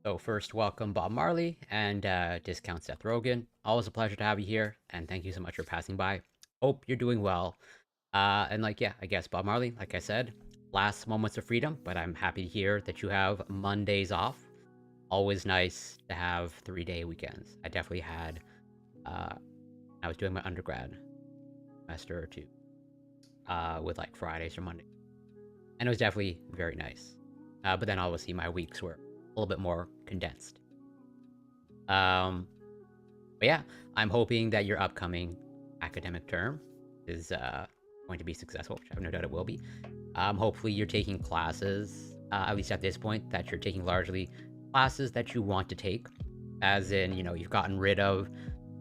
So first, welcome Bob Marley and Discount Seth Rogen. Always a pleasure to have you here, and thank you so much for passing by. Hope you're doing well. And yeah, I guess Bob Marley, like I said, last moments of freedom, but I'm happy to hear that you have Mondays off. Always nice to have 3-day weekends. I definitely had, uh, I was doing my undergrad semester or two with like Fridays or Mondays, and it was definitely very nice. But then obviously my weeks were a little bit more condensed. Um, but yeah, I'm hoping that your upcoming academic term is going to be successful, which I have no doubt it will be. Hopefully, you're taking classes, at least at this point, that you're taking largely classes that you want to take, as in, you've gotten rid of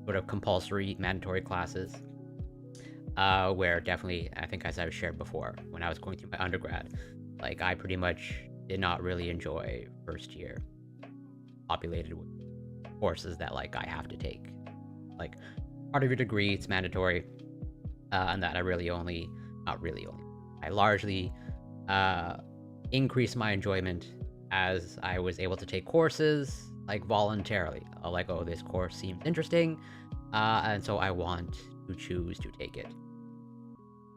sort of compulsory, mandatory classes, where definitely, I think as I've shared before, when I was going through my undergrad, like I pretty much did not really enjoy first year, populated with courses that like I have to take. Like part of your degree, it's mandatory, and that I really only, not really only, I largely increased my enjoyment as I was able to take courses like voluntarily. Like, oh, this course seems interesting, and so I want to choose to take it.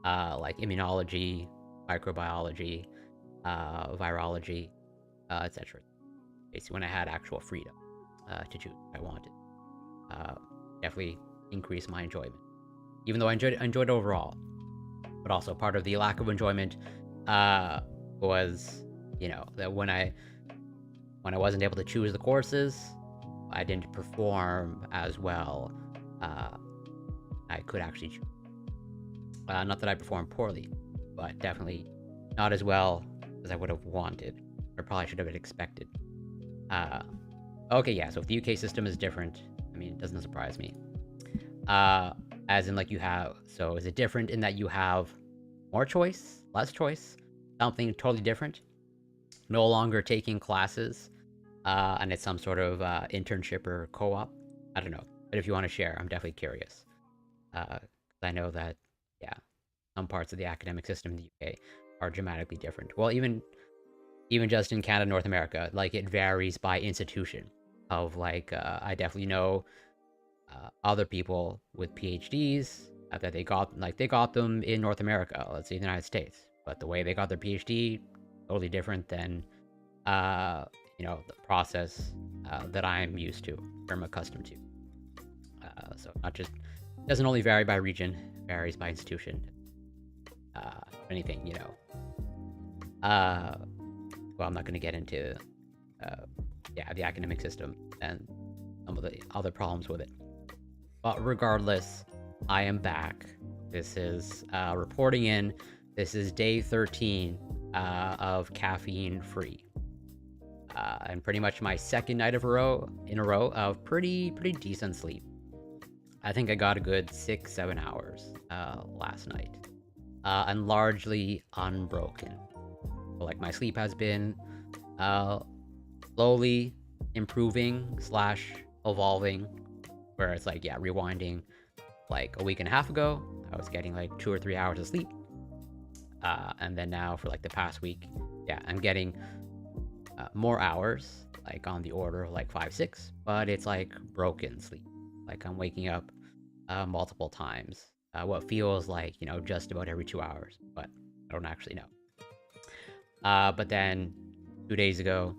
Like immunology, microbiology, virology, etc. Basically, when I had actual freedom to choose what I wanted, uh, definitely increased my enjoyment. Even though I enjoyed it overall, but also part of the lack of enjoyment was, that when I wasn't able to choose the courses, I didn't perform as well. I could actually choose. Not that I performed poorly, but definitely not as well as I would have wanted, or probably should have been expected. Okay, yeah. So if the UK system is different, I mean, it doesn't surprise me. As in, like, you have. So is it different in that you have more choice, less choice, something totally different? No longer taking classes, and it's some sort of internship or co-op. I don't know, but if you want to share, I'm definitely curious. 'Cause I know that, yeah, some parts of the academic system in the UK are dramatically different. Well, even just in Canada, North America, like it varies by institution. Of like, I definitely know other people with PhDs that they got them in North America, let's say the United States, but the way they got their PhD totally different than the process that I'm used to, or I'm accustomed to. So not just doesn't only vary by region, varies by institution. Anything, Uh, well, I'm not going to get into the academic system and some of the other problems with it. But regardless, I am back. This is reporting in. This is day 13 of caffeine free, and pretty much my second night in a row of pretty decent sleep. I think I got a good 6-7 hours last night, and largely unbroken. So, like, my sleep has been slowly improving slash evolving, where it's like, yeah, rewinding like a week and a half ago, I was getting like 2 or 3 hours of sleep. And then now for like the past week, yeah, I'm getting more hours, like on the order of like 5, 6, but it's like broken sleep. Like I'm waking up multiple times. What feels like, just about every 2 hours, but I don't actually know. But then 2 days ago,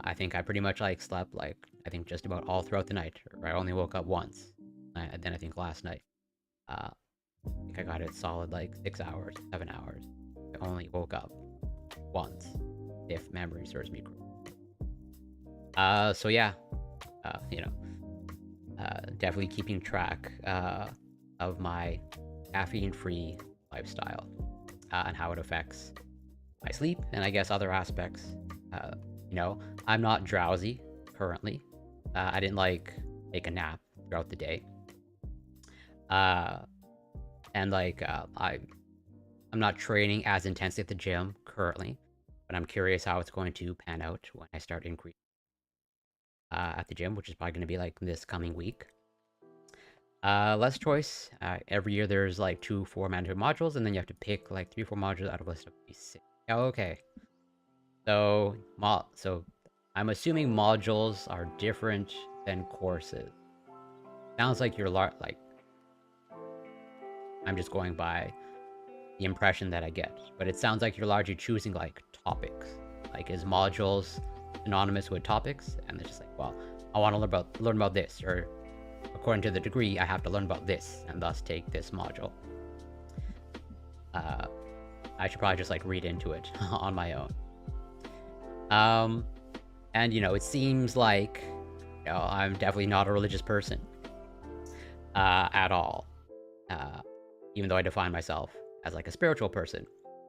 I think I pretty much like slept like, I think just about all throughout the night. Or I only woke up once. And then I think last night, I think I got it solid like 6 hours, 7 hours. I only woke up once, if memory serves me correct. So yeah, uh, you know, definitely keeping track of my caffeine-free lifestyle and how it affects my sleep and I guess other aspects. Uh, I'm not drowsy currently. I didn't like take a nap throughout the day. Uh, and like I'm not training as intensely at the gym currently, but I'm curious how it's going to pan out when I start increasing at the gym, which is probably going to be like this coming week. Less choice. Every year there's like 2 4 mandatory modules, and then you have to pick like 3 4 modules out of a list of 6. Oh, okay. So I'm assuming modules are different than courses. Sounds like you're like, I'm just going by the impression that I get, but it sounds like you're largely choosing like topics. Like, is modules synonymous with topics? And it's just like, well, I want to learn about this, or according to the degree, I have to learn about this, and thus take this module. I should probably just like read into it on my own. And it seems like I'm definitely not a religious person at all. Even though I define myself as like a spiritual person,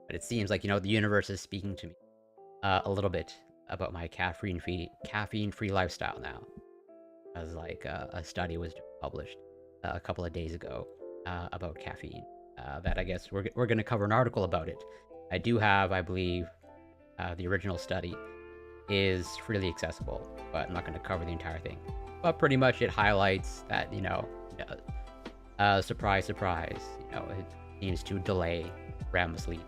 but it seems like the universe is speaking to me a little bit about my caffeine-free lifestyle now, as like a study was published a couple of days ago about caffeine. That I guess we're going to cover an article about it. I do have, I believe, the original study is freely accessible, but I'm not going to cover the entire thing. But pretty much it highlights that surprise, surprise, it seems to delay REM sleep,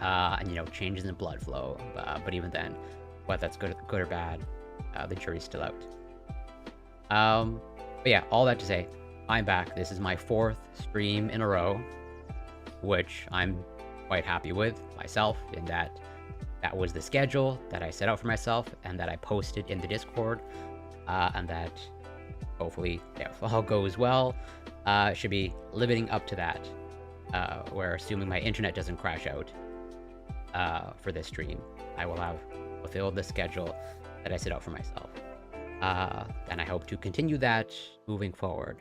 and changes in blood flow. But even then, whether that's good or bad, the jury's still out. But yeah, all that to say, I'm back. This is my 4th stream in a row, which I'm quite happy with myself, in that was the schedule that I set out for myself and that I posted in the Discord, and that hopefully, if all goes well, should be living up to that, where, assuming my internet doesn't crash out for this stream, I will have fulfilled the schedule that I set out for myself. And I hope to continue that moving forward.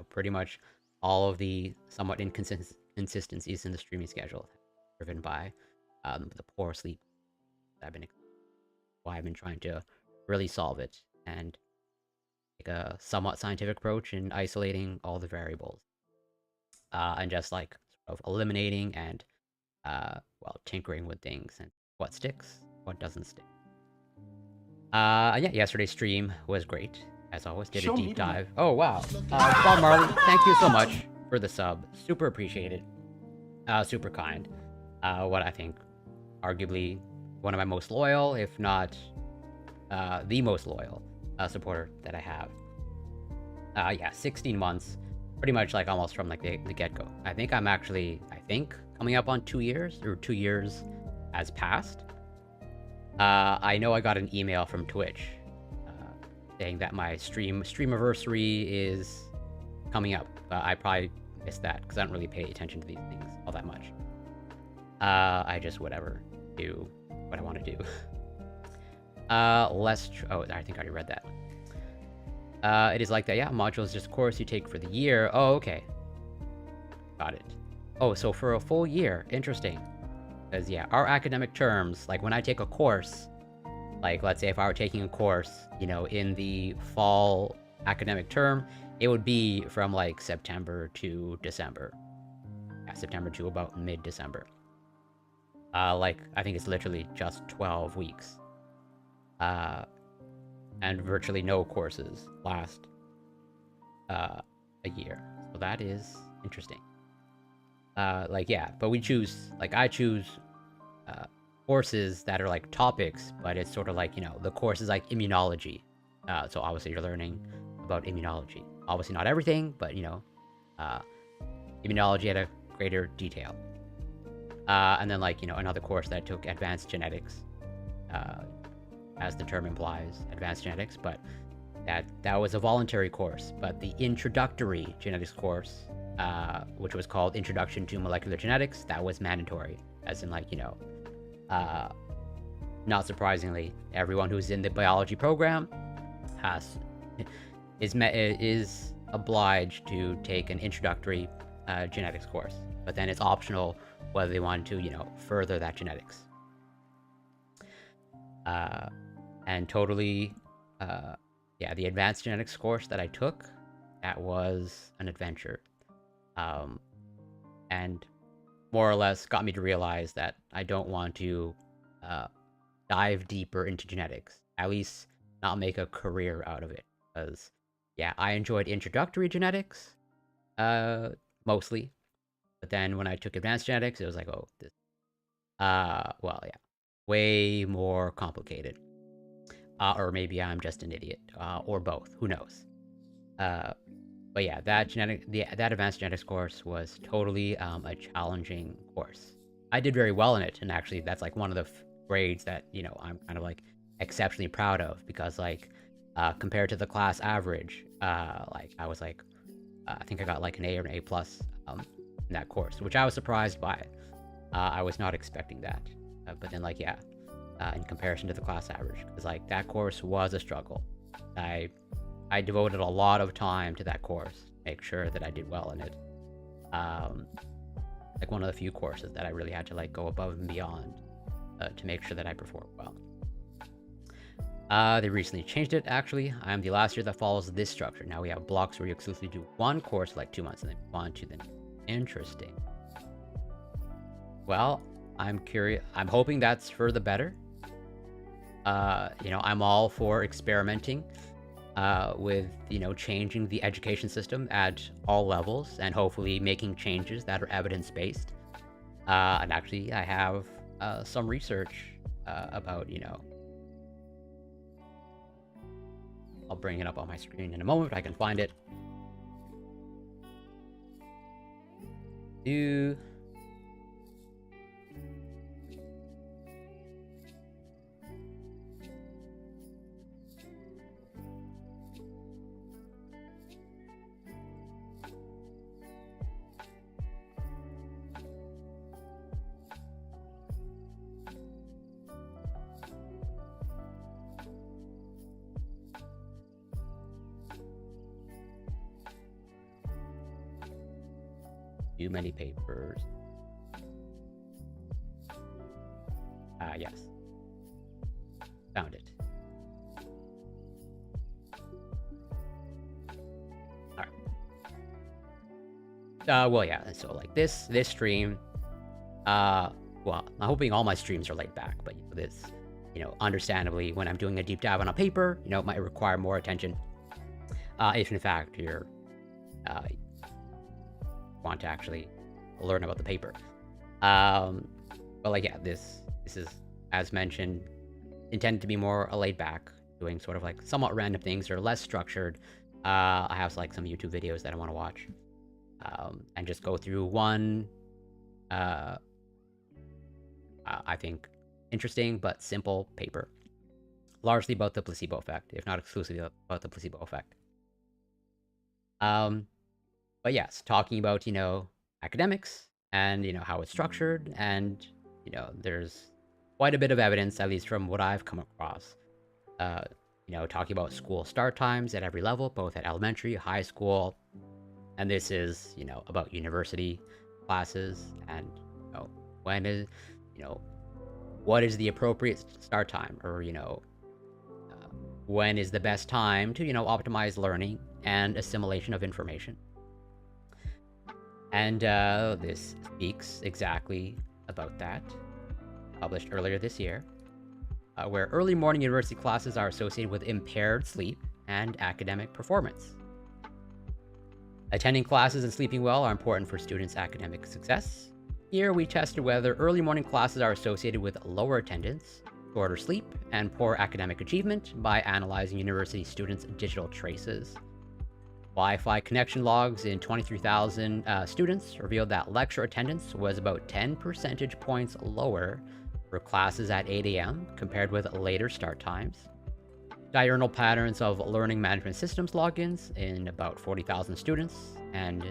Pretty much all of the somewhat inconsistencies in the streaming schedule driven by the poor sleep. Why I've been trying to really solve it and take a somewhat scientific approach in isolating all the variables, and just like sort of eliminating and tinkering with things, and what sticks, what doesn't stick. Yeah, yesterday's stream was great. As always, did a deep dive. Oh, wow. Bob Marley, thank you so much for the sub. Super appreciated. Super kind. What I think, arguably, one of my most loyal, if not the most loyal supporter that I have. Yeah, 16 months. Pretty much like almost from like the get-go. I think I'm actually, coming up on 2 years, or 2 years has passed. I know I got an email from Twitch saying that my streamiversary is coming up. I probably missed that because I don't really pay attention to these things all that much. I just whatever do what I want to do. Oh, I think I already read that. It is like that. Yeah, module is just a course you take for the year. Oh, okay. Got it. Oh, so for a full year. Interesting. Because, yeah, our academic terms, like when I take a course, like let's say if I were taking a course, in the fall academic term, it would be from like September to December. Yeah, September to about mid-December. Like, I think it's literally just 12 weeks. And virtually no courses last a year. So that is interesting. Like, yeah, but I choose courses that are like topics, but it's sort of like, the course is like immunology. So obviously you're learning about immunology. Obviously not everything, but immunology at a greater detail. And then like, another course that took advanced genetics, as the term implies, advanced genetics, but that was a voluntary course. But the introductory genetics course, which was called Introduction to Molecular Genetics, that was mandatory, as in like, not surprisingly, everyone who's in the biology program is obliged to take an introductory genetics course, but then it's optional whether they want to, further that genetics. And totally, yeah, the advanced genetics course that I took, that was an adventure. And more or less got me to realize that I don't want to dive deeper into genetics, at least not make a career out of it. Because, yeah, I enjoyed introductory genetics, mostly. But then when I took advanced genetics, it was like, oh, this, well, yeah, way more complicated. or maybe I'm just an idiot, or both. Who knows? But yeah, that advanced genetics course was totally a challenging course. I did very well in it, and actually, that's like one of the grades that I'm kind of like exceptionally proud of because like compared to the class average, like I was like I think I got like an A or an A plus in that course, which I was surprised by. I was not expecting that, but then like yeah, in comparison to the class average, because like that course was a struggle. I devoted a lot of time to that course to make sure that I did well in it. Like one of the few courses that I really had to like go above and beyond to make sure that I performed well. They recently changed it, actually. I'm the last year that follows this structure. Now we have blocks where you exclusively do one course for like 2 months and then move on to the next. Interesting. Well, I'm curious. I'm hoping that's for the better. I'm all for experimenting with, changing the education system at all levels and hopefully making changes that are evidence-based. And actually, I have some research about, I'll bring it up on my screen in a moment if I can find it. Too many papers. Yes. Found it. All right. Well, yeah. So like this stream, well, I'm hoping all my streams are laid back, but this, understandably, when I'm doing a deep dive on a paper, it might require more attention. If in fact you're want to actually learn about the paper. But like yeah, this is, as mentioned, intended to be more laid back, doing sort of like somewhat random things or less structured. I have like some YouTube videos that I want to watch, and just go through one I think interesting but simple paper, largely about the placebo effect, if not exclusively about the placebo effect. But yes, talking about, academics and, how it's structured, and, there's quite a bit of evidence, at least from what I've come across, talking about school start times at every level, both at elementary, high school, and this is, about university classes, and, when is, what is the appropriate start time, or, when is the best time to, optimize learning and assimilation of information. And this speaks exactly about that, published earlier this year, where early morning university classes are associated with impaired sleep and academic performance. Attending classes and sleeping well are important for students' academic success. Here we tested whether early morning classes are associated with lower attendance, shorter sleep, and poor academic achievement by analyzing university students' digital traces. Wi-Fi connection logs in 23,000 students revealed that lecture attendance was about 10 percentage points lower for classes at 8 a.m. compared with later start times. Diurnal patterns of learning management systems logins in about 40,000 students, and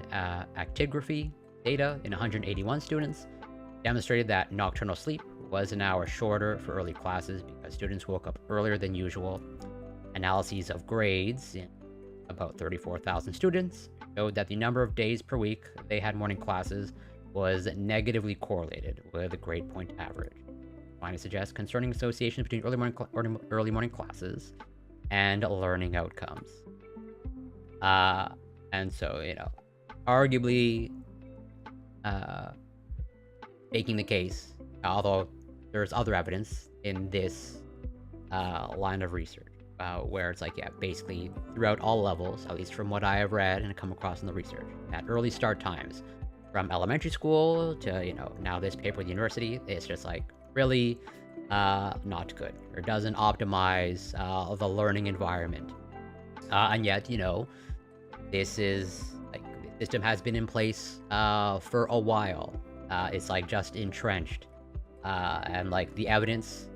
actigraphy data in 181 students demonstrated that nocturnal sleep was an hour shorter for early classes because students woke up earlier than usual. Analyses of grades in about 34,000 students showed that the number of days per week they had morning classes was negatively correlated with a grade point average. Findings suggest concerning associations between early morning classes and learning outcomes. And so, arguably making the case, although there's other evidence in this line of research, where it's like, yeah, basically throughout all levels, at least from what I have read and come across in the research, at early start times, from elementary school to, now this paper with the university, it's just like really not good, or doesn't optimize the learning environment. And yet, this is like the system has been in place for a while. It's like just entrenched, and like the evidence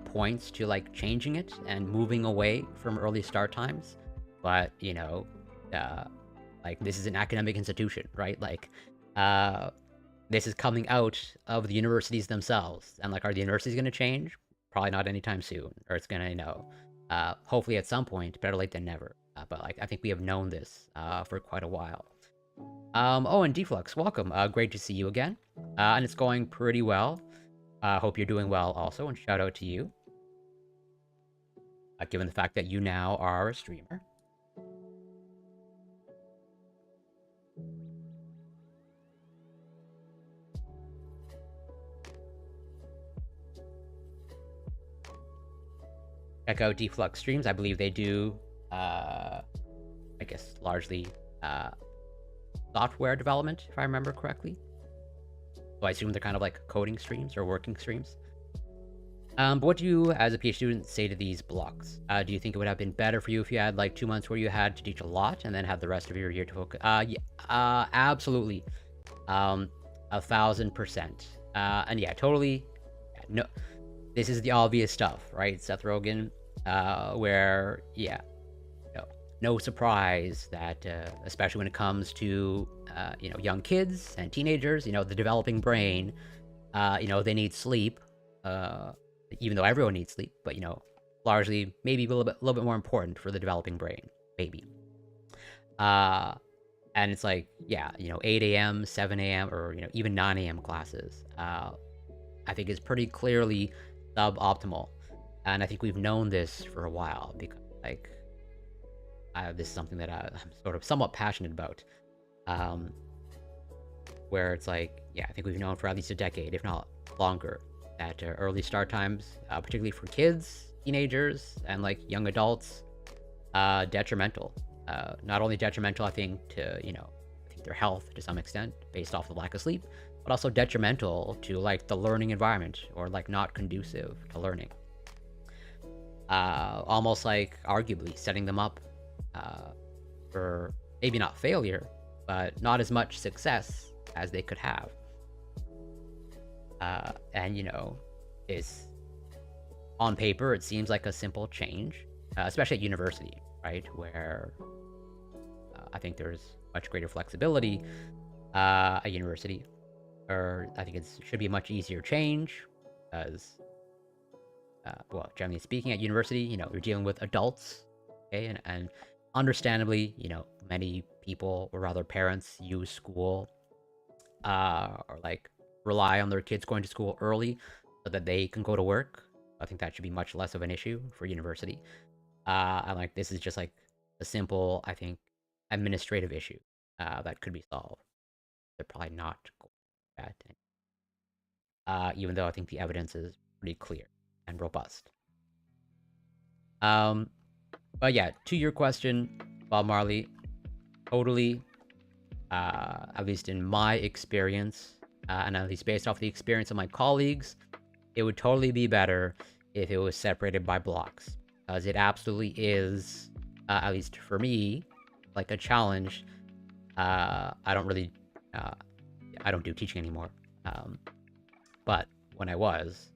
points to like changing it and moving away from early start times. But like this is an academic institution, right? Like, this is coming out of the universities themselves, and like, are the universities going to change? Probably not anytime soon, or it's gonna, hopefully at some point. Better late than never. But like, I think we have known this for quite a while. Oh, and Deflux, welcome. Great to see you again. And it's going pretty well. Hope you're doing well also, and shout out to you. Given the fact that you now are a streamer. Check out Deflux streams. I believe they do, I guess, largely software development, if I remember correctly. So I assume they're kind of like coding streams or working streams. But what do you, as a PhD student, say to these blocks? Do you think it would have been better for you if you had like 2 months where you had to teach a lot and then had the rest of your year to focus? Yeah, absolutely. 1,000%. And yeah, totally. No, this is the obvious stuff, right? Seth Rogen, where, yeah, no surprise that, especially when it comes to, young kids and teenagers, the developing brain, they need sleep, even though everyone needs sleep, but, largely maybe a little bit more important for the developing brain, maybe. And it's like, yeah, 8 a.m., 7 a.m., or, even 9 a.m. classes, I think is pretty clearly suboptimal. And I think we've known this for a while because, like, this is something that I'm sort of somewhat passionate about. Where it's like, yeah, I think we've known for at least a decade, if not longer, that early start times, particularly for kids, teenagers, and like young adults, detrimental. Not only detrimental, I think, to, I think their health to some extent, based off the lack of sleep, but also detrimental to like the learning environment, or like not conducive to learning. Almost like arguably setting them up for maybe not failure, but not as much success as they could have. And is on paper, it seems like a simple change, especially at university, right? Where I think there's much greater flexibility at university, or I think it should be a much easier change because, well, generally speaking, at university, you're dealing with adults, okay, and understandably, many people, or rather parents, use school or like rely on their kids going to school early so that they can go to work. I think that should be much less of an issue for university. And like, this is just like a simple, I think, administrative issue that could be solved. They're probably not going to do that, even though I think the evidence is pretty clear and robust. But yeah, to your question, Bob Marley, totally, at least in my experience, and at least based off the experience of my colleagues, it would totally be better if it was separated by blocks, because it absolutely is, at least for me, like a challenge. I don't do teaching anymore, but when I was,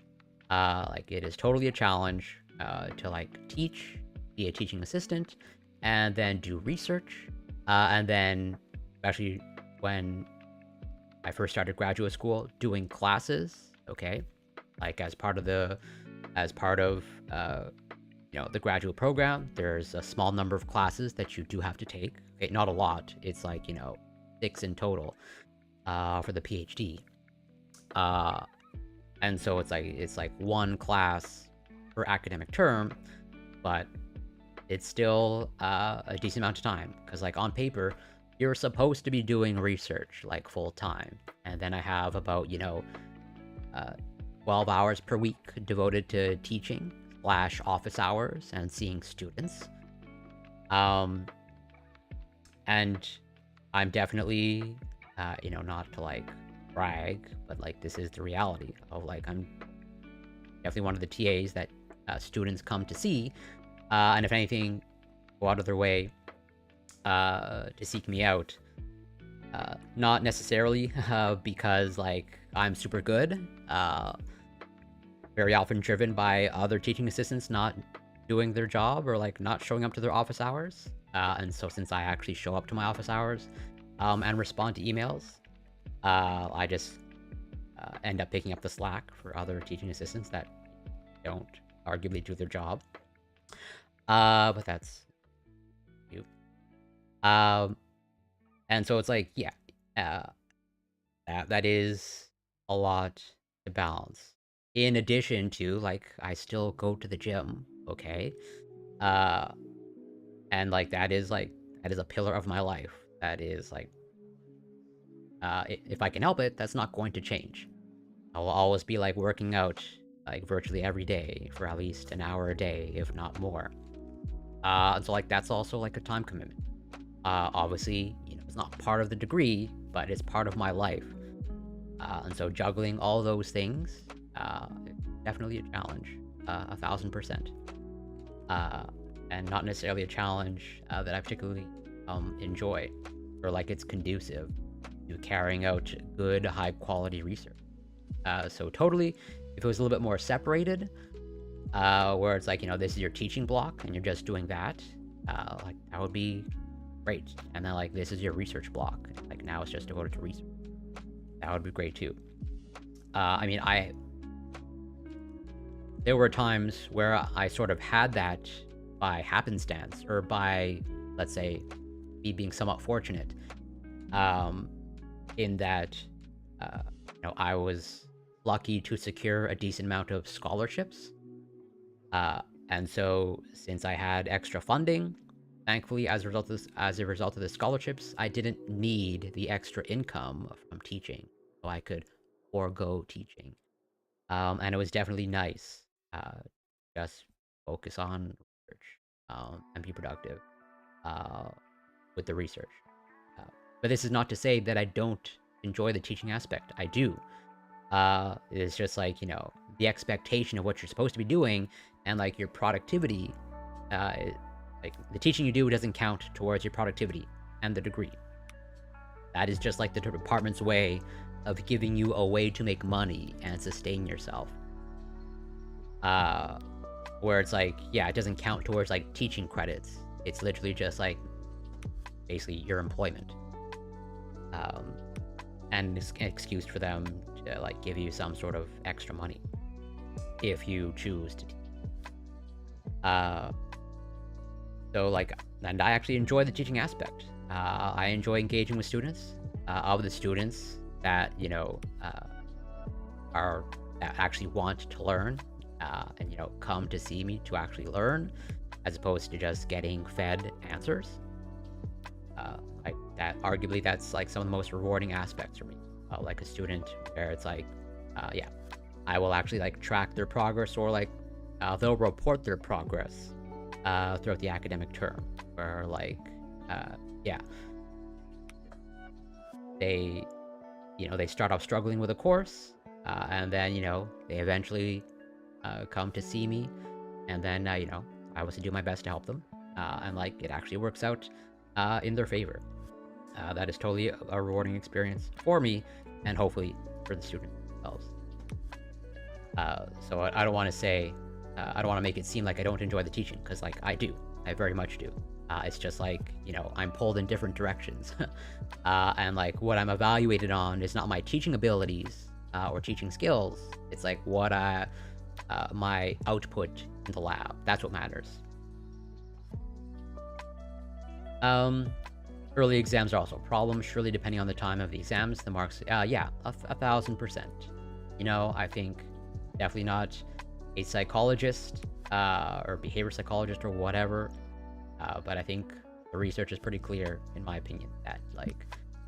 like, it is totally a challenge to like teach, be a teaching assistant, and then do research, and then especially when I first started graduate school, doing classes, okay, like as part of the graduate program, there's a small number of classes that you do have to take. Okay, not a lot. It's like 6 in total for the PhD, and so it's like one class per academic term, but it's still a decent amount of time, because like on paper you're supposed to be doing research like full time, and then I have about 12 hours per week devoted to teaching / office hours and seeing students. And I'm definitely not to like brag, but like this is the reality of like I'm definitely one of the TAs that students come to see, and if anything, go out of their way to seek me out. Not necessarily because like I'm super good. Very often driven by other teaching assistants not doing their job or like not showing up to their office hours. And so since I actually show up to my office hours and respond to emails, I just end up picking up the slack for other teaching assistants that don't arguably do their job. But that's you. And so it's like, yeah, that is a lot to balance. In addition to, like, I still go to the gym, okay? Uh, and like that is a pillar of my life. That is like, if I can help it, that's not going to change. I will always be like working out like virtually every day for at least an hour a day, if not more. And so like that's also like a time commitment. Obviously, you know, it's not part of the degree, but it's part of my life. And so juggling all those things, definitely a challenge, 1000%. And not necessarily a challenge that I particularly enjoy, or like it's conducive to carrying out good, high quality research. So totally, if it was a little bit more separated, where it's like, you know, this is your teaching block and you're just doing that, like that would be great. And then like this is your research block, like now it's just devoted to research. That would be great too. I mean, there were times where I sort of had that by happenstance, or by, let's say, me being somewhat fortunate, in that, you know, I was lucky to secure a decent amount of scholarships. And so since I had extra funding, thankfully, as a result of the scholarships, I didn't need the extra income from teaching, so I could forego teaching. And it was definitely nice, just focus on research, and be productive with the research. But this is not to say that I don't enjoy the teaching aspect. I do. It's just like, you know, the expectation of what you're supposed to be doing and like your productivity, like the teaching you do doesn't count towards your productivity and the degree. That is just like the department's way of giving you a way to make money and sustain yourself. Where it's like, yeah, it doesn't count towards like teaching credits. It's literally just like basically your employment. And it's an excuse for them to like give you some sort of extra money if you choose to. So like, and I actually enjoy the teaching aspect. I enjoy engaging with students. Of the students that, you know, that actually want to learn, and, you know, come to see me to actually learn, as opposed to just getting fed answers. Like that, arguably, that's like some of the most rewarding aspects for me. Like a student where it's like, yeah, I will actually like track their progress, or like they'll report their progress throughout the academic term, where like, yeah, they, you know, they start off struggling with a course, and then, you know, they eventually come to see me, and then, you know, I was to do my best to help them, and like it actually works out in their favor. That is totally a rewarding experience for me, and hopefully for the students themselves. So I don't want to say, I don't want to make it seem like I don't enjoy the teaching, because like I do, I very much do. It's just like, you know, I'm pulled in different directions. And like what I'm evaluated on is not my teaching abilities or teaching skills. It's like what my output in the lab. That's what matters. Early exams are also a problem, surely, depending on the time of the exams. The marks, yeah, 1000%. You know, I think definitely not a psychologist or behavior psychologist or whatever, but I think the research is pretty clear, in my opinion, that like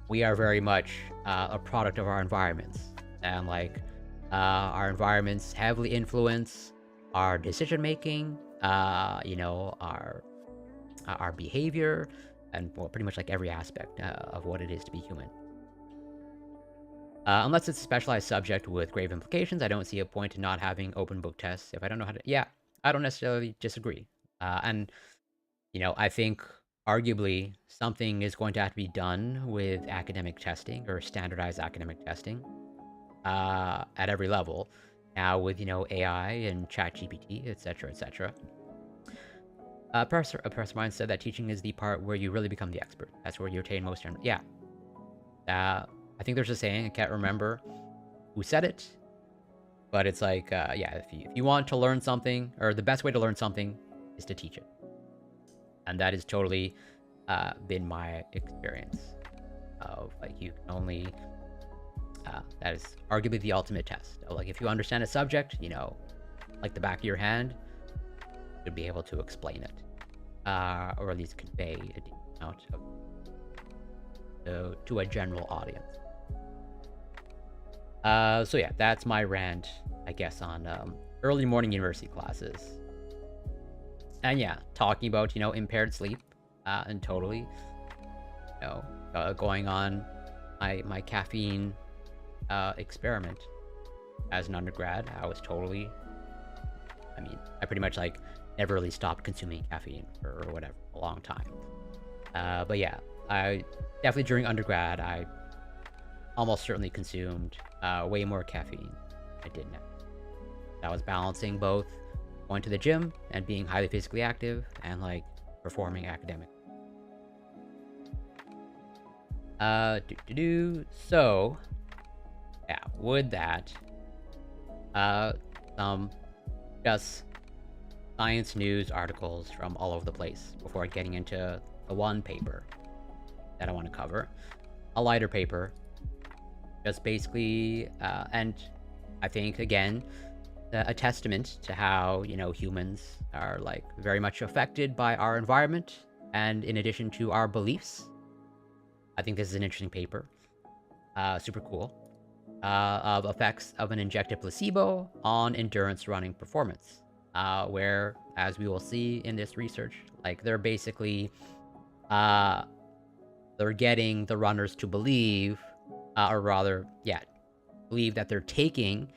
we are very much a product of our environments, and like our environments heavily influence our decision making, you know, our behavior, and well, pretty much like every aspect of what it is to be human. Unless it's a specialized subject with grave implications, I don't see a point in not having open book tests if I don't know how to. Yeah, I don't necessarily disagree. And, I think arguably something is going to have to be done with academic testing or standardized academic testing at every level. Now with, AI and ChatGPT, etc., etc. A professor of mine said that teaching is the part where you really become the expert. That's where you attain most. Yeah. I think there's a saying, I can't remember who said it, but it's like, yeah, if you want to learn something, or the best way to learn something is to teach it. And that has totally been my experience of, like, you can only, that is arguably the ultimate test. Like, if you understand a subject, like the back of your hand, you'll be able to explain it, or at least convey a decent amount to a general audience. So yeah, that's my rant, I guess, on early morning university classes. And yeah, talking about, impaired sleep, and totally, going on my caffeine experiment as an undergrad. I pretty much, like, never really stopped consuming caffeine for whatever, a long time. But yeah, I definitely during undergrad, I almost certainly consumed way more caffeine than I did now. I was balancing both going to the gym and being highly physically active and, like, performing academic. So, yeah, with that, some just science news articles from all over the place before getting into the one paper that I want to cover. A lighter paper. Just basically, and I think, again, a testament to how, humans are, like, very much affected by our environment, and in addition to our beliefs. I think this is an interesting paper. Super cool. Of effects of an injected placebo on endurance running performance. Where, as we will see in this research, like, they're basically, they're getting the runners to believe, or rather, yeah, believe that they're taking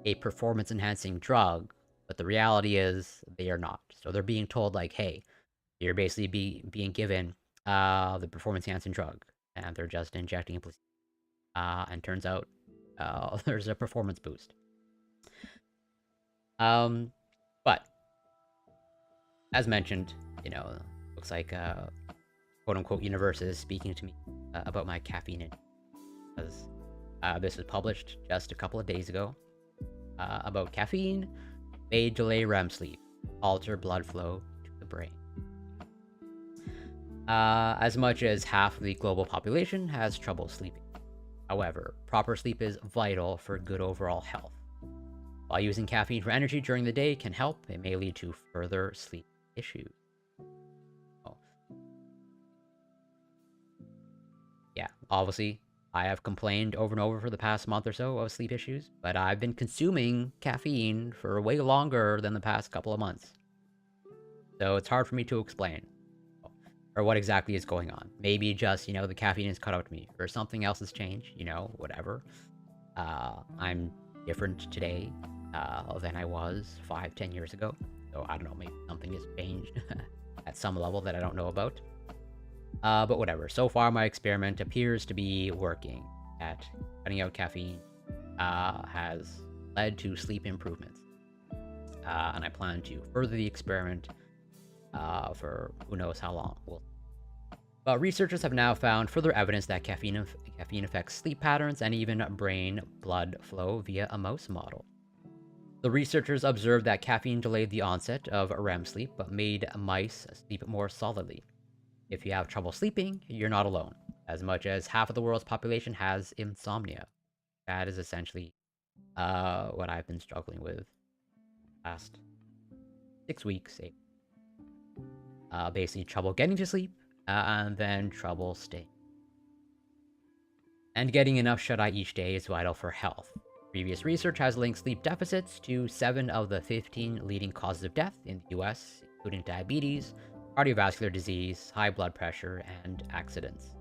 a performance-enhancing drug, but the reality is they are not. So they're being told, like, hey, you're basically being given the performance-enhancing drug, and they're just injecting a placebo. And turns out there's a performance boost. But as mentioned, looks like quote-unquote universe is speaking to me about my caffeine intake. Because this was published just a couple of days ago about caffeine may delay REM sleep, alter blood flow to the brain. As much as half of the global population has trouble sleeping. However, proper sleep is vital for good overall health. While using caffeine for energy during the day can help, it may lead to further sleep issues. Yeah, obviously, I have complained over and over for the past month or so of sleep issues, but I've been consuming caffeine for way longer than the past couple of months. So it's hard for me to explain, or what exactly is going on. Maybe just, the caffeine is cut out to me, or something else has changed, whatever. I'm different today than I was 5-10 years ago. So I don't know, maybe something has changed at some level that I don't know about. But whatever. So far, my experiment appears to be working at cutting out caffeine. Has led to sleep improvements. And I plan to further the experiment for who knows how long. But researchers have now found further evidence that caffeine affects sleep patterns and even brain blood flow via a mouse model. The researchers observed that caffeine delayed the onset of REM sleep, but made mice sleep more solidly. If you have trouble sleeping, you're not alone. As much as half of the world's population has insomnia. That is essentially what I've been struggling with the past 6 weeks. Basically, trouble getting to sleep, and then trouble staying. And getting enough shut-eye each day is vital for health. Previous research has linked sleep deficits to 7 of the 15 leading causes of death in the US, including diabetes, cardiovascular disease, high blood pressure, and accidents.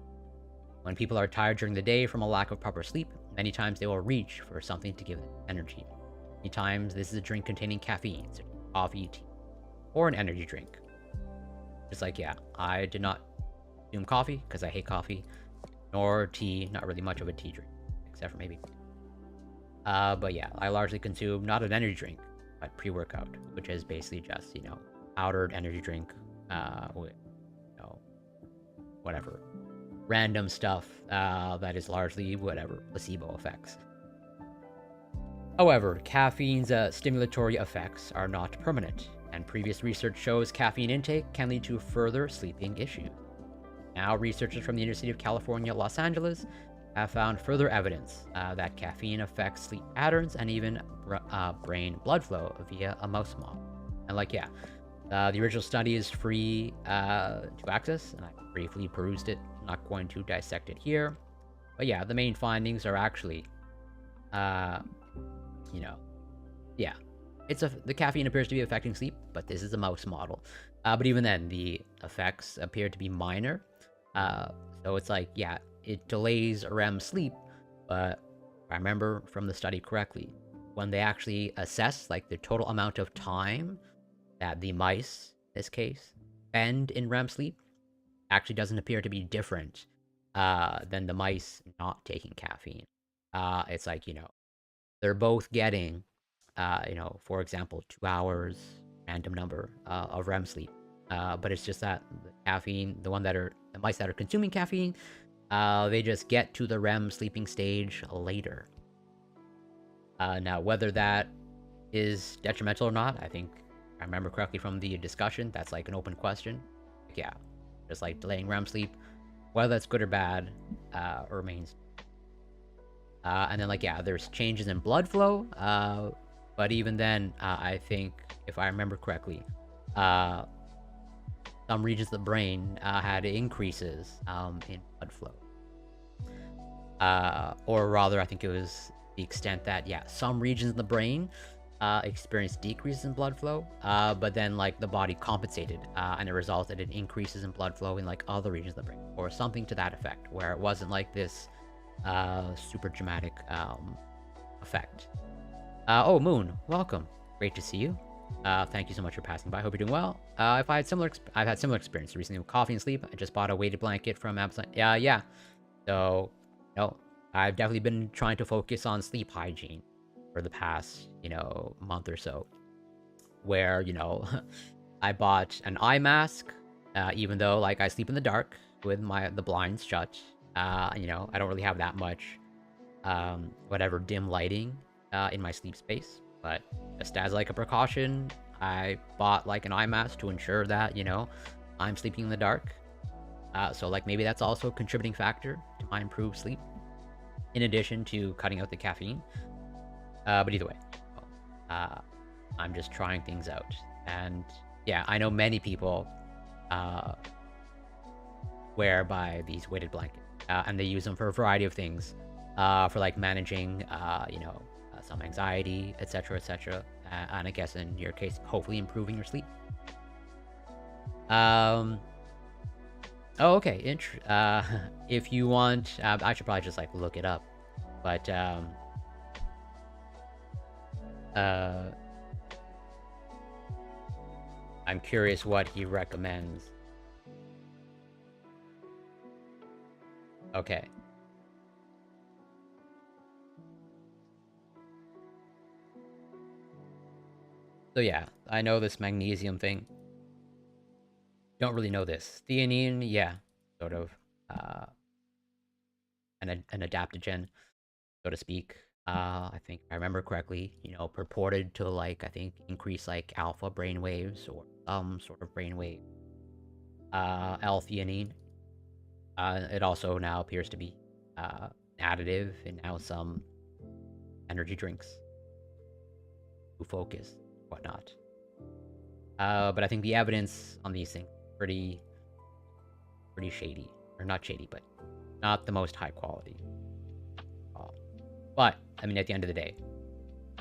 When people are tired during the day from a lack of proper sleep, Many times they will reach for something to give them energy. Many times this is a drink containing caffeine, such as coffee, tea, or an energy drink. Just like, yeah, I did not consume coffee because I hate coffee, nor tea, not really much of a tea drink, except for maybe. But yeah, I largely consume not an energy drink, but pre-workout, which is basically just, powdered energy drink, with, whatever, random stuff, that is largely, whatever, placebo effects. However, caffeine's stimulatory effects are not permanent, and previous research shows caffeine intake can lead to further sleeping issues. Now, researchers from the University of California, Los Angeles, have found further evidence that caffeine affects sleep patterns and even brain blood flow via a mouse model. And the original study is free to access, and I briefly perused it. I'm not going to dissect it here. But yeah, the main findings are actually, the caffeine appears to be affecting sleep, but this is a mouse model. But even then, the effects appear to be minor. So it's it delays REM sleep, but if I remember from the study correctly, when they actually assess the total amount of time that the mice, in this case, spend in REM sleep, actually doesn't appear to be different than the mice not taking caffeine. It's they're both getting, for example, 2 hours, random number, of REM sleep. But it's just that the caffeine, the mice that are consuming caffeine, they just get to the REM sleeping stage later. Now, whether that is detrimental or not, I think, if I remember correctly from the discussion, that's an open question. Yeah, just delaying REM sleep, whether that's good or bad, remains. And then there's changes in blood flow, but even then, I think, if I remember correctly, some regions of the brain had increases in blood flow. Or rather, I think it was the extent that, some regions in the brain experienced decreases in blood flow, but then the body compensated, and it resulted in increases in blood flow in other regions of the brain, or something to that effect, where it wasn't this super dramatic effect. Oh, Moon, welcome. Great to see you. Thank you so much for passing by. Hope you're doing well. I've had similar experience recently with coffee and sleep. I just bought a weighted blanket from Amazon. Yeah. So, I've definitely been trying to focus on sleep hygiene for the past, month or so. Where, I bought an eye mask, even though I sleep in the dark with the blinds shut. I don't really have that much, dim lighting in my sleep space. But just as a precaution, I bought an eye mask to ensure that, I'm sleeping in the dark. So maybe that's also a contributing factor to my improved sleep, in addition to cutting out the caffeine. But either way, I'm just trying things out. And yeah, I know many people wear these weighted blankets, and they use them for a variety of things, for managing, some anxiety, etc., etc. And I guess in your case, hopefully improving your sleep. Oh, okay. If you want, I should probably just look it up, but I'm curious what he recommends. Okay. So yeah, I know this magnesium thing. Don't really know this. Theanine, yeah, sort of an adaptogen, so to speak. I think if I remember correctly, purported to I think increase alpha brain waves or some sort of brain wave. L-theanine. It also now appears to be additive in now some energy drinks to focus, whatnot. But I think the evidence on these things pretty shady, or not shady, but not the most high quality. But I mean, at the end of the day,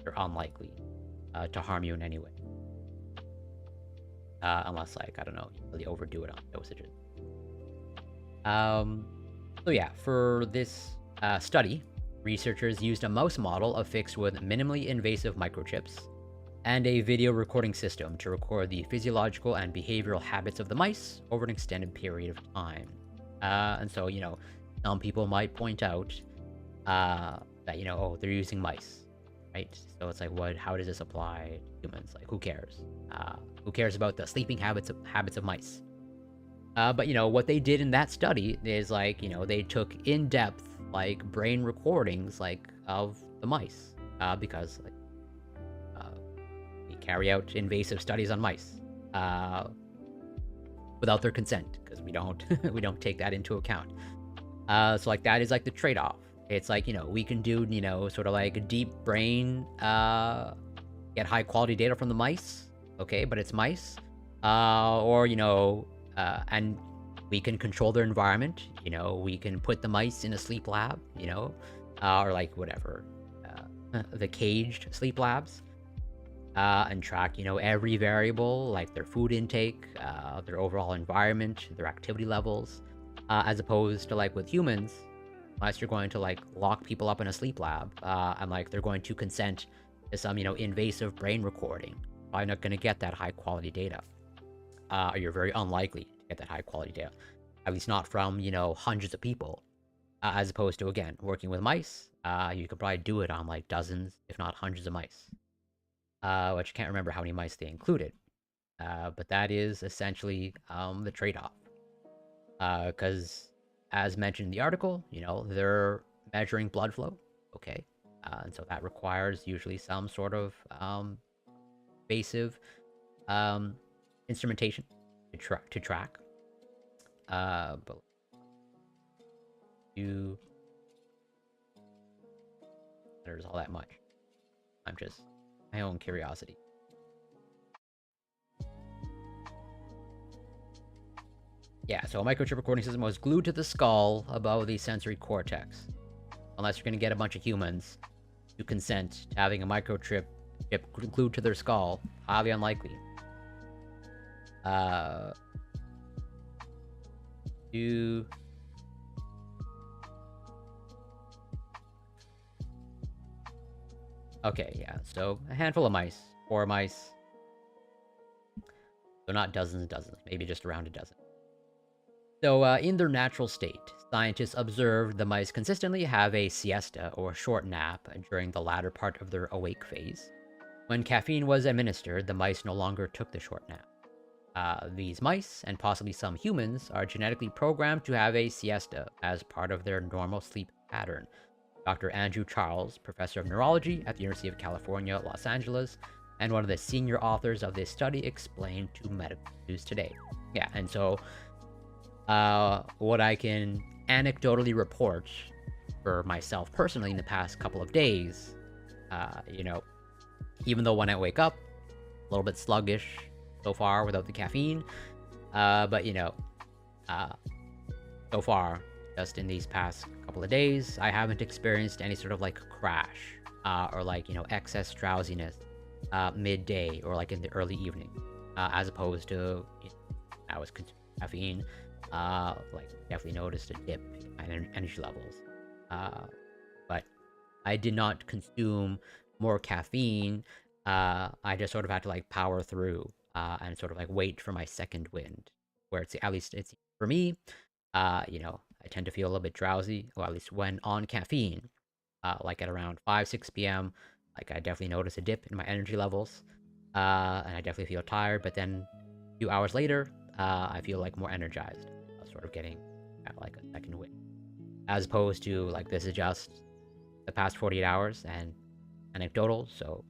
they're unlikely to harm you in any way, unless I don't know, you really overdo it on dosages. So yeah, for this study, Researchers used a mouse model affixed with minimally invasive microchips and a video recording system to record the physiological and behavioral habits of the mice over an extended period of time. And so, some people might point out that, oh, they're using mice, right? So it's like, how does this apply to humans? Like, who cares? Who cares about the sleeping habits of mice? But, what they did in that study is, like, they took in-depth, like, brain recordings, like, of the mice. Because, like, we carry out invasive studies on mice without their consent, because we don't we don't take that into account. So like that is like the trade-off. It's like, we can do, sort of like a deep brain, get high quality data from the mice, okay, but it's mice. Or, and we can control their environment, we can put the mice in a sleep lab, or like whatever, the caged sleep labs. And track, every variable, like their food intake, their overall environment, their activity levels, as opposed to like with humans, unless you're going to like lock people up in a sleep lab, and like they're going to consent to some, invasive brain recording. Probably not going to get that high quality data. Or you're very unlikely to get that high quality data, at least not from, hundreds of people, as opposed to, again, working with mice. You could probably do it on like dozens, if not hundreds of mice. Which I can't remember how many mice they included. But that is essentially the trade-off. Because, as mentioned in the article, they're measuring blood flow, okay? And so that requires usually some sort of invasive instrumentation to track. But there's all that much. I'm just my own curiosity. Yeah, so a microchip recording system was glued to the skull above the sensory cortex. Unless you're going to get a bunch of humans to consent to having a microchip glued to their skull. Highly unlikely. Okay, yeah, so a handful of mice. 4 mice. So not dozens and dozens, maybe just around a dozen. So in their natural state, scientists observed the mice consistently have a siesta or short nap during the latter part of their awake phase. When caffeine was administered, the mice no longer took the short nap. These mice, and possibly some humans, are genetically programmed to have a siesta as part of their normal sleep pattern. Dr. Andrew Charles, professor of neurology at the University of California, Los Angeles, and one of the senior authors of this study, explained to Medical News Today. Yeah, and so what I can anecdotally report for myself personally in the past couple of days, even though when I wake up, a little bit sluggish so far without the caffeine, but so far, just in these past couple of days, I haven't experienced any sort of like crash, or like, excess drowsiness midday or like in the early evening, as opposed to I was consuming caffeine. Like definitely noticed a dip in my energy levels. But I did not consume more caffeine. I just sort of had to like power through and sort of like wait for my second wind, where it's at least it's for me. I tend to feel a little bit drowsy, or at least when on caffeine. Like at around 5-6 p.m. Like I definitely notice a dip in my energy levels, and I definitely feel tired. But then a few hours later, I feel like more energized, sort of getting like a second wind, as opposed to like this is just the past 48 hours and anecdotal. So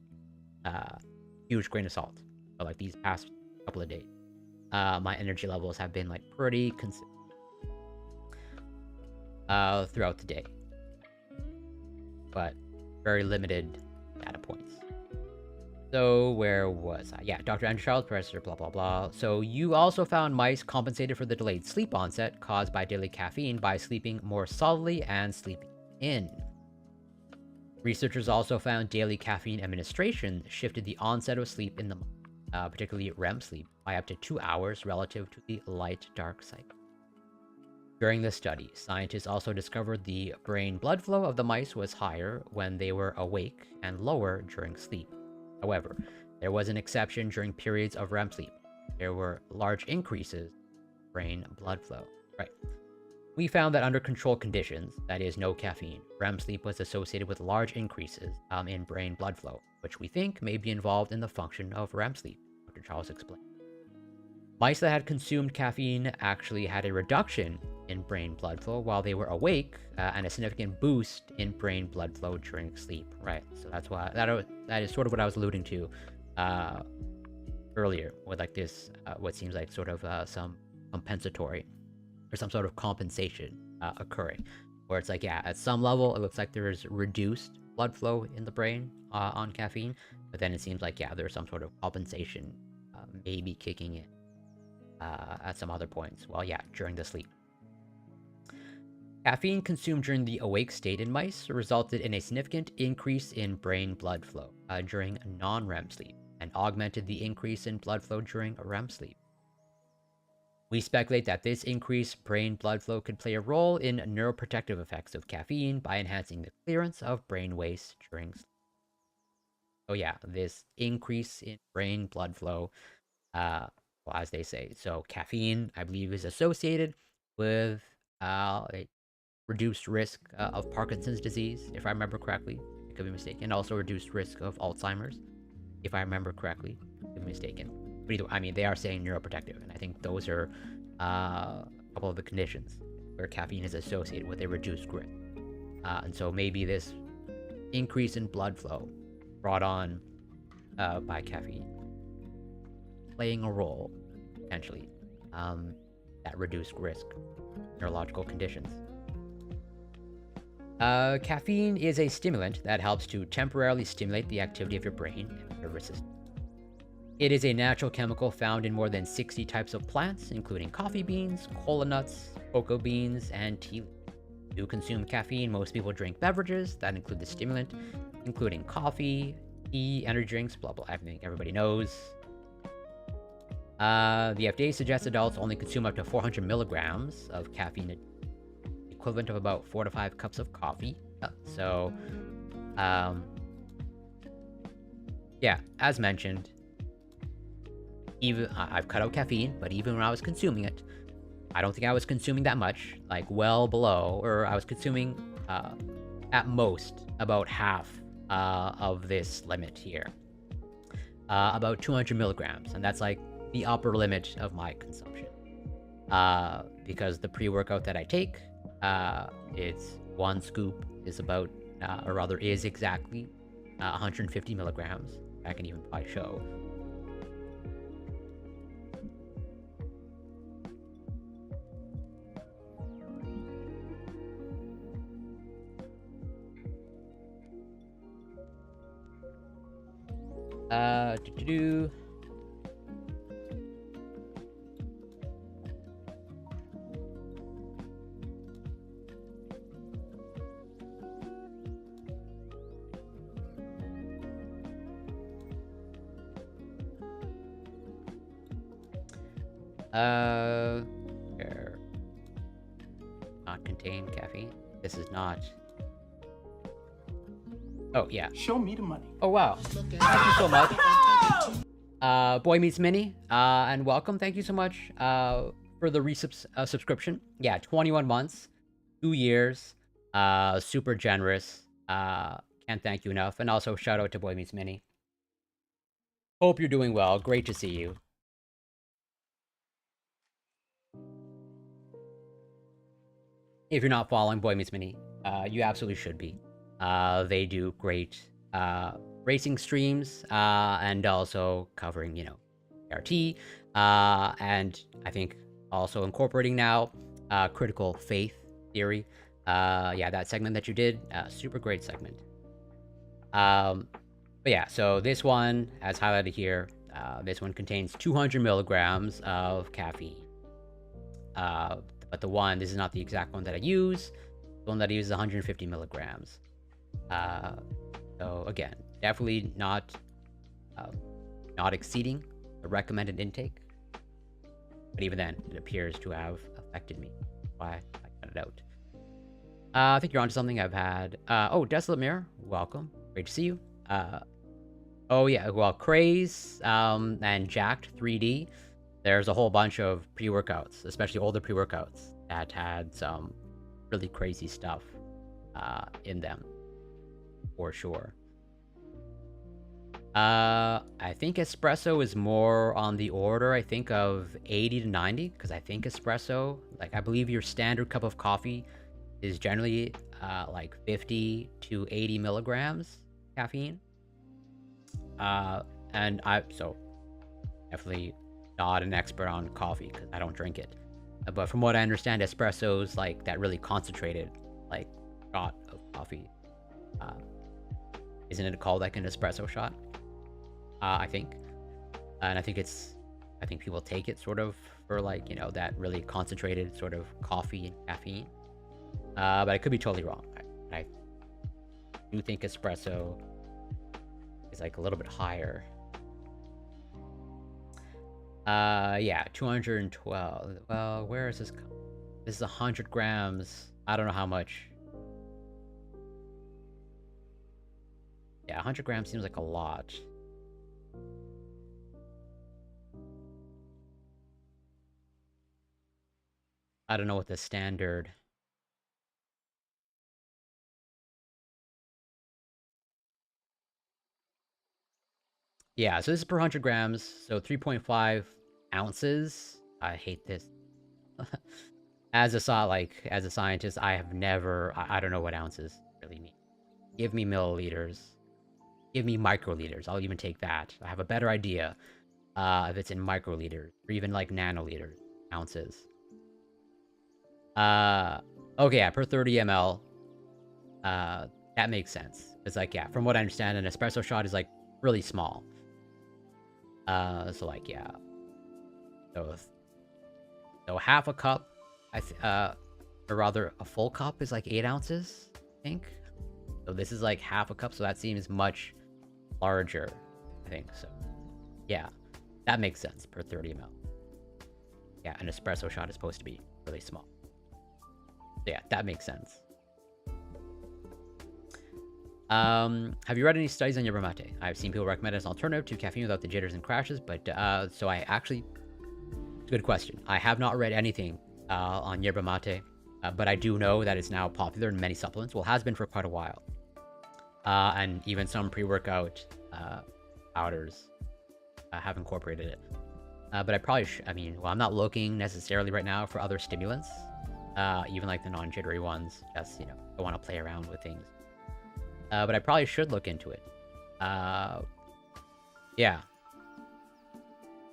huge grain of salt. But like these past couple of days, my energy levels have been like pretty consistent throughout the day, but very limited data points. So where was I? Yeah, Dr. Andrew Charles, professor, blah, blah, blah. So you also found mice compensated for the delayed sleep onset caused by daily caffeine by sleeping more solidly and sleeping in. Researchers also found daily caffeine administration shifted the onset of sleep in the mind, particularly REM sleep, by up to 2 hours relative to the light-dark cycle. During the study, scientists also discovered the brain blood flow of the mice was higher when they were awake and lower during sleep. However, there was an exception during periods of REM sleep. There were large increases in brain blood flow. Right. We found that under controlled conditions, that is, no caffeine, REM sleep was associated with large increases in brain blood flow, which we think may be involved in the function of REM sleep, Dr. Charles explained. Mice that had consumed caffeine actually had a reduction in brain blood flow while they were awake, and a significant boost in brain blood flow during sleep. Right. So that's why that is sort of what I was alluding to earlier, with like this, what seems like sort of some compensatory or some sort of compensation occurring, where it's like, yeah, at some level it looks like there's reduced blood flow in the brain on caffeine, but then it seems like, yeah, there's some sort of compensation maybe kicking in at some other points. Well, yeah, during the sleep. Caffeine consumed during the awake state in mice resulted in a significant increase in brain blood flow during non-REM sleep, and augmented the increase in blood flow during REM sleep. We speculate that this increased brain blood flow could play a role in neuroprotective effects of caffeine by enhancing the clearance of brain waste during sleep. So yeah, this increase in brain blood flow, well, as they say, so caffeine, I believe, is associated with a reduced risk of Parkinson's disease, if I remember correctly. I could be mistaken. And also reduced risk of Alzheimer's, if I remember correctly. I could be mistaken. But either, I mean, they are saying neuroprotective, and I think those are a couple of the conditions where caffeine is associated with a reduced risk. And so maybe this increase in blood flow brought on by caffeine playing a role, potentially, that reduced risk neurological conditions. Caffeine is a stimulant that helps to temporarily stimulate the activity of your brain and nervous system. It is a natural chemical found in more than 60 types of plants, including coffee beans, cola nuts, cocoa beans, and tea leaves. To consume caffeine, most people drink beverages that include the stimulant, including coffee, tea, energy drinks, blah blah. I think everybody knows. The FDA suggests adults only consume up to 400 milligrams of caffeine, equivalent of about 4 to 5 cups of coffee. So, yeah, as mentioned, even I've cut out caffeine, but even when I was consuming it, I don't think I was consuming that much, like well below, or I was consuming at most about half of this limit here, about 200 milligrams, and that's like the upper limit of my consumption, because the pre-workout that I take, it's one scoop is about, or rather is exactly 150 milligrams. I can even probably show. Do-do-do. Here. Not contain caffeine. This is not. Oh, yeah. Show me the money. Oh, wow. Thank you so much. Boy Meets Mini, and welcome. Thank you so much for the subscription. Yeah, 21 months, 2 years. Super generous. Can't thank you enough. And also, shout out to Boy Meets Mini. Hope you're doing well. Great to see you. If you're not following Boy Meets Mini, you absolutely should be. They do great racing streams, and also covering, RT, and I think also incorporating now critical faith theory. Yeah, that segment that you did, super great segment. But yeah, so this one, as highlighted here, this one contains 200 milligrams of caffeine. But this is not the exact one that I use. The one that I use is 150 milligrams. So again, definitely not exceeding the recommended intake. But even then, it appears to have affected me. why I cut it out. I think you're onto something. I've had. Oh, Desolate Mirror, welcome. Great to see you. Oh yeah, well, Craze, and Jacked 3D. There's a whole bunch of pre-workouts, especially older pre-workouts that had some really crazy stuff in them, for sure. I think espresso is more on the order, I think, of 80 to 90, because I think espresso, like, I believe your standard cup of coffee is generally, like 50 to 80 milligrams caffeine. And so definitely not an expert on coffee, because I don't drink it. But from what I understand, espresso's like that really concentrated, like, shot of coffee. Isn't it called like an espresso shot? I think. And I think people take it sort of for, like, you know, that really concentrated sort of coffee and caffeine. But I could be totally wrong. I do think espresso is like a little bit higher. Yeah, 212. Well, where is this? This is 100 grams. I don't know how much. Yeah, 100 grams seems like a lot. I don't know what the standard. Yeah, so this is per 100 grams, so 3.5 ounces. I hate this. As a scientist, I have never. I don't know what ounces really mean. Give me milliliters. Give me microliters. I'll even take that. I have a better idea if it's in microliters or even like nanoliters, ounces. Okay, yeah, per 30 ml. That makes sense. It's like, yeah, from what I understand, an espresso shot is like really small. So like, yeah. So half a cup, or rather a full cup is like 8 ounces, I think. So this is like half a cup, so that seems much larger, I think. So yeah, that makes sense per 30 ml. Yeah, an espresso shot is supposed to be really small. So yeah, that makes sense. Have you read any studies on yerba mate? I've seen people recommend it as an alternative to caffeine without the jitters and crashes, but so I actually, it's a good question. I have not read anything on yerba mate, but I do know that it's now popular in many supplements. Well, has been for quite a while. And even some pre-workout powders have incorporated it. But I probably I mean, well, I'm not looking necessarily right now for other stimulants, even like the non-jittery ones. Just, you know, I want to play around with things. But I probably should look into it. Yeah.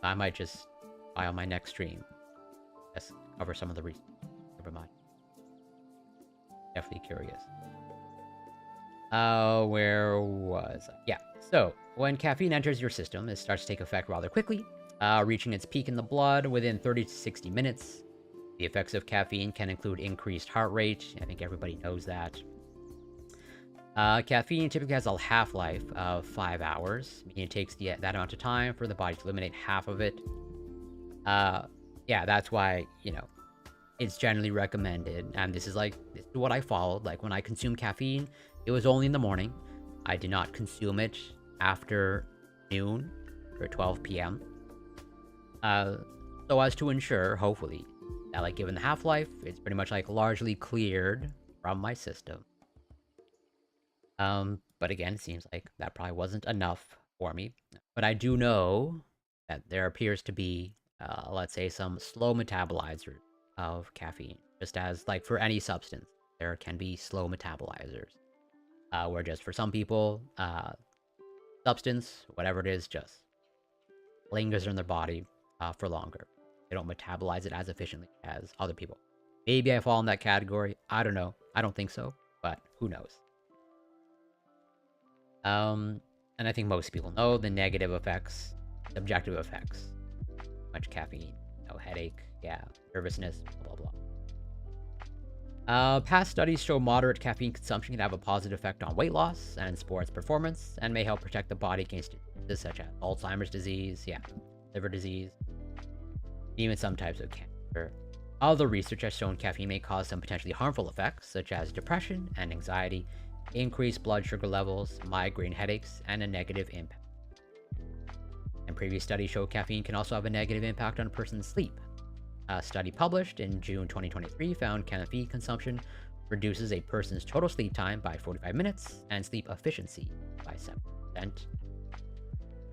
I might just buy on my next stream. Just cover some of the research. Never mind. Definitely curious. Where was I? Yeah. So, when caffeine enters your system, it starts to take effect rather quickly, reaching its peak in the blood within 30 to 60 minutes. The effects of caffeine can include increased heart rate. I think everybody knows that. Caffeine typically has a half-life of 5 hours, meaning it takes that amount of time for the body to eliminate half of it. Yeah, that's why, you know, it's generally recommended, and this is what I followed. Like, when I consume caffeine, it was only in the morning. I did not consume it after noon or 12 p.m. So as to ensure, hopefully, that, like, given the half-life, it's pretty much, like, largely cleared from my system. But again, it seems like that probably wasn't enough for me. But I do know that there appears to be, let's say, some slow metabolizers of caffeine. Just as, like, for any substance, there can be slow metabolizers. Where just for some people, substance, whatever it is, just lingers in their body for longer. They don't metabolize it as efficiently as other people. Maybe I fall in that category. I don't know. I don't think so, but who knows? And I think most people know the negative effects, subjective effects. Much caffeine, no headache, yeah, nervousness, blah, blah, blah. Past studies show moderate caffeine consumption can have a positive effect on weight loss and sports performance, and may help protect the body against diseases such as Alzheimer's disease, yeah, liver disease, even some types of cancer. Although research has shown caffeine may cause some potentially harmful effects, such as depression and anxiety, increased blood sugar levels, migraine headaches, and a negative impact. And previous studies show caffeine can also have a negative impact on a person's sleep. A study published in June 2023 found caffeine consumption reduces a person's total sleep time by 45 minutes and sleep efficiency by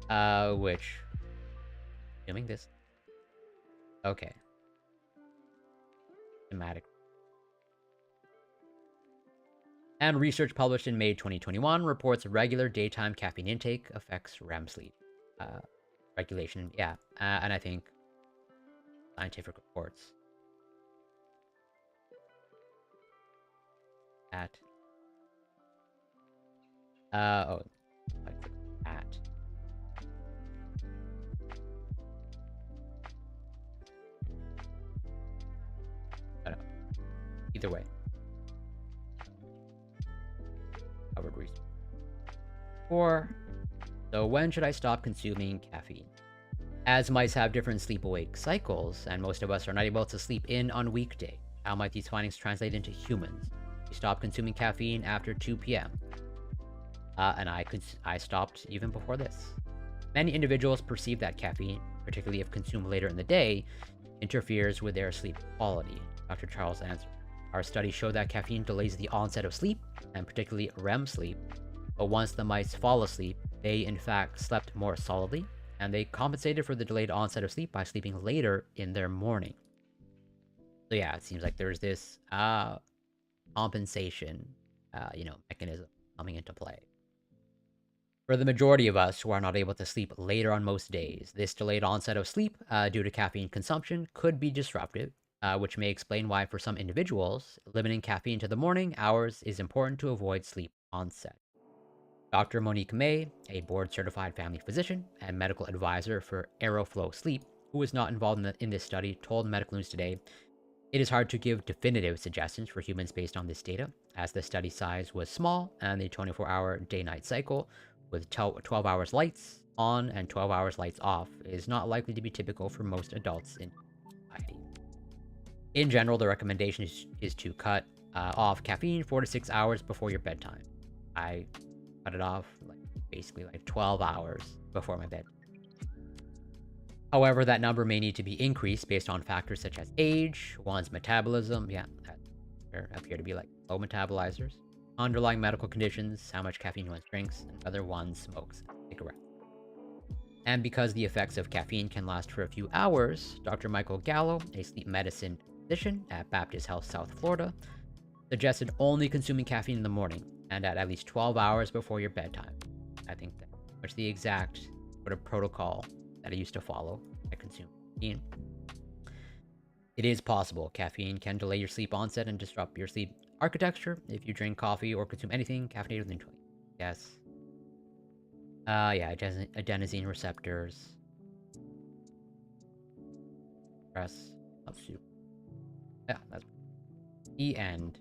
7%. Which, assuming this, okay, thematic. And research published in May 2021 reports regular daytime caffeine intake affects REM sleep regulation. Yeah, and I think scientific reports at oh, I click at. I don't know. Either way, covered research. So when should I stop consuming caffeine? As mice have different sleep-awake cycles, and most of us are not able to sleep in on weekday, how might these findings translate into humans? We stop consuming caffeine after 2 p.m. And I stopped even before this. Many individuals perceive that caffeine, particularly if consumed later in the day, interferes with their sleep quality. Dr. Charles answered. Our studies show that caffeine delays the onset of sleep, and particularly REM sleep, but once the mice fall asleep, they in fact slept more solidly, and they compensated for the delayed onset of sleep by sleeping later in their morning. So yeah, it seems like there's this compensation, mechanism coming into play. For the majority of us who are not able to sleep later on most days, this delayed onset of sleep due to caffeine consumption could be disruptive, which may explain why for some individuals, limiting caffeine to the morning hours is important to avoid sleep onset. Dr. Monique May, a board-certified family physician and medical advisor for Aeroflow Sleep, who was not involved in this study, told Medical News Today, it is hard to give definitive suggestions for humans based on this data, as the study size was small and the 24-hour day-night cycle with 12 hours lights on and 12 hours lights off is not likely to be typical for most adults in society. In general, the recommendation is to cut off caffeine 4 to 6 hours before your bedtime. I cut it off basically 12 hours before my bed. However, that number may need to be increased based on factors such as age, one's metabolism, there appear to be low metabolizers, underlying medical conditions, how much caffeine one drinks, and whether one smokes cigarettes. And because the effects of caffeine can last for a few hours, Dr. Michael Gallo, a sleep medicine physician at Baptist Health South Florida, suggested only consuming caffeine in the morning and at least 12 hours before your bedtime. I think that's the exact sort of protocol that I used to follow. I consume caffeine. It is possible caffeine can delay your sleep onset and disrupt your sleep architecture if you drink coffee or consume anything caffeinated within 20. Yes. Adenosine receptors. Stress. Yeah, that's the end.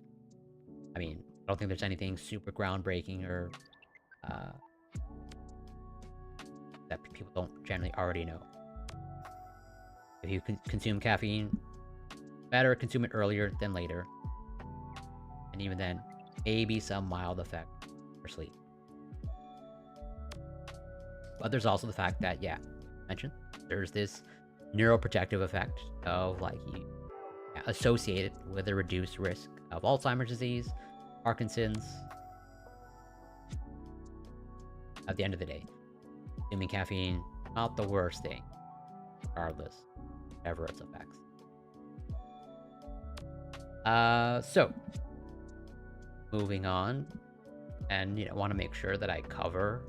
I mean, I don't think there's anything super groundbreaking or that people don't generally already know. If you consume caffeine, better consume it earlier than later. And even then, maybe some mild effect for sleep. But there's also the fact that, I mentioned, there's this neuroprotective effect of associated with a reduced risk of Alzheimer's disease, Parkinson's. At the end of the day, consuming caffeine, not the worst thing, regardless, whatever its effects. So, moving on, and want to make sure that I cover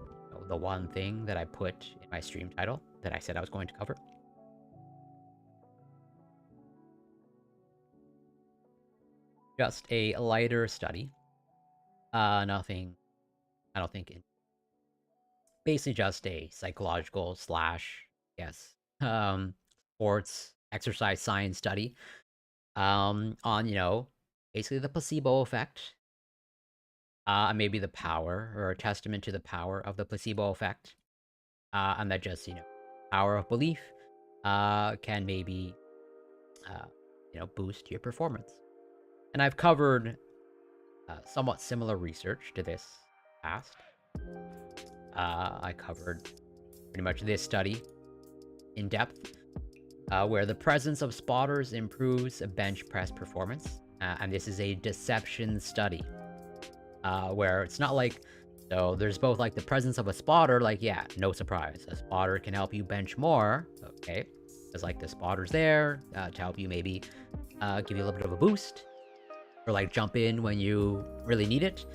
the one thing that I put in my stream title that I said I was going to cover. Just a lighter study. Nothing, I don't think, basically just a psychological / sports exercise science study on basically the placebo effect, maybe the power or a testament to the power of the placebo effect, and that just power of belief can maybe boost your performance. And I've covered somewhat similar research to this past. I covered pretty much this study in depth, where the presence of spotters improves bench press performance. And this is a deception study, where it's not like, so there's both like the presence of a spotter, like, yeah, no surprise, a spotter can help you bench more, okay? There's like the spotters there to help you maybe give you a little bit of a boost, or like jump in when you really need it.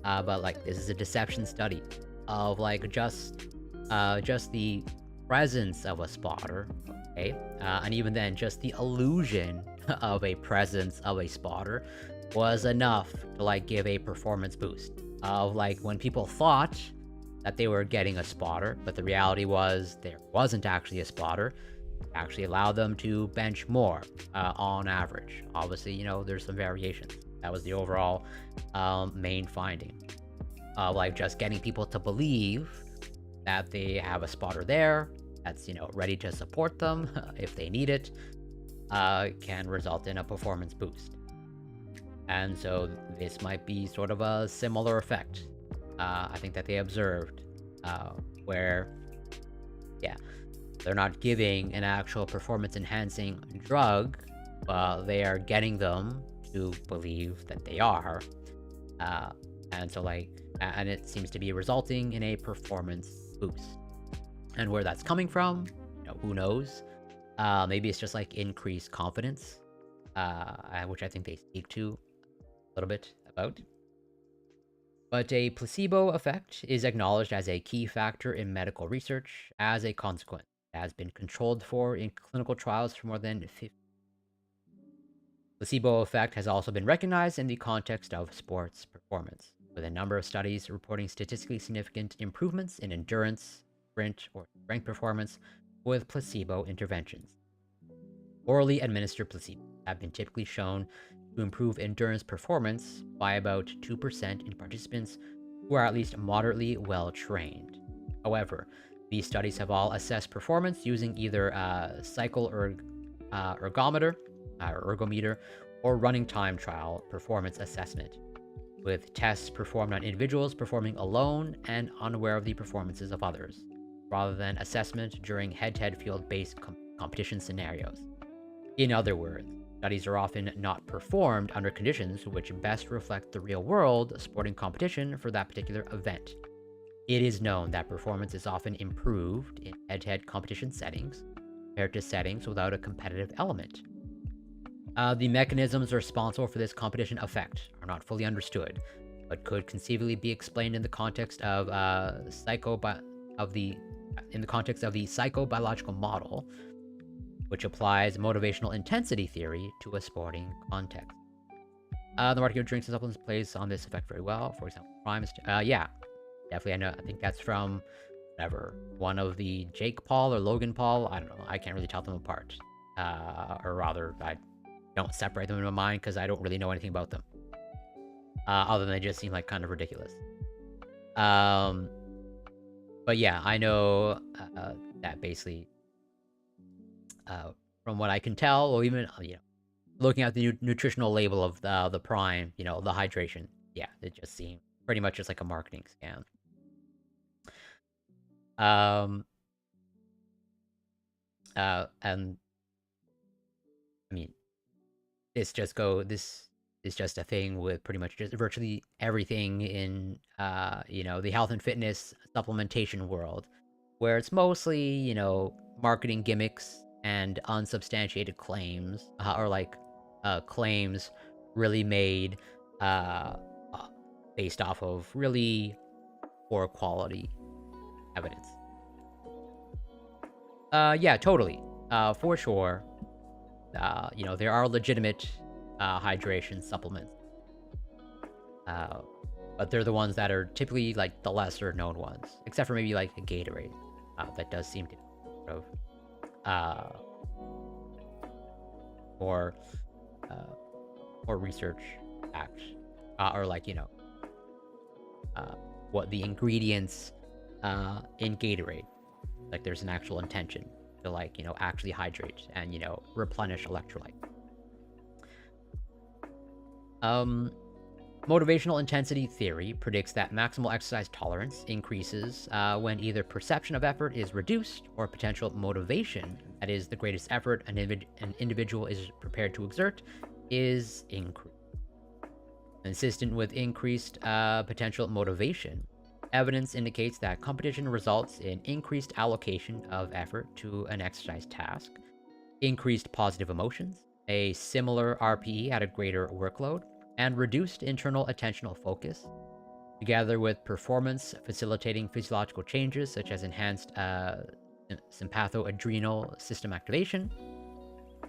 But like this is a deception study of like just the presence of a spotter, okay? And even then, just the illusion of a presence of a spotter was enough to like give a performance boost. Of like when people thought that they were getting a spotter, but the reality was there wasn't actually a spotter, actually allowed them to bench more on average. Obviously, there's some variations. That was the overall main finding. Like just getting people to believe that they have a spotter there that's ready to support them if they need it, can result in a performance boost. And so this might be sort of a similar effect, I think, that they observed, where, yeah, they're not giving an actual performance-enhancing drug, but they are getting them to believe that they are. And so, like, and it seems to be resulting in a performance boost. And where that's coming from, who knows? Maybe it's just like increased confidence, which I think they speak to a little bit about. But a placebo effect is acknowledged as a key factor in medical research. As a consequence, it has been controlled for in clinical trials for more than 50. Placebo effect has also been recognized in the context of sports performance, with a number of studies reporting statistically significant improvements in endurance, sprint, or strength performance with placebo interventions. Orally administered placebos have been typically shown to improve endurance performance by about 2% in participants who are at least moderately well trained. However, these studies have all assessed performance using either cycle ergometer or running time trial performance assessment, with tests performed on individuals performing alone and unaware of the performances of others, rather than assessment during head-to-head field-based competition scenarios. In other words, studies are often not performed under conditions which best reflect the real-world sporting competition for that particular event. It is known that performance is often improved in head-to-head competition settings compared to settings without a competitive element. The mechanisms responsible for this competition effect are not fully understood, but could conceivably be explained in the context of the psychobiological model, which applies motivational intensity theory to a sporting context. The marketing of drinks and supplements plays on this effect very well. For example, Prime is, yeah, definitely. I know. I think that's from whatever, one of the Jake Paul or Logan Paul. I don't know. I can't really tell them apart. Or rather, I don't separate them in my mind because I don't really know anything about them. Other than they just seem like kind of ridiculous. But yeah, I know that basically, from what I can tell, or even looking at the nutritional label of the Prime, the hydration, yeah, it just seemed pretty much just like a marketing scam. And I mean, this is just a thing with pretty much just virtually everything in the health and fitness supplementation world, where it's mostly marketing gimmicks and unsubstantiated claims, or like claims really made based off of really poor quality evidence. Yeah, totally. For sure. There are legitimate hydration supplements, but they're the ones that are typically like the lesser known ones, except for maybe like a Gatorade. That does seem to be sort of more research backed, or like what the ingredients in Gatorade, like there's an actual intention to like actually hydrate and replenish electrolyte. Motivational intensity theory predicts that maximal exercise tolerance increases when either perception of effort is reduced or potential motivation, that is, the greatest effort an individual is prepared to exert, is increased. Consistent with increased potential motivation, evidence indicates that competition results in increased allocation of effort to an exercise task, increased positive emotions, a similar RPE at a greater workload, and reduced internal attentional focus, together with performance facilitating physiological changes such as enhanced sympathoadrenal system activation,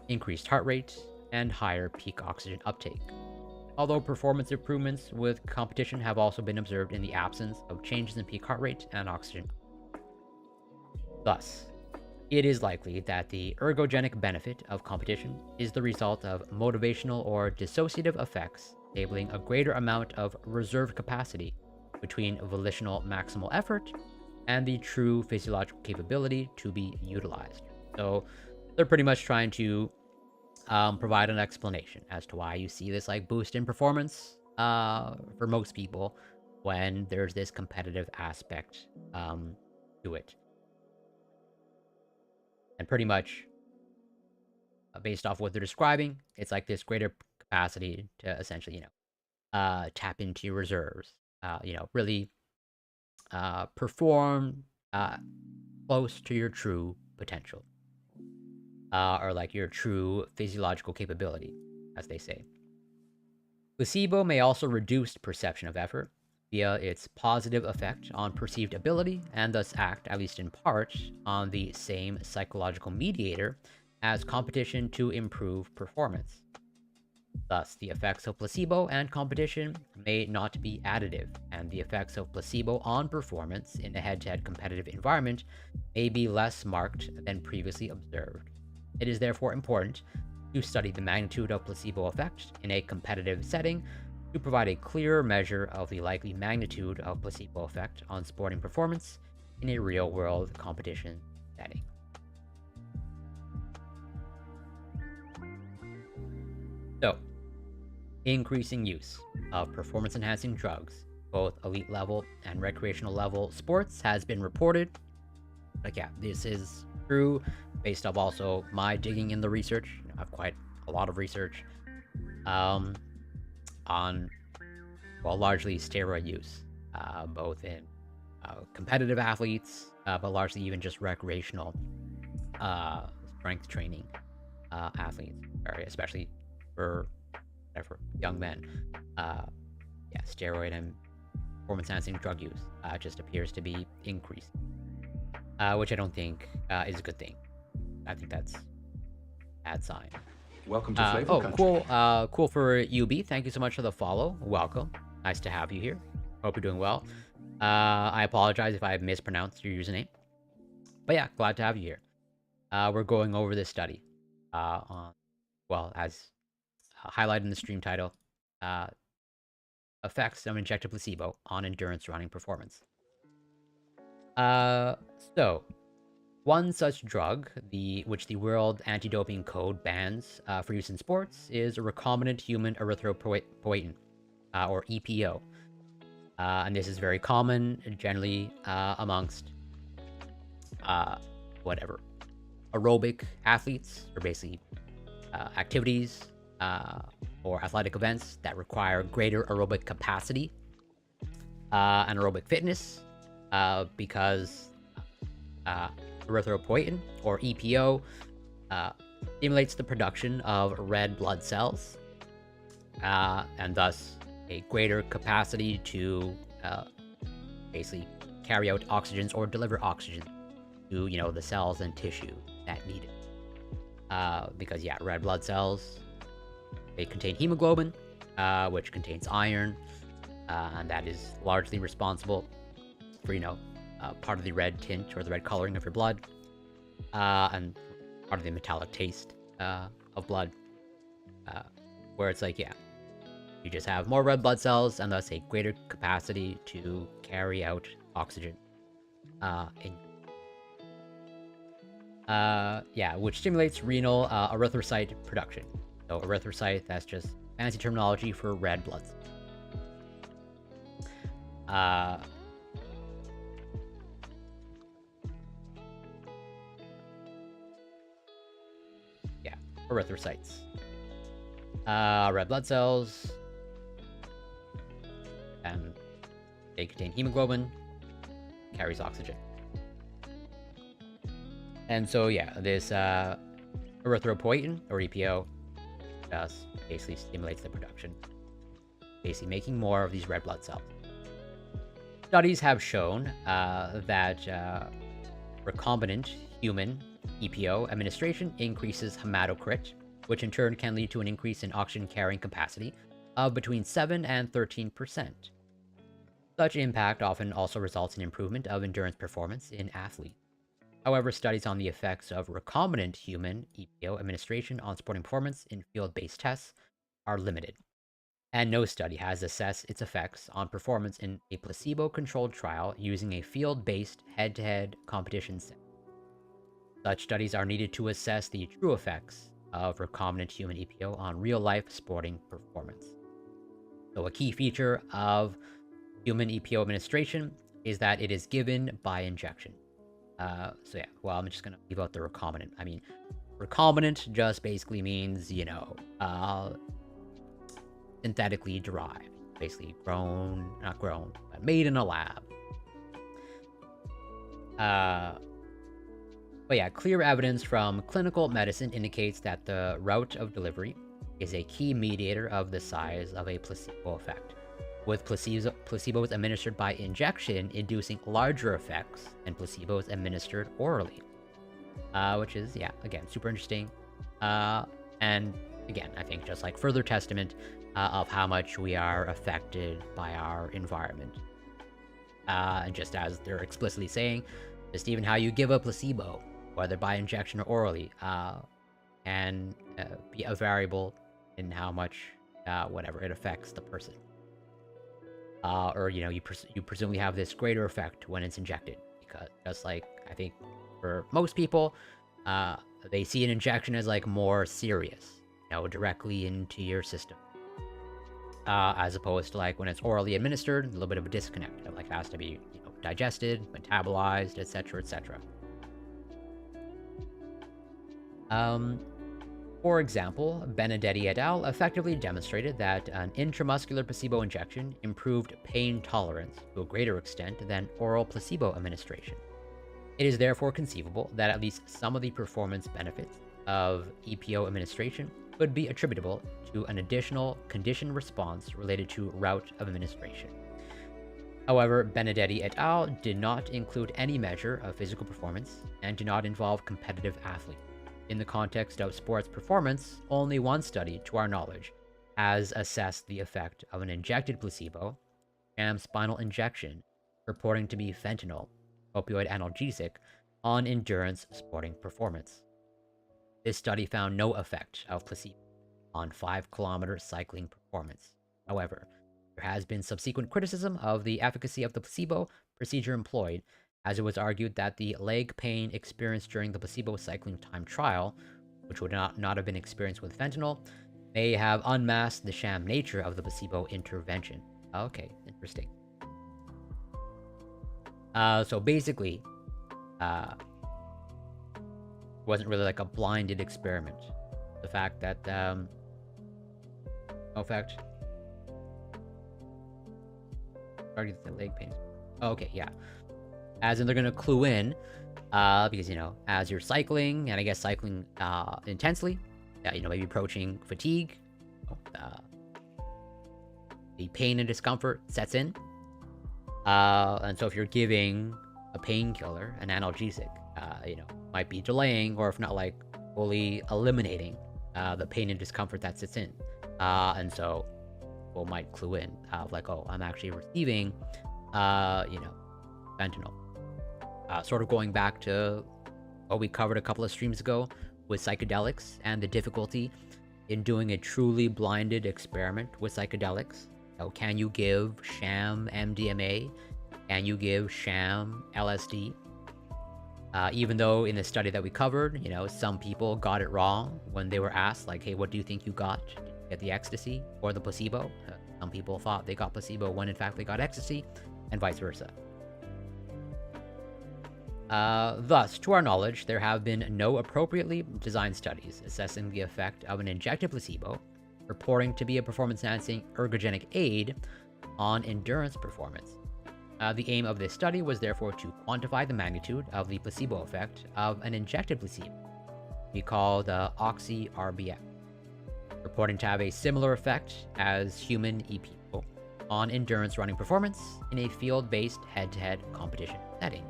increased heart rate, and higher peak oxygen uptake. Although performance improvements with competition have also been observed in the absence of changes in peak heart rate and oxygen. Thus, it is likely that the ergogenic benefit of competition is the result of motivational or dissociative effects, enabling a greater amount of reserve capacity between volitional maximal effort and the true physiological capability to be utilized. So they're pretty much trying to provide an explanation as to why you see this like boost in performance for most people when there's this competitive aspect to it. And pretty much based off what they're describing, it's like this greater capacity to essentially, tap into your reserves, really perform close to your true potential, or like your true physiological capability, as they say. Placebo may also reduce perception of effort via its positive effect on perceived ability and thus act, at least in part, on the same psychological mediator as competition to improve performance. Thus, the effects of placebo and competition may not be additive, and the effects of placebo on performance in a head-to-head competitive environment may be less marked than previously observed. It is therefore important to study the magnitude of placebo effect in a competitive setting to provide a clearer measure of the likely magnitude of placebo effect on sporting performance in a real-world competition setting. So, increasing use of performance-enhancing drugs, both elite level and recreational level sports, has been reported. Like, yeah, this is true based off also my digging in the research. I have quite a lot of research on, well, largely steroid use, both in competitive athletes, but largely even just recreational strength training athletes, especially for young men. Yeah, steroid and performance-enhancing drug use just appears to be increasing, which I don't think is a good thing. I think that's a bad sign. Welcome to Flavor Country. Cool for UB. Thank you so much for the follow. Welcome. Nice to have you here. Hope you're doing well. I apologize if I mispronounced your username. But yeah, glad to have you here. We're going over this study on, well, as highlighted in the stream title, effects of injected placebo on endurance running performance. So, one such drug, which the World Anti-Doping Code bans for use in sports, is recombinant human erythropoietin, or EPO. And this is very common, generally amongst aerobic athletes, or basically activities or athletic events that require greater aerobic capacity and aerobic fitness, because erythropoietin, or EPO, stimulates the production of red blood cells, and thus a greater capacity to basically carry out oxygens or deliver oxygen to, the cells and tissue that need it. Because, yeah, red blood cells, they contain hemoglobin, which contains iron, and that is largely responsible for, part of the red tint or the red coloring of your blood, and part of the metallic taste of blood, where it's like, yeah, you just have more red blood cells and thus a greater capacity to carry out oxygen which stimulates renal erythrocyte production. So erythrocyte, that's just fancy terminology for red blood cells. Uh, yeah, erythrocytes. Red blood cells, and they contain hemoglobin, carries oxygen. And so, yeah, this erythropoietin, or EPO, just basically stimulates the production, basically making more of these red blood cells. Studies have shown that recombinant human EPO administration increases hematocrit, which in turn can lead to an increase in oxygen carrying capacity of between 7 and 13%. Such impact often also results in improvement of endurance performance in athletes. However, studies on the effects of recombinant human EPO administration on sporting performance in field-based tests are limited, and no study has assessed its effects on performance in a placebo-controlled trial using a field-based head-to-head competition setting. Such studies are needed to assess the true effects of recombinant human EPO on real-life sporting performance. So a key feature of human EPO administration is that it is given by injection. So yeah, well, I'm just going to leave out the recombinant. I mean, recombinant just basically means, synthetically derived. Basically not grown, but made in a lab. But yeah, clear evidence from clinical medicine indicates that the route of delivery is a key mediator of the size of a placebo effect, with placebos administered by injection inducing larger effects than placebos administered orally. Which is, yeah, again, super interesting. And again, I think just like further testament of how much we are affected by our environment. And just as they're explicitly saying, just even how you give a placebo, whether by injection or orally, can be a variable in how much, whatever, it affects the person. Or, you presumably have this greater effect when it's injected, because just like, I think, for most people, they see an injection as, like, more serious, directly into your system. As opposed to, like, when it's orally administered, a little bit of a disconnect. Like, it has to be, digested, metabolized, etc., etc. For example, Benedetti et al. Effectively demonstrated that an intramuscular placebo injection improved pain tolerance to a greater extent than oral placebo administration. It is therefore conceivable that at least some of the performance benefits of EPO administration could be attributable to an additional conditioned response related to route of administration. However, Benedetti et al. Did not include any measure of physical performance and do not involve competitive athletes. In the context of sports performance, only one study, to our knowledge, has assessed the effect of an injected placebo and spinal injection, purporting to be fentanyl, opioid analgesic, on endurance sporting performance. This study found no effect of placebo on 5-kilometer cycling performance. However, there has been subsequent criticism of the efficacy of the placebo procedure employed, as it was argued that the leg pain experienced during the placebo cycling time trial, which would not have been experienced with fentanyl, may have unmasked the sham nature of the placebo intervention. Okay, interesting. So basically, it wasn't really like a blinded experiment. The fact that, no effect. Argued that leg pain. Oh, okay, yeah. As in, they're gonna clue in, because, as you're cycling, and I guess cycling intensely, maybe approaching fatigue, the pain and discomfort sets in. And so if you're giving a painkiller, an analgesic, might be delaying, or if not, like, fully eliminating the pain and discomfort that sits in. And so people might clue in, like, oh, I'm actually receiving, fentanyl. Sort of going back to what we covered a couple of streams ago with psychedelics and the difficulty in doing a truly blinded experiment with psychedelics. Can you give sham MDMA? Can you give sham LSD? Even though in the study that we covered, some people got it wrong when they were asked, like, hey, what do you think you got? Did you get the ecstasy or the placebo. Some people thought they got placebo when in fact they got ecstasy, and vice versa. Thus, to our knowledge, there have been no appropriately designed studies assessing the effect of an injected placebo, purporting to be a performance-enhancing ergogenic aid, on endurance performance. The aim of this study was therefore to quantify the magnitude of the placebo effect of an injected placebo, we call the oxy-RBX, reporting to have a similar effect as human EPO on endurance running performance in a field-based head-to-head competition setting.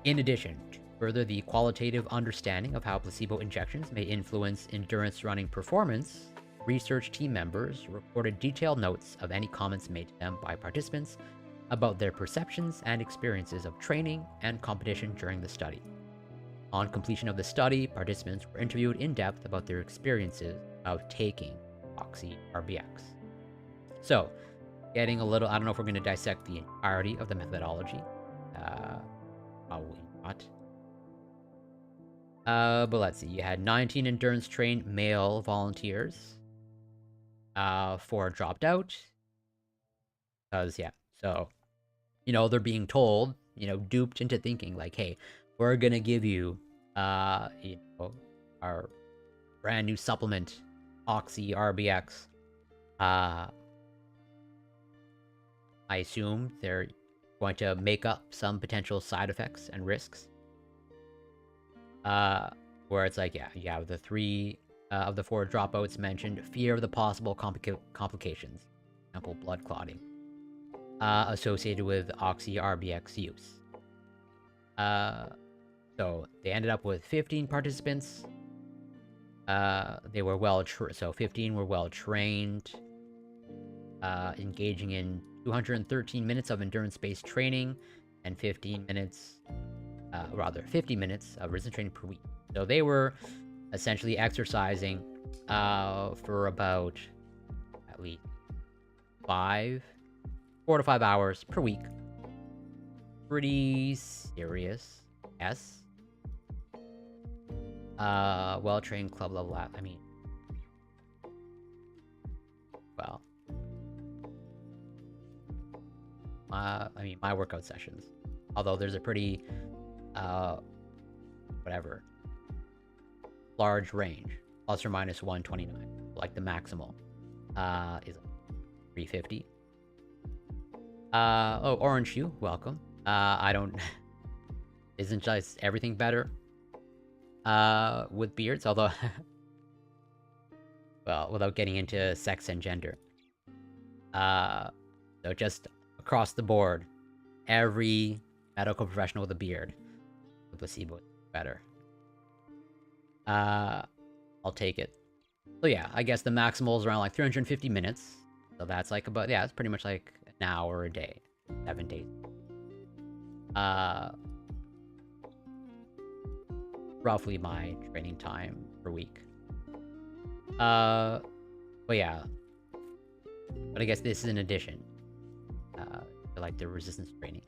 In addition, to further the qualitative understanding of how placebo injections may influence endurance running performance, research team members recorded detailed notes of any comments made to them by participants about their perceptions and experiences of training and competition during the study. On completion of the study, participants were interviewed in depth about their experiences of taking oxy-RBX. So, getting a little, I don't know if we're going to dissect the entirety of the methodology. Probably not. But let's see. You had 19 endurance-trained male volunteers. 4 dropped out. Because, yeah. So, they're being told, duped into thinking, like, hey, we're going to give you, our brand new supplement, oxy-RBX. I assume they're going to make up some potential side effects and risks. Where it's like, yeah, you have the 3 of the 4 dropouts mentioned fear of the possible complications, for example, blood clotting, associated with oxy-RBX use. So they ended up with 15 participants. They were so 15 were well trained, engaging in 213 minutes of endurance-based training and 50 minutes of resistance training per week. So they were essentially exercising for about at least 4 to 5 hours per week. Pretty serious, yes. Well-trained club level my workout sessions, although there's a pretty large range, plus or minus 129, like the maximal is 350. Orange Hue, welcome. Isn't just everything better with beards, although well, without getting into sex and gender. So just across the board, every medical professional with a beard, the placebo is better. I'll take it. So yeah, I guess the maximal is around like 350 minutes. So that's like about, yeah, it's pretty much like an hour a day, 7 days. Roughly my training time per week. But yeah. But I guess this is in addition to like the resistance training.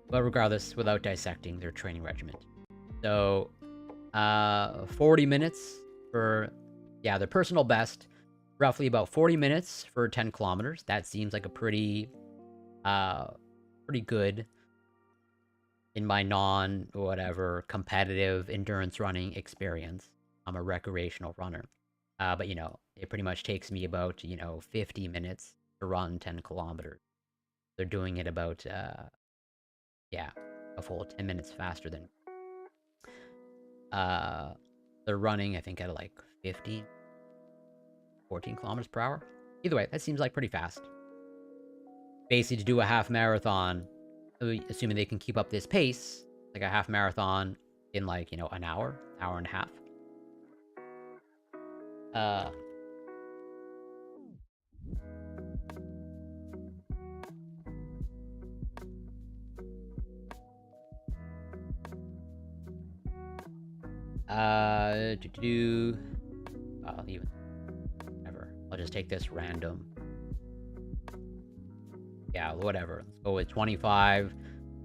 But regardless, without dissecting their training regimen. So 40 minutes for, yeah, their personal best. Roughly about 40 minutes for 10 kilometers. That seems like a pretty good, in my competitive endurance running experience. I'm a recreational runner. But, it pretty much takes me about, 50 minutes to run 10 kilometers. They're doing it about, a full 10 minutes faster than they're running, I think, at like 14 kilometers per hour. Either way, that seems like pretty fast. Basically, to do a half marathon, assuming they can keep up this pace, like a half marathon in like, an hour and a half. Even whatever. I'll just take this random. Yeah, whatever. Let's go with 25.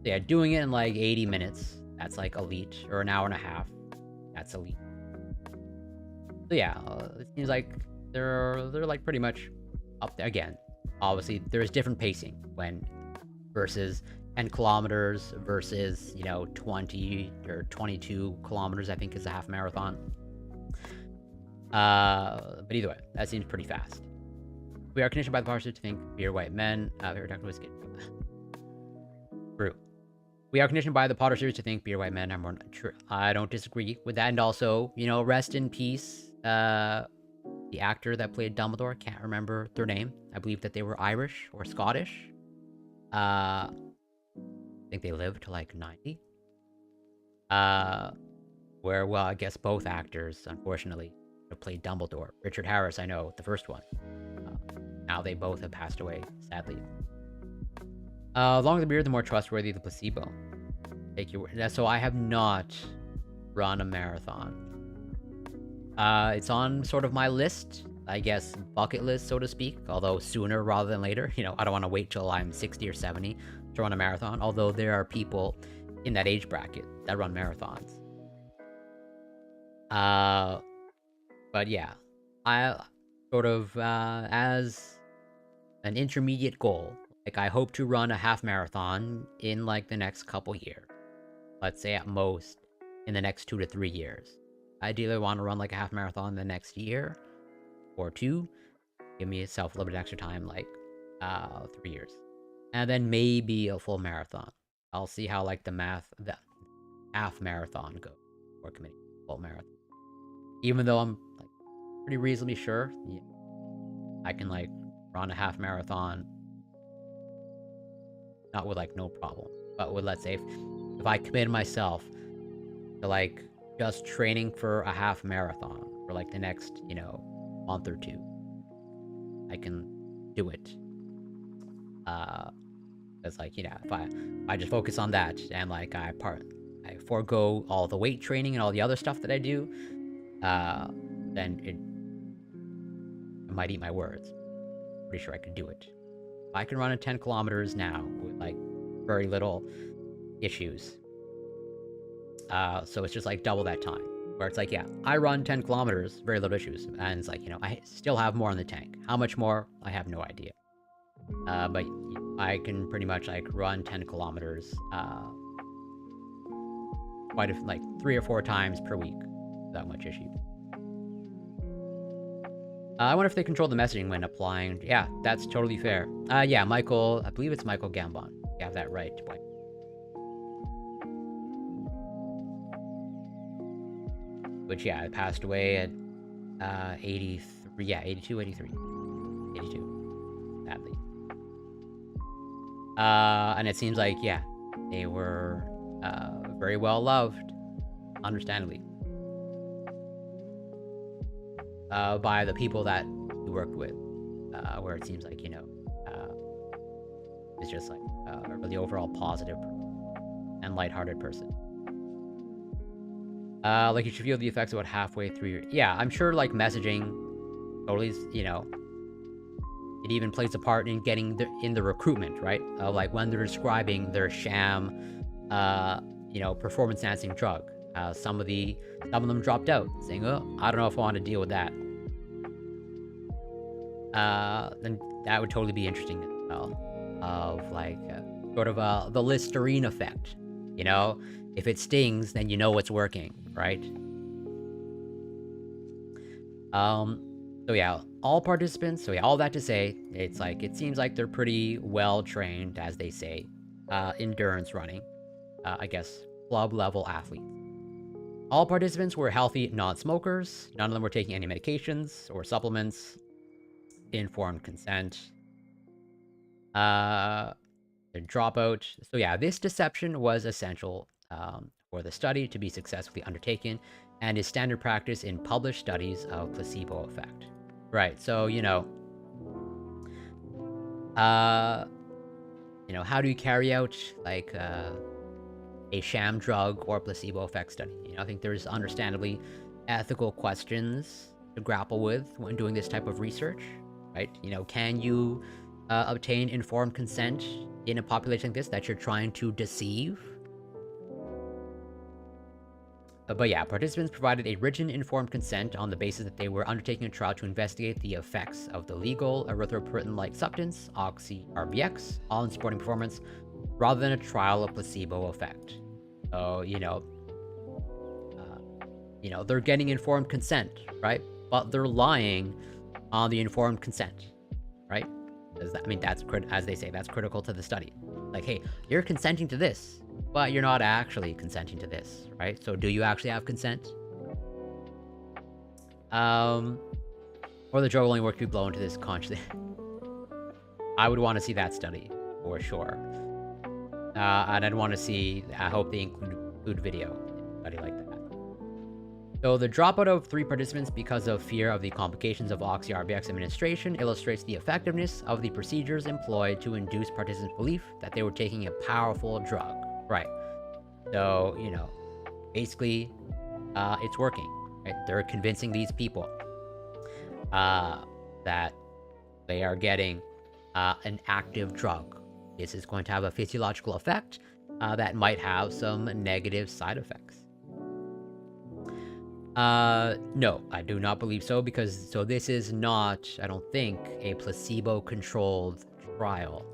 Yeah, doing it in like 80 minutes. That's like elite, or an hour and a half. That's elite. So yeah, it seems like they're like pretty much up there again. Obviously, there's different pacing when versus 10 kilometers versus 20 or 22 kilometers. I think is a half marathon. But either way, that seems pretty fast. We are conditioned by the power to think we are white men. Favorite Dr. Whiskey. True. We are conditioned by the Potter series to think beer white men are more true. I don't disagree with that. And also, rest in peace. The actor that played Dumbledore, can't remember their name. I believe that they were Irish or Scottish. I think they lived to like 90. Where, well, I guess both actors, unfortunately, have played Dumbledore. Richard Harris, I know, the first one. Now they both have passed away, sadly. The longer the beard, the more trustworthy the placebo. Take your word. So I have not run a marathon. It's on sort of my list, I guess, bucket list, so to speak. Although sooner rather than later. I don't want to wait till I'm 60 or 70 to run a marathon. Although there are people in that age bracket that run marathons. But yeah, I sort of as an intermediate goal. Like, I hope to run a half marathon in, like, the next couple years. Let's say at most in the next 2 to 3 years. Ideally, I want to run, like, a half marathon the next year or 2. Give myself a little bit extra time, like, 3 years. And then maybe a full marathon. I'll see how, like, the half marathon goes before committing a full marathon. Even though I'm, like, pretty reasonably sure I can, like, run a half marathon not with, like, no problem. But with, let's say, if I commit myself to, like, just training for a half marathon for, like, the next, month or 2, I can do it. It's like, if I just focus on that and, like, I forego all the weight training and all the other stuff that I do, then I might eat my words. Pretty sure I could do it. I can run in 10 kilometers now with, like, very little issues. So it's just, like, double that time. Where it's like, yeah, I run 10 kilometers, very little issues. And it's like, I still have more in the tank. How much more? I have no idea. But I can pretty much, like, run 10 kilometers like 3 or 4 times per week without much issue. I wonder if they control the messaging when applying. Yeah, that's totally fair. Yeah, Michael, I believe it's Michael Gambon. You have that right. Which, yeah, it passed away at 83. Yeah, 82, 83. 82. Sadly. And it seems like, yeah, they were very well loved, understandably. By the people that he worked with, where it seems like, it's just like a really overall positive and lighthearted person. Like, you should feel the effects about halfway through your... Yeah, I'm sure, like, messaging totally, it even plays a part in getting in the recruitment, right? Like, when they're describing their sham, performance-enhancing drug. Some of them dropped out, saying, "Oh, I don't know if I want to deal with that." Then that would totally be interesting as well. Of, like, sort of the Listerine effect. If it stings, then you know it's working, right? So yeah, all participants. So yeah, all that to say, it's like, it seems like they're pretty well trained, as they say, endurance running. I guess club level athletes. All participants were healthy non-smokers. None of them were taking any medications or supplements. Informed consent. The dropout. So yeah, this deception was essential for the study to be successfully undertaken and is standard practice in published studies of placebo effect. Right, so, how do you carry out, like, a sham drug or placebo effect study? I think there's understandably ethical questions to grapple with when doing this type of research, right? Can you obtain informed consent in a population like this that you're trying to deceive? But yeah, participants provided a written informed consent on the basis that they were undertaking a trial to investigate the effects of the legal erythropoietin-like substance, oxy-RBX, on sporting performance, rather than a trial of placebo effect. So, they're getting informed consent, right? But they're lying on the informed consent, right? That's as they say, that's critical to the study. Like, hey, you're consenting to this, but you're not actually consenting to this, right? So do you actually have consent? Or the drug only work to be blown to this consciously. I would want to see that study for sure. And I'd want to see, I hope they include video in a study like that. So the dropout of 3 participants because of fear of the complications of oxy-RBX administration illustrates the effectiveness of the procedures employed to induce participants' belief that they were taking a powerful drug. Right. So, basically, it's working. Right? They're convincing these people that they are getting an active drug. This is going to have a physiological effect that might have some negative side effects. No, I do not believe so, because this is not, I don't think, a placebo-controlled trial.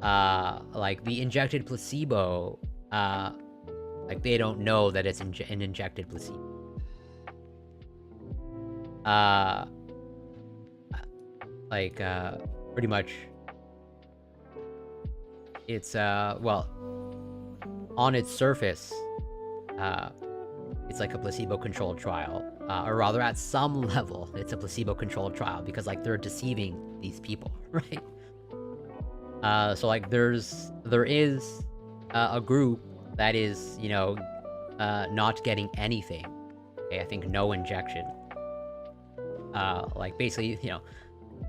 Like the injected placebo, like they don't know that it's an injected placebo. Pretty much, it's, well, on its surface, it's like a placebo-controlled trial, or rather, at some level, it's a placebo-controlled trial, because, like, they're deceiving these people, right? So, like, there is a group that is, not getting anything. Okay, I think no injection. Like, basically,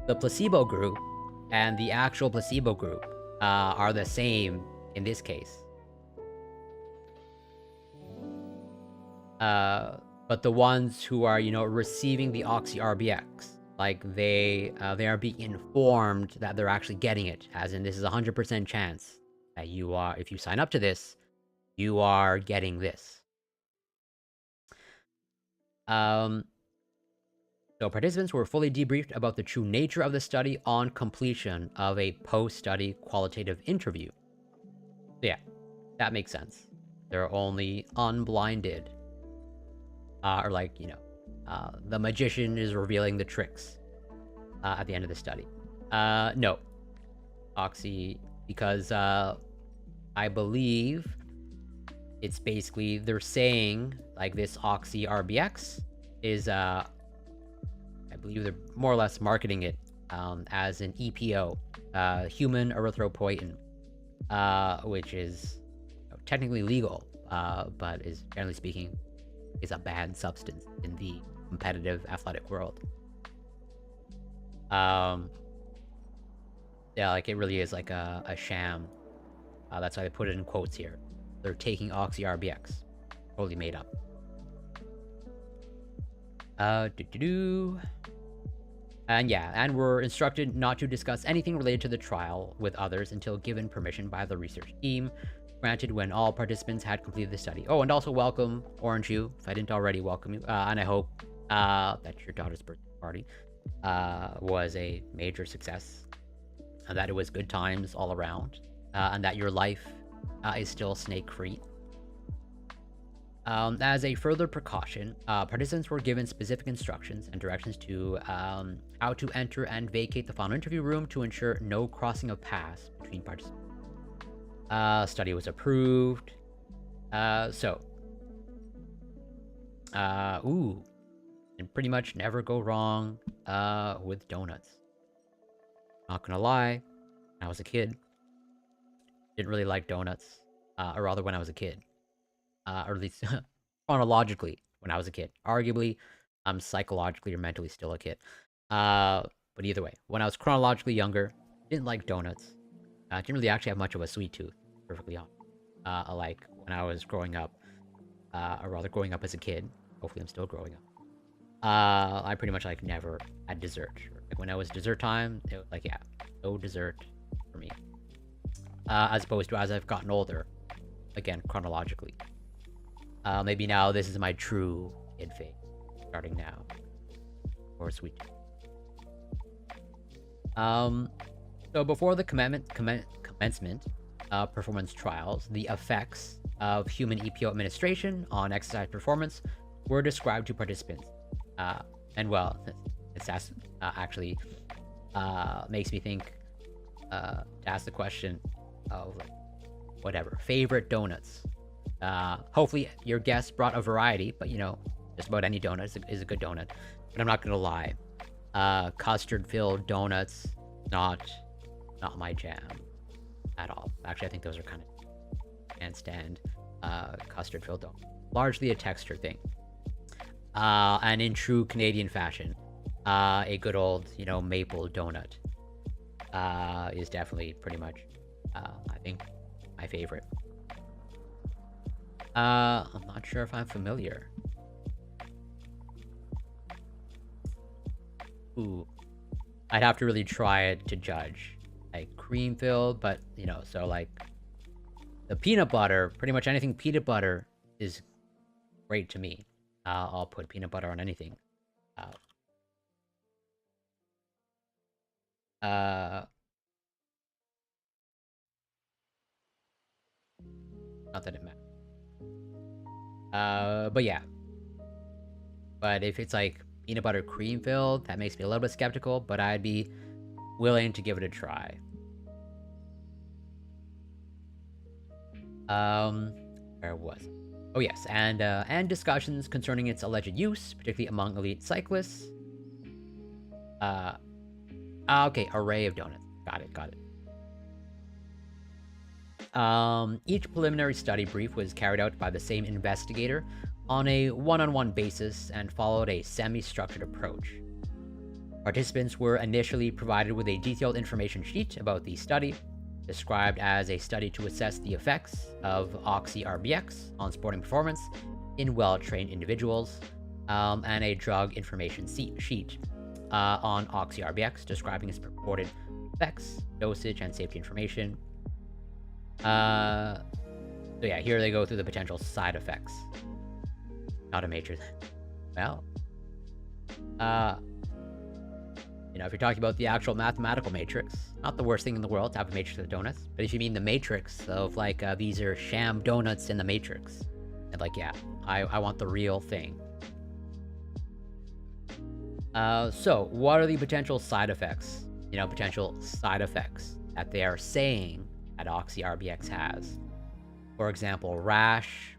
the placebo group and the actual placebo group are the same in this case. But the ones who are, receiving the oxy-RBX, like, they are being informed that they're actually getting it, as in this is a 100% chance that you are, if you sign up to this, you are getting this. So participants were fully debriefed about the true nature of the study on completion of a post-study qualitative interview. So yeah, that makes sense. They're only unblinded. Or like, the magician is revealing the tricks at the end of the study. No. Oxy, because I believe it's basically, they're saying, like, this oxy-RBX is, I believe they're more or less marketing it as an EPO, human erythropoietin, which is technically legal, but is, generally speaking, is a banned substance in the competitive athletic world. Yeah, like, it really is like a sham. That's why they put it in quotes here. They're taking oxy-RBX. Totally made up. And yeah, and we're instructed not to discuss anything related to the trial with others until given permission by the research team, granted when all participants had completed the study. Oh, and also welcome, Orange You, if I didn't already welcome you. And I hope that your daughter's birthday party was a major success, and that it was good times all around, and that your life is still snake-free. As a further precaution, participants were given specific instructions and directions to how to enter and vacate the final interview room to ensure no crossing of paths between participants. Study was approved. And pretty much never go wrong with donuts. Not gonna lie, when I was a kid, didn't really like donuts, or rather when I was a kid. Or at least chronologically when I was a kid. Arguably, I'm psychologically or mentally still a kid. But either way, when I was chronologically younger, didn't like donuts. Didn't really actually have much of a sweet tooth, perfectly honest. Like when I was growing up, or rather growing up as a kid. Hopefully I'm still growing up. I pretty much like never had dessert. Like when it was dessert time, it was like, yeah, no dessert for me. As opposed to as I've gotten older, again, chronologically. Maybe now this is my true kid phase. Starting now. Or sweet. So before the commencement performance trials, the effects of human EPO administration on exercise performance were described to participants. And well, it's actually makes me think to ask the question of like whatever favorite donuts. Hopefully your guest brought a variety, but just about any donut is a good donut. But I'm not gonna lie, custard-filled donuts not my jam at all. Actually, I think those are kind of handstand custard-filled donuts. Largely a texture thing. And in true Canadian fashion, a good old maple donut is definitely pretty much I think my favorite. I'm not sure if I'm familiar. Ooh, I'd have to really try it to judge. Like cream filled, but so like the peanut butter, pretty much anything peanut butter is great to me. I'll put peanut butter on anything. Not that it matters. But yeah. But if it's like peanut butter cream filled, that makes me a little bit skeptical, but I'd be willing to give it a try. Where was it? Oh yes, and discussions concerning its alleged use, particularly among elite cyclists. Okay, array of donuts. Got it. Each preliminary study brief was carried out by the same investigator on a one-on-one basis and followed a semi-structured approach. Participants were initially provided with a detailed information sheet about the study, described as a study to assess the effects of oxy-RBX on sporting performance in well-trained individuals, and a drug information sheet on oxy-RBX describing its purported effects, dosage, and safety information. So yeah, here they go through the potential side effects. Not a matrix. Well, if you're talking about the actual mathematical matrix, not the worst thing in the world to have a matrix of donuts. But if you mean the matrix of like these are sham donuts in the matrix, and like yeah, I want the real thing. So what are the potential side effects? Potential side effects that they are saying that oxy-RBX has. For example, rash,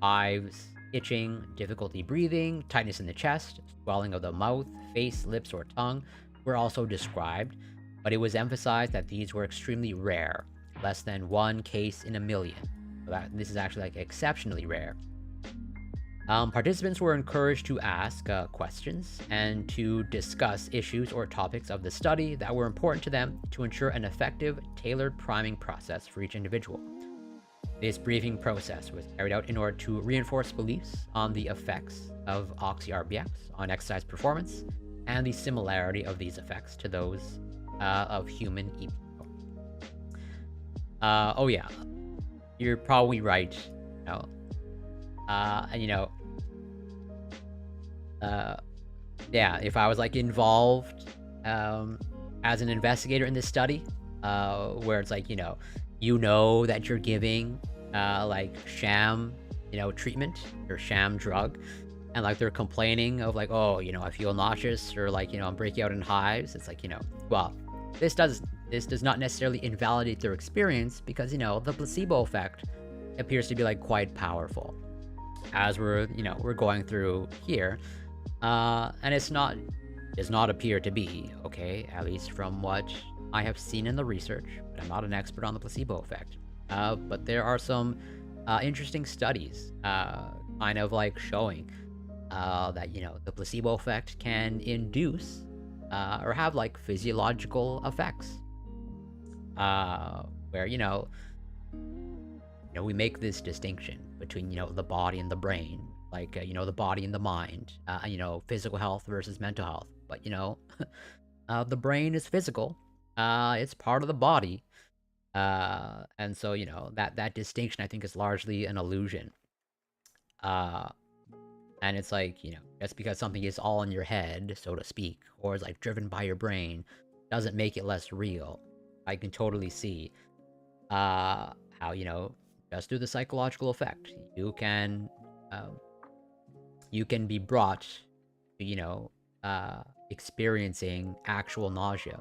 hives, itching, difficulty breathing, tightness in the chest, swelling of the mouth, face, lips, or tongue were also described, but it was emphasized that these were extremely rare, less than 1 case in a million. So this is actually like exceptionally rare. Participants were encouraged to ask questions and to discuss issues or topics of the study that were important to them to ensure an effective, tailored priming process for each individual. This briefing process was carried out in order to reinforce beliefs on the effects of oxy-RBX on exercise performance and the similarity of these effects to those of human EPO. Oh yeah, you're probably right. Yeah, if I was like involved as an investigator in this study, where it's like that you're giving like sham treatment or sham drug, and like they're complaining of like, oh, I feel nauseous, or like I'm breaking out in hives. It's like well, this does not necessarily invalidate their experience, because the placebo effect appears to be like quite powerful, as we're going through here. And does not appear to be, okay, at least from what I have seen in the research, but I'm not an expert on the placebo effect. But there are some interesting studies kind of like showing that, the placebo effect can induce or have like physiological effects. Where, we make this distinction between, the body and the brain, like, the body and the mind, physical health versus mental health. But, the brain is physical. It's part of the body. And so, that distinction, I think, is largely an illusion. Uh, and it's like, just because something is all in your head, so to speak, or is like driven by your brain, doesn't make it less real. I can totally see how, just through the psychological effect, um, you can be brought to, experiencing actual nausea.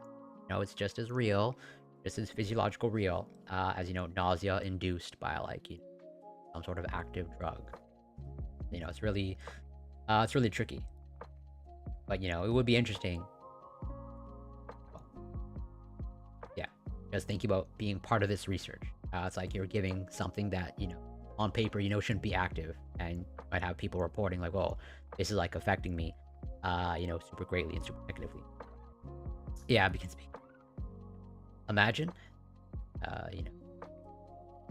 It's just as real, just as physiological real, as, nausea induced by like, some sort of active drug. It's really tricky. But, it would be interesting. Well, yeah, just thinking about being part of this research. It's like you're giving something that, on paper, shouldn't be active. And might have people reporting like, oh, this is like affecting me, super greatly and super negatively. Yeah, because imagine, you know,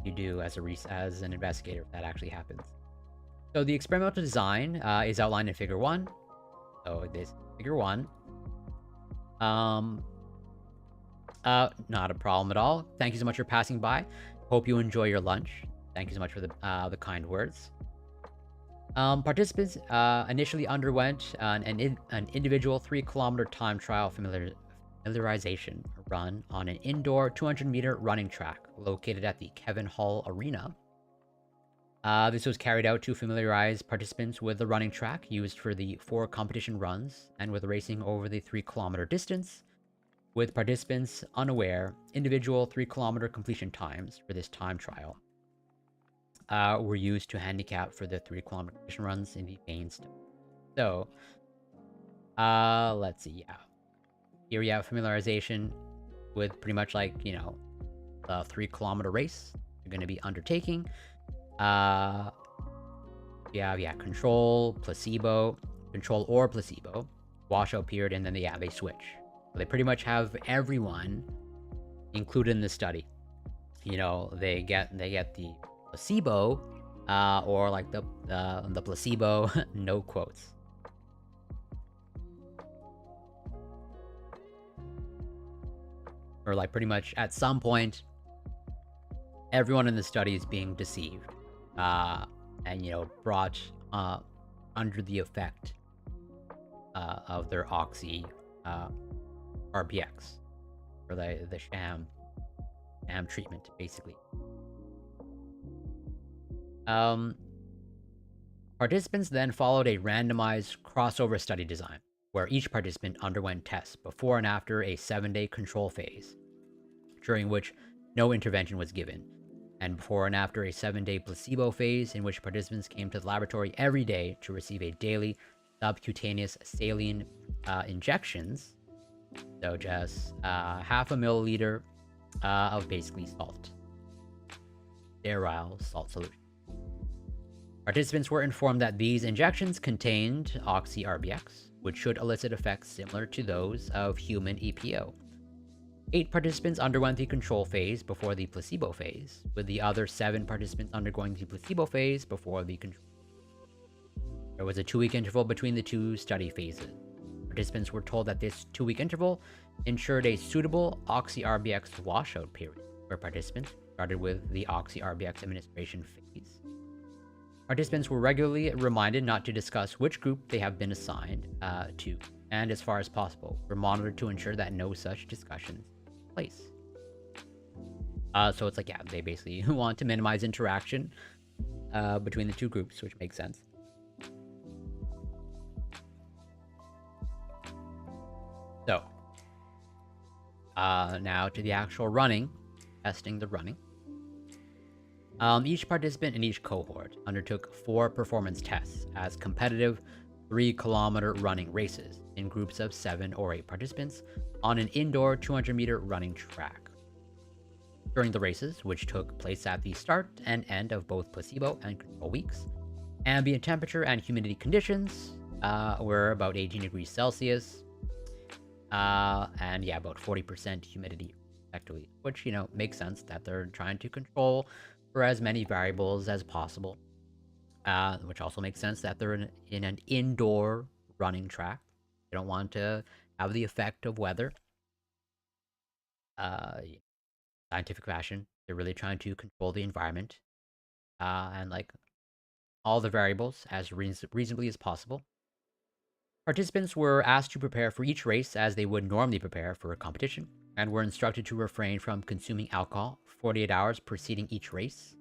you do as as an investigator if that actually happens. So the experimental design is outlined in Figure 1. So this Figure 1. Um, Not a problem at all. Thank you so much for passing by. Hope you enjoy your lunch. Thank you so much for the kind words. Participants initially underwent an individual 3-kilometer time trial familiarization run on an indoor 200-meter running track located at the Kevin Hall Arena. This was carried out to familiarize participants with the running track used for the 4 competition runs and with racing over the 3-kilometer distance. With participants unaware, individual 3-kilometer completion times for this time trial were used to handicap for the 3-kilometer completion runs in the main study. So, let's see. Yeah, here we have familiarization with pretty much like a 3-kilometer race you're going to be undertaking. Yeah, control or placebo, washout period, and then they switch. They pretty much have everyone included in the study. They get the placebo, or like the placebo no quotes. Or like pretty much at some point, everyone in the study is being deceived, and brought under the effect of their oxy RBX, or the sham treatment, basically. Participants then followed a randomized crossover study design, where each participant underwent tests before and after a 7-day control phase, during which no intervention was given, and before and after a 7-day placebo phase, in which participants came to the laboratory every day to receive a daily subcutaneous saline injections. So just half a milliliter of basically salt, sterile salt solution. Participants were informed that these injections contained oxy-RBX, which should elicit effects similar to those of human EPO. 8 participants underwent the control phase before the placebo phase, with the other 7 participants undergoing the placebo phase before the control. There was a 2-week interval between the 2 study phases. Participants were told that this 2-week interval ensured a suitable oxy-RBX washout period, where participants started with the oxy-RBX administration phase. Participants were regularly reminded not to discuss which group they have been assigned to, and as far as possible, were monitored to ensure that no such discussions took place. So it's like, yeah, they basically want to minimize interaction between the 2 groups, which makes sense. So, now to the actual running, testing the running. Each participant in each cohort undertook 4 performance tests as competitive 3-kilometer running races in groups of 7 or 8 participants on an indoor 200-meter running track. During the races, which took place at the start and end of both placebo and control weeks, ambient temperature and humidity conditions were about 18 degrees Celsius, and yeah, about 40% humidity, effectively, which, makes sense that they're trying to control for as many variables as possible, which also makes sense that they're in an indoor running track. They don't want to have the effect of weather. Scientific fashion, they're really trying to control the environment, and like all the variables as reasonably as possible. Participants were asked to prepare for each race as they would normally prepare for a competition, and were instructed to refrain from consuming alcohol 48 hours preceding each race.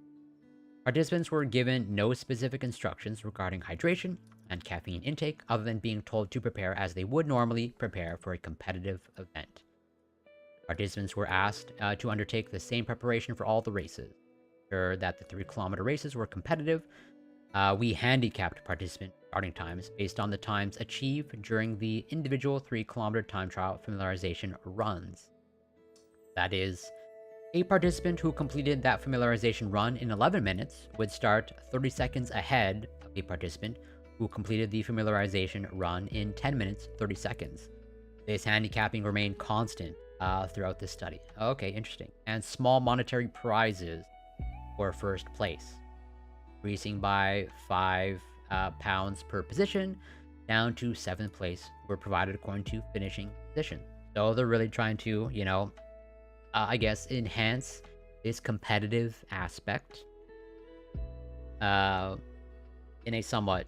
Participants were given no specific instructions regarding hydration and caffeine intake other than being told to prepare as they would normally prepare for a competitive event. Participants were asked to undertake the same preparation for all the races. Sure that the 3-kilometer races were competitive, we handicapped participant starting times based on the times achieved during the individual 3-kilometer time trial familiarization runs. That is, a participant who completed that familiarization run in 11 minutes would start 30 seconds ahead of a participant who completed the familiarization run in 10 minutes 30 seconds. This handicapping remained constant throughout this study. Okay, interesting. And small monetary prizes for first place, increasing by 5 pounds per position down to 7th place, were provided according to finishing position. So they're really trying to, I guess, enhance this competitive aspect in a somewhat,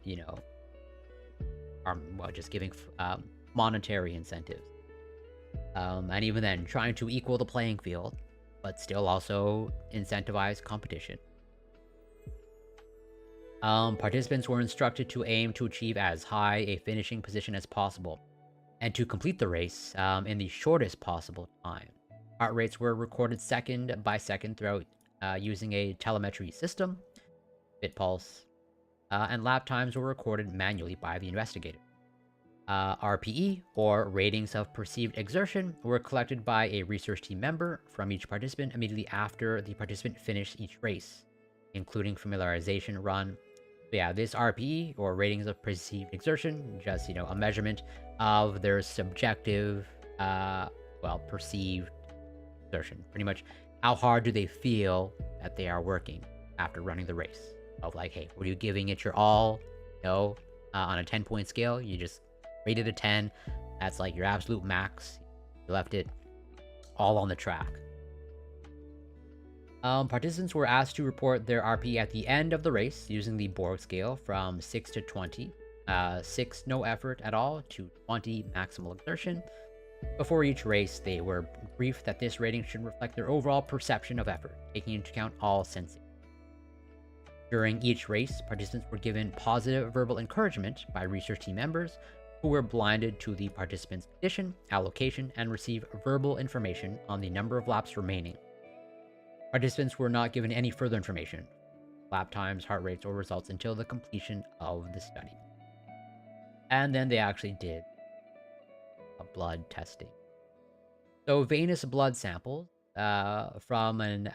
just giving monetary incentives. And even then, trying to equal the playing field, but still also incentivize competition. Participants were instructed to aim to achieve as high a finishing position as possible, and to complete the race in the shortest possible time. Heart rates were recorded second by second throughout using a telemetry system, bit pulse, and lap times were recorded manually by the investigator. RPE, or ratings of perceived exertion, were collected by a research team member from each participant immediately after the participant finished each race, including familiarization run. So yeah, this RPE, or ratings of perceived exertion, just, a measurement of their subjective, perceived exertion. Pretty much, how hard do they feel that they are working after running the race? Of like, hey, were you giving it your all? No. On a 10-point scale, you just rated a 10. That's like your absolute max. You left it all on the track. Participants were asked to report their RP at the end of the race using the Borg scale from 6 to 20. 6 no effort at all to 20 maximal exertion. Before each race, they were briefed that this rating should reflect their overall perception of effort, taking into account all senses. During each race, participants were given positive verbal encouragement by research team members who were blinded to the participant's condition, allocation, and received verbal information on the number of laps remaining. Participants were not given any further information, lap times, heart rates, or results until the completion of the study. And then they actually did a blood testing. So venous blood samples from an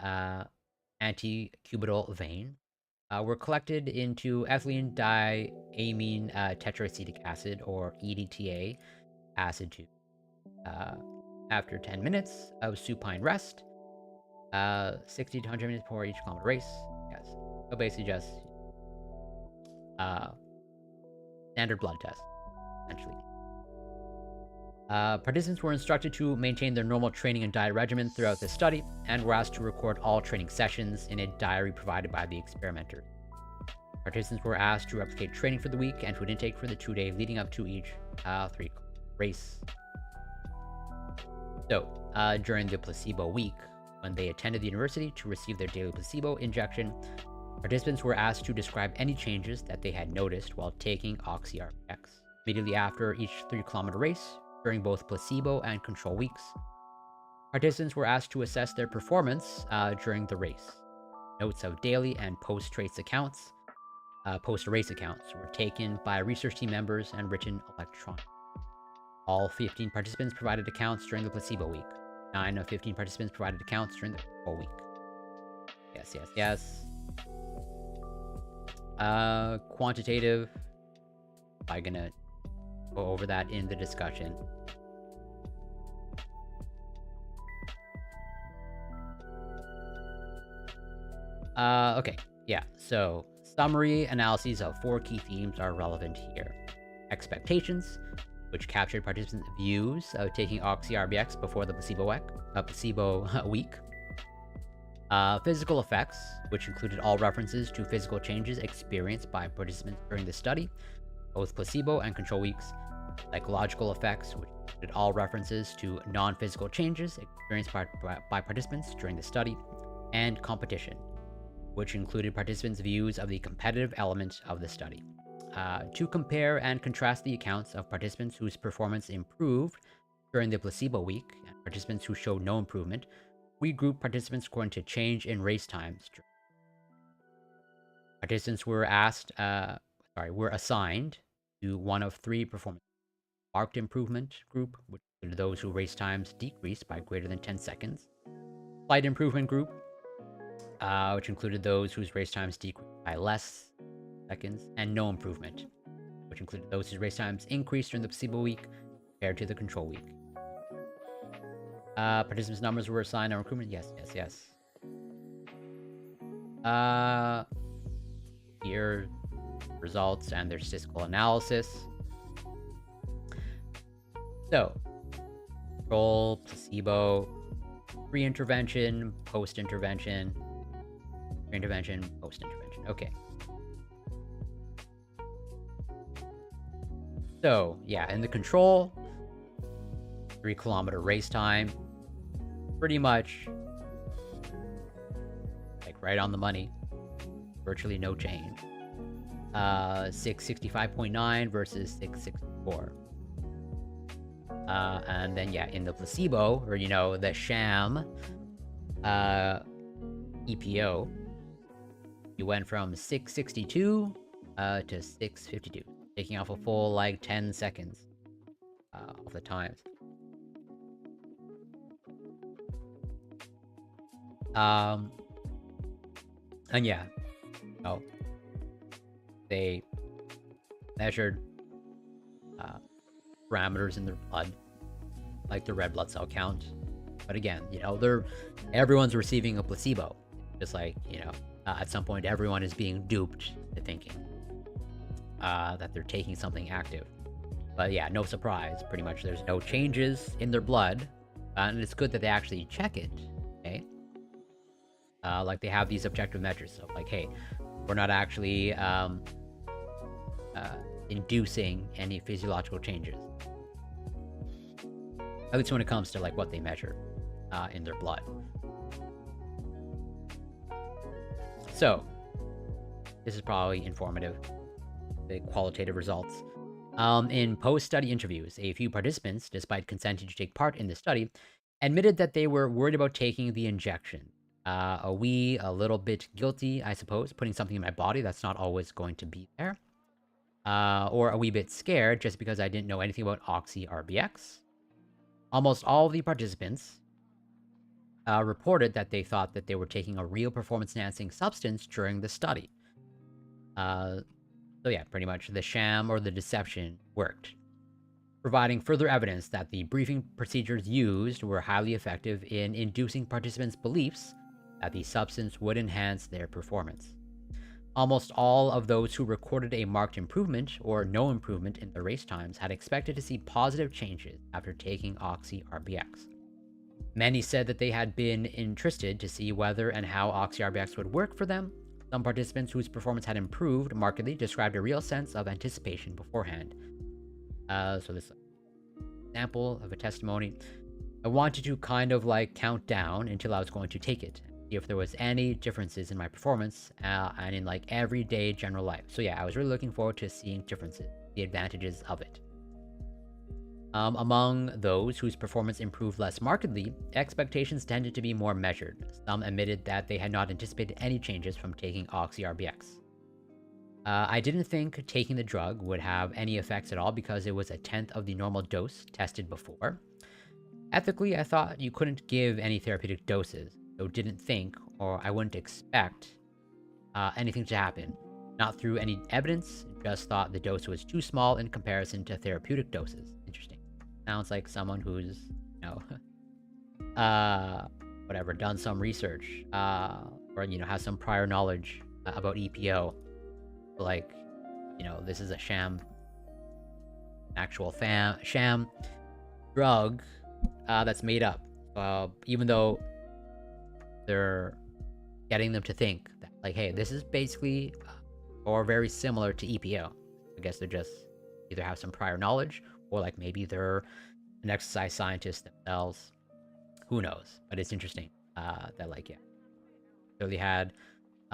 anticubital vein were collected into ethylene diamine tetraacetic acid, or EDTA, acid 2. After 10 minutes of supine rest, 60 to 100 minutes before each kilometer race. Yes. So basically just standard blood test, essentially. Participants were instructed to maintain their normal training and diet regimen throughout the study, and were asked to record all training sessions in a diary provided by the experimenter. Participants were asked to replicate training for the week and food intake for the 2-day leading up to each 3 race. So, during the placebo week, when they attended the university to receive their daily placebo injection, participants were asked to describe any changes that they had noticed while taking OxyRx. Immediately after each 3-kilometer race, during both placebo and control weeks, participants were asked to assess their performance during the race. Notes of daily and post-race accounts were taken by research team members and written electronically. All 15 participants provided accounts during the placebo week. 9 of 15 participants provided accounts during the control week. Yes. Quantitative. I'm gonna go over that in the discussion. Okay. Yeah, so summary analyses of 4 key themes are relevant here. Expectations, which captured participants' views of taking OxyRBX before the placebo week. Physical effects, which included all references to physical changes experienced by participants during the study, both placebo and control weeks. Psychological effects, which included all references to non-physical changes experienced by participants during the study. And competition, which included participants' views of the competitive element of the study. To compare and contrast the accounts of participants whose performance improved during the placebo week and participants who showed no improvement, we grouped participants according to change in race times. Participants were assigned to one of three performance: marked improvement group, which included those whose race times decreased by greater than 10 seconds; slight improvement group, which included those whose race times decreased by less seconds; and no improvement, which included those whose race times increased during the placebo week compared to the control week. Participants' numbers were assigned on recruitment. Yes. Here, results and their statistical analysis. So, control, placebo, pre-intervention, post-intervention, pre-intervention, post-intervention. Okay. So, yeah, in the control, 3-kilometer race time, pretty much like right on the money, virtually no change. 665.9 versus 664. And then, yeah, in the placebo, or, the sham EPO, you went from 662 to 652, taking off a full, 10 seconds off the times. And yeah, they measured parameters in their blood, like the red blood cell count. But again, everyone's receiving a placebo. Just like, at some point, everyone is being duped to thinking that they're taking something active. But yeah, no surprise. Pretty much there's no changes in their blood. And it's good that they actually check it, okay? Like they have these objective measures of like, hey, we're not actually inducing any physiological changes. At least when it comes to like what they measure in their blood. So, this is probably informative, the qualitative results. In post-study interviews, a few participants, despite consenting to take part in the study, admitted that they were worried about taking the injection. A little bit guilty, I suppose, putting something in my body that's not always going to be there. Or a wee bit scared just because I didn't know anything about oxy-RBX. Almost all of the participants reported that they thought that they were taking a real performance-enhancing substance during the study. So yeah, pretty much the sham or the deception worked, providing further evidence that the briefing procedures used were highly effective in inducing participants' beliefs that the substance would enhance their performance. Almost all of those who recorded a marked improvement or no improvement in their race times had expected to see positive changes after taking oxy-RBX. Many said that they had been interested to see whether and how oxy-RBX would work for them. Some participants whose performance had improved markedly described a real sense of anticipation beforehand. So this example of a testimony. I wanted to kind of count down until I was going to take it, see if there was any differences in my performance and in everyday general life. So yeah, I was really looking forward to seeing differences, the advantages of it. Among those whose performance improved less markedly, expectations tended to be more measured. Some admitted that they had not anticipated any changes from taking oxy-RBX. I didn't think taking the drug would have any effects at all because it was a tenth of the normal dose tested before. Ethically, I thought you couldn't give any therapeutic doses, so didn't think, or I wouldn't expect, anything to happen. Not through any evidence, just thought the dose was too small in comparison to therapeutic doses. Interesting. Sounds like someone who's, whatever, done some research, or, has some prior knowledge about EPO. This is a sham, actual sham drug that's made up. Even though they're getting them to think that, like, hey, this is basically or very similar to EPO. I guess they're just either have some prior knowledge or like maybe they're an exercise scientist themselves. Who knows? But it's interesting that like really had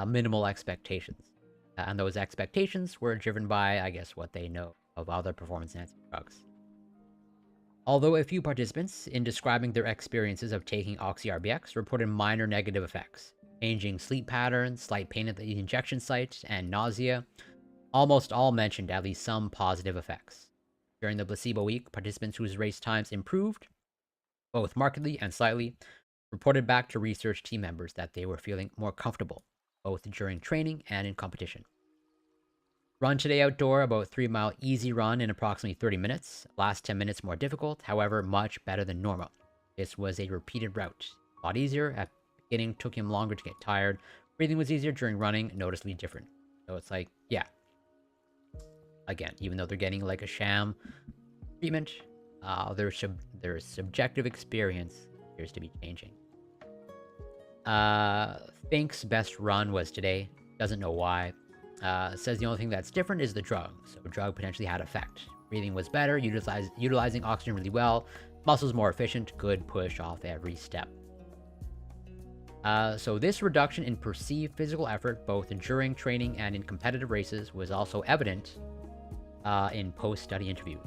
minimal expectations, and those expectations were driven by I guess what they know of other performance-enhancing drugs. Although a few participants, in describing their experiences of taking OxyRBX, reported minor negative effects, changing sleep patterns, slight pain at the injection site, and nausea, almost all mentioned at least some positive effects. During the placebo week, participants whose race times improved, both markedly and slightly, reported back to research team members that they were feeling more comfortable, both during training and in competition. Run today outdoor, about 3-mile easy run in approximately 30 minutes. Last 10 minutes more difficult, however, much better than normal. This was a repeated route. A lot easier. At the beginning, took him longer to get tired. Breathing was easier during running, noticeably different. So it's like, yeah. Again, even though they're getting like a sham treatment, their subjective experience appears to be changing. Thinks best run was today. Doesn't know why. Says the only thing that's different is the drug. So drug potentially had effect. Breathing was better, utilizing oxygen really well. Muscles more efficient, good push off every step. So this reduction in perceived physical effort, both during training and in competitive races, was also evident in post-study interviews.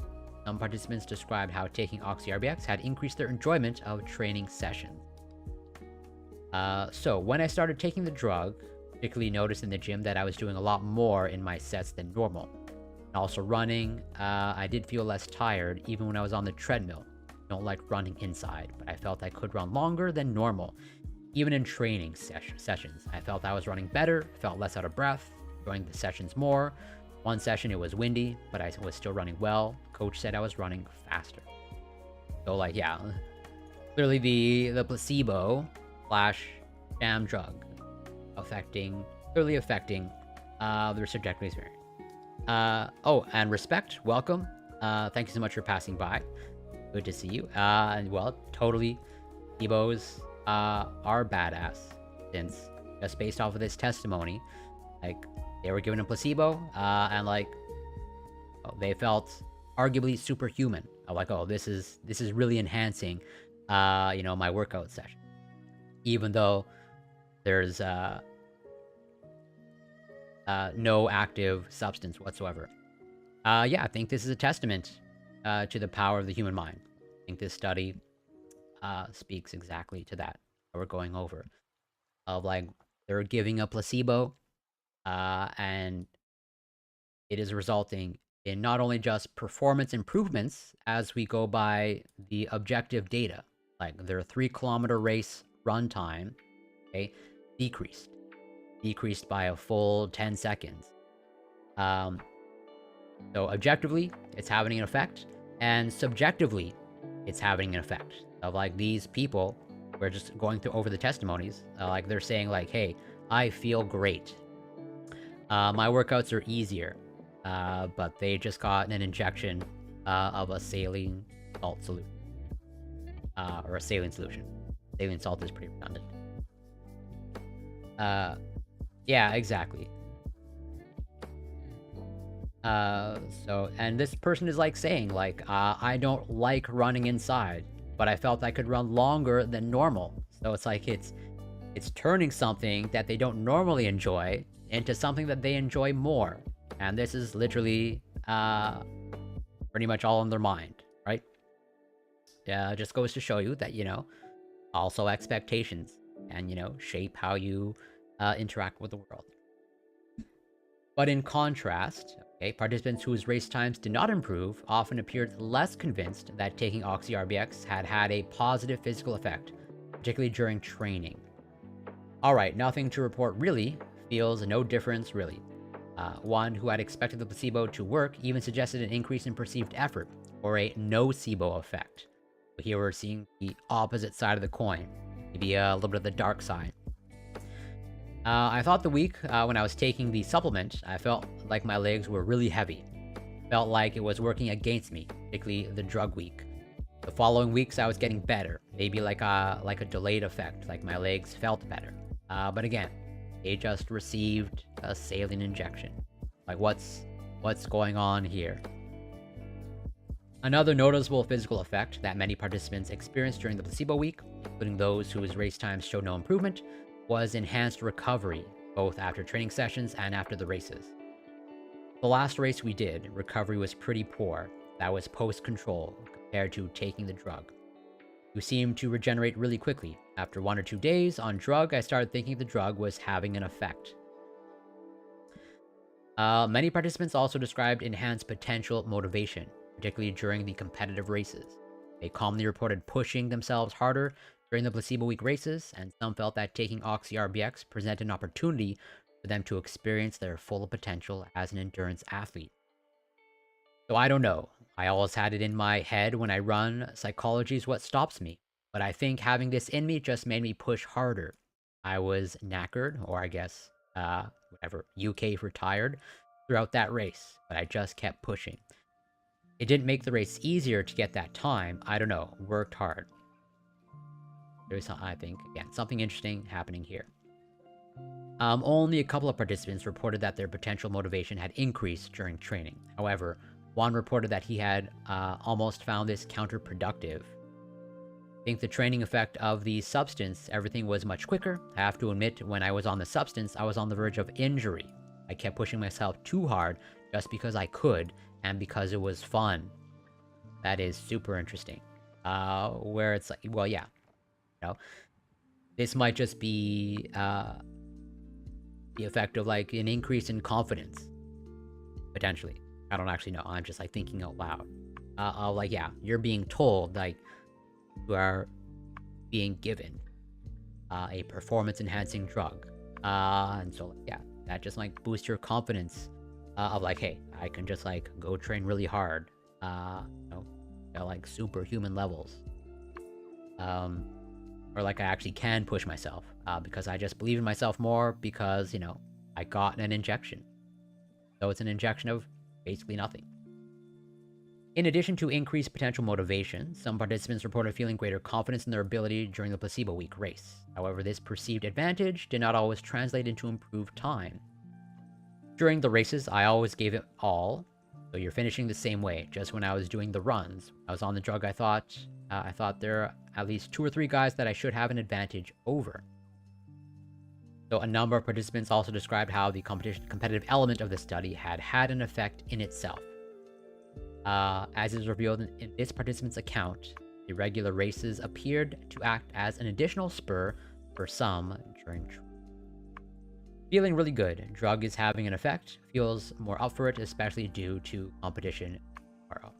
Some participants described how taking OxyRBX had increased their enjoyment of training sessions. So when I started taking the drug, particularly noticed in the gym that I was doing a lot more in my sets than normal. And also running, I did feel less tired even when I was on the treadmill. Don't like running inside, but I felt I could run longer than normal. Even in training sessions, I felt I was running better, felt less out of breath, enjoying the sessions more. One session it was windy, but I was still running well. Coach said I was running faster. So like, yeah, clearly the placebo / sham drug clearly affecting their subjective experience. Oh, and respect, welcome. Thank you so much for passing by. Good to see you. And well, totally, placebos are badass, since just based off of this testimony, like they were given a placebo, and like they felt arguably superhuman. Like, oh, this is really enhancing, my workout session, even though there's no active substance whatsoever. Yeah, I think this is a testament to the power of the human mind. I think this study speaks exactly to that we're going over. Of like, they're giving a placebo, and it is resulting in not only just performance improvements as we go by the objective data, like their 3-kilometer race run time, okay, decreased by a full 10 seconds. So objectively, it's having an effect, and subjectively, it's having an effect. Of like these people, we're just going through over the testimonies, like they're saying like, hey, I feel great. My workouts are easier, but they just got an injection of a saline salt solution, or a saline solution. Saline salt is pretty redundant. Yeah, exactly. So, and this person is like saying, like, I don't like running inside, but I felt I could run longer than normal. So it's like, it's turning something that they don't normally enjoy into something that they enjoy more. And this is literally, pretty much all in their mind, right? Yeah, just goes to show you that, also expectations and, shape how you interact with the world. But in contrast, okay, participants whose race times did not improve often appeared less convinced that taking OxyRBX had a positive physical effect, particularly during training. Alright, nothing to report really, feels no difference really. One who had expected the placebo to work even suggested an increase in perceived effort, or a nocebo effect. But here we're seeing the opposite side of the coin, maybe a little bit of the dark side. I thought the week when I was taking the supplement, I felt like my legs were really heavy. Felt like it was working against me, particularly the drug week. The following weeks I was getting better, maybe like a delayed effect, like my legs felt better. But again, they just received a saline injection. Like, what's going on here? Another noticeable physical effect that many participants experienced during the placebo week, including those whose race times showed no improvement, was enhanced recovery, both after training sessions and after the races. The last race we did, recovery was pretty poor. That was post-control compared to taking the drug. You seemed to regenerate really quickly. After 1 or 2 days on drug, I started thinking the drug was having an effect. Many participants also described enhanced potential motivation, particularly during the competitive races. They calmly reported pushing themselves harder during the placebo week races, and some felt that taking OxyRBX presented an opportunity for them to experience their full potential as an endurance athlete. So I don't know. I always had it in my head when I run, psychology is what stops me. But I think having this in me just made me push harder. I was knackered, or I guess, whatever, UK for tired, throughout that race. But I just kept pushing. It didn't make the race easier to get that time. I don't know. Worked hard. There's, I think, again, something interesting happening here. Only a couple of participants reported that their potential motivation had increased during training. However, one reported that he had almost found this counterproductive. I think the training effect of the substance, everything was much quicker. I have to admit, when I was on the substance, I was on the verge of injury. I kept pushing myself too hard just because I could and because it was fun. That is super interesting. Where it's like, well, yeah, you know, this might just be the effect of like an increase in confidence, potentially. I don't actually know. I'm just like thinking out loud. Like, yeah, you're being told, like, you are being given a performance-enhancing drug. And so, yeah, that just like boosts your confidence of like, hey, I can just like go train really hard, you know, at like superhuman levels. Or like I actually can push myself because I just believe in myself more because, you know, I got an injection. So it's an injection of basically nothing. In addition to increased potential motivation, some participants reported feeling greater confidence in their ability during the placebo week race. However, this perceived advantage did not always translate into improved time. During the races, I always gave it all, so you're finishing the same way. Just when I was doing the runs, I was on the drug, I thought there are at least 2 or 3 guys that I should have an advantage over. So a number of participants also described how the competitive element of the study had an effect in itself. As is revealed in this participant's account, the regular races appeared to act as an additional spur for some during training. Feeling really good. Drug is having an effect. Feels more up for it, especially due to competition tomorrow.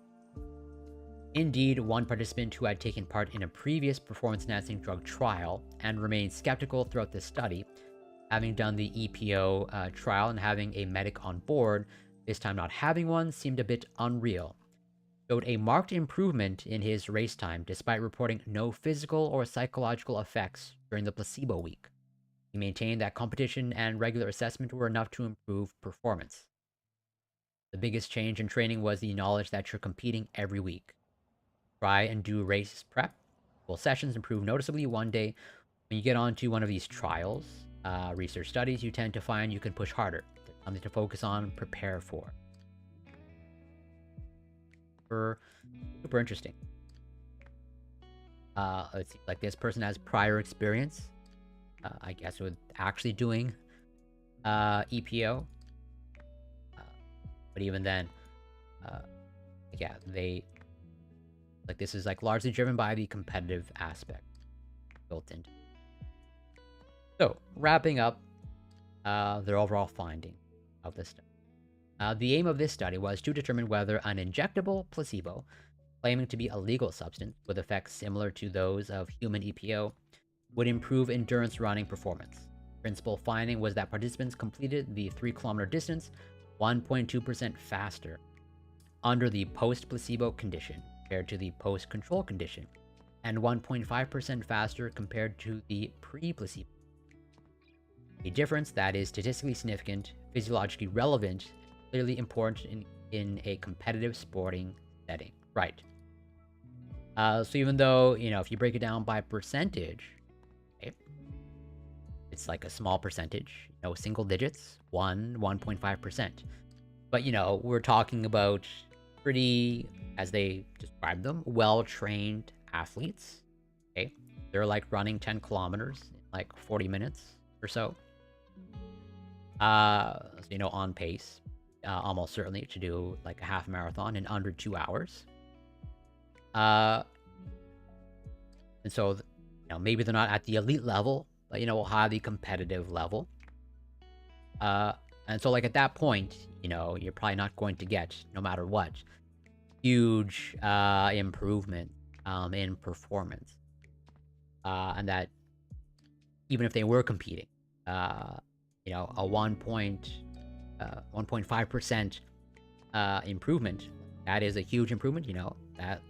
Indeed, one participant who had taken part in a previous performance-enhancing drug trial and remained skeptical throughout this study, having done the EPO trial and having a medic on board, this time not having one seemed a bit unreal. Showed a marked improvement in his race time despite reporting no physical or psychological effects during the placebo week. He maintained that competition and regular assessment were enough to improve performance. The biggest change in training was the knowledge that you're competing every week. Try and do race prep. Full sessions improve noticeably one day. When you get onto one of these trials, research studies, you tend to find you can push harder. There's something to focus on, prepare for. Super interesting. Let's see, like this person has prior experience, I guess, with actually doing EPO. But even then, yeah, like this is like largely driven by the competitive aspect built into it. So, wrapping up their overall finding of this study. The aim of this study was to determine whether an injectable placebo, claiming to be a legal substance with effects similar to those of human EPO, would improve endurance running performance. Principal finding was that participants completed the 3-kilometer distance 1.2% faster under the post-placebo condition compared to the post-control condition, and 1.5% faster compared to the pre-placebo. A difference that is statistically significant, physiologically relevant, and clearly important in a competitive sporting setting. Right. So even though, you know, if you break it down by percentage, okay, it's like a small percentage. single digits, 1.5%. But, we're talking about pretty, as they describe them, well-trained athletes, okay? They're like running 10 kilometers in like 40 minutes or so. On pace, almost certainly to do like a half marathon in under 2 hours. And so, maybe they're not at the elite level, but, highly competitive level. And so, like, at that point, you're probably not going to get, no matter what, huge improvement in performance. And that even if they were competing, a 1.5% improvement, that is a huge improvement. That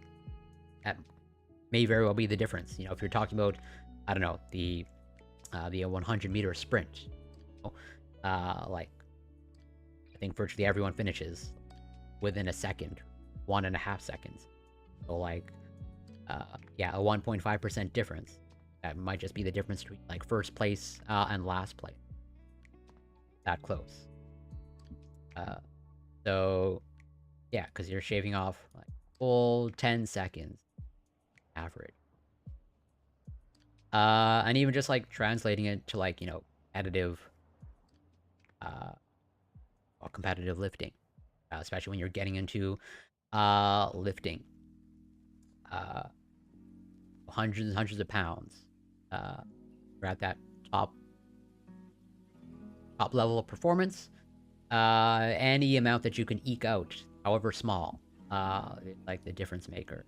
may very well be the difference. If you're talking about, I don't know, the 100-meter sprint, like, I think virtually everyone finishes within a second, 1.5 seconds. So like, a 1.5% difference. That might just be the difference between like first place and last place. That close. So yeah, because you're shaving off like full 10 seconds average. And even just like translating it to like, competitive lifting, especially when you're getting into lifting hundreds and hundreds of pounds. You're at that top level of performance. Any amount that you can eke out, however small, like the difference maker.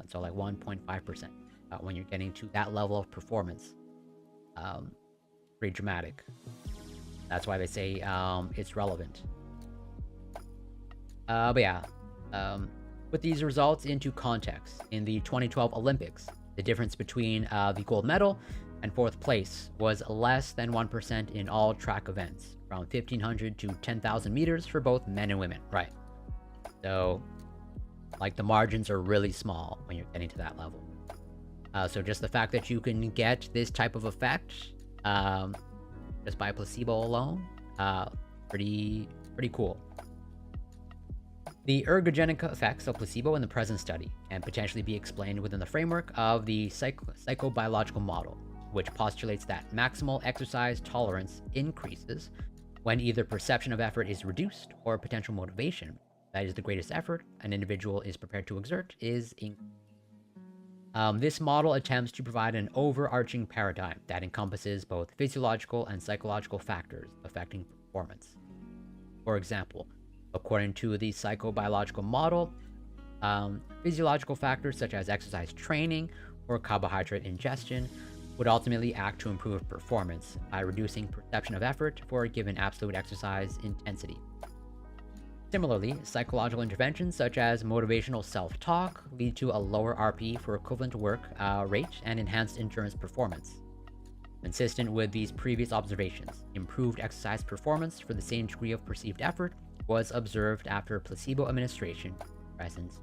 So like 1.5%, when you're getting to that level of performance, pretty dramatic. That's why they say it's relevant. But yeah, put these results into context. In the 2012 Olympics, the difference between the gold medal and 4th place was less than 1% in all track events, from 1,500 to 10,000 meters for both men and women, right? So, like, the margins are really small when you're getting to that level. So just the fact that you can get this type of effect just by placebo alone, pretty cool. The ergogenic effects of placebo in the present study can potentially be explained within the framework of the psychobiological model, which postulates that maximal exercise tolerance increases when either perception of effort is reduced or potential motivation, that is the greatest effort an individual is prepared to exert, is increased. This model attempts to provide an overarching paradigm that encompasses both physiological and psychological factors affecting performance. For example, according to the psychobiological model, physiological factors such as exercise training or carbohydrate ingestion would ultimately act to improve performance by reducing perception of effort for a given absolute exercise intensity. Similarly, psychological interventions such as motivational self-talk lead to a lower RP for equivalent work rate and enhanced endurance performance. Consistent with these previous observations, improved exercise performance for the same degree of perceived effort was observed after placebo administration presence.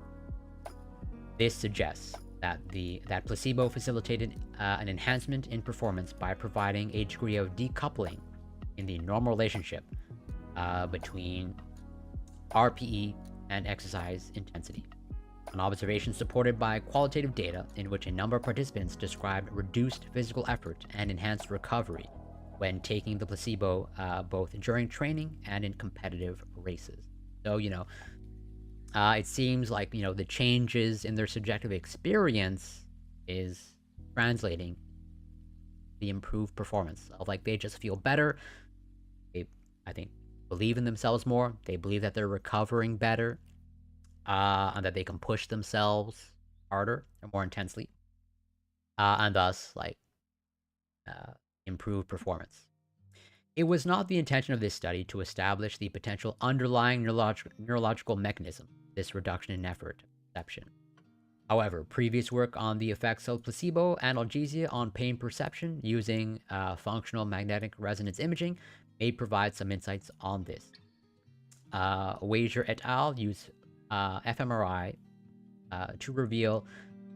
This suggests that placebo facilitated an enhancement in performance by providing a degree of decoupling in the normal relationship between RPE and exercise intensity. An observation supported by qualitative data in which a number of participants described reduced physical effort and enhanced recovery when taking the placebo both during training and in competitive races. So, it seems like, the changes in their subjective experience is translating the improved performance of, like, they just feel better. They, I think, believe in themselves more. They believe that they're recovering better, and that they can push themselves harder and more intensely, and thus, like, improve performance. It was not the intention of this study to establish the potential underlying neurological mechanism of this reduction in effort perception. However, previous work on the effects of placebo analgesia on pain perception using functional magnetic resonance imaging may provide some insights on this. Wager et al. Used fMRI to reveal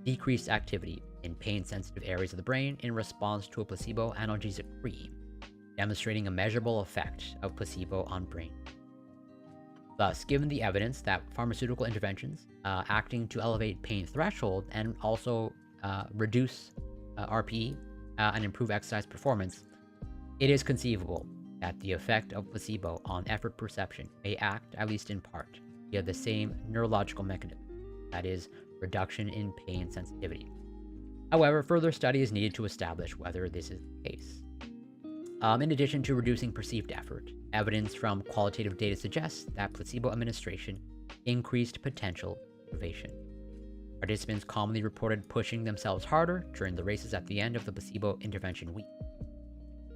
decreased activity in pain-sensitive areas of the brain in response to a placebo analgesic cream. demonstrating a measurable effect of placebo on brain. Thus, given the evidence that pharmaceutical interventions acting to elevate pain threshold and also reduce RPE and improve exercise performance, it is conceivable that the effect of placebo on effort perception may act, at least in part, via the same neurological mechanism, that is, reduction in pain sensitivity. However, further study is needed to establish whether this is the case. In addition to reducing perceived effort, evidence from qualitative data suggests that placebo administration increased potential motivation. Participants commonly reported pushing themselves harder during the races at the end of the placebo intervention week.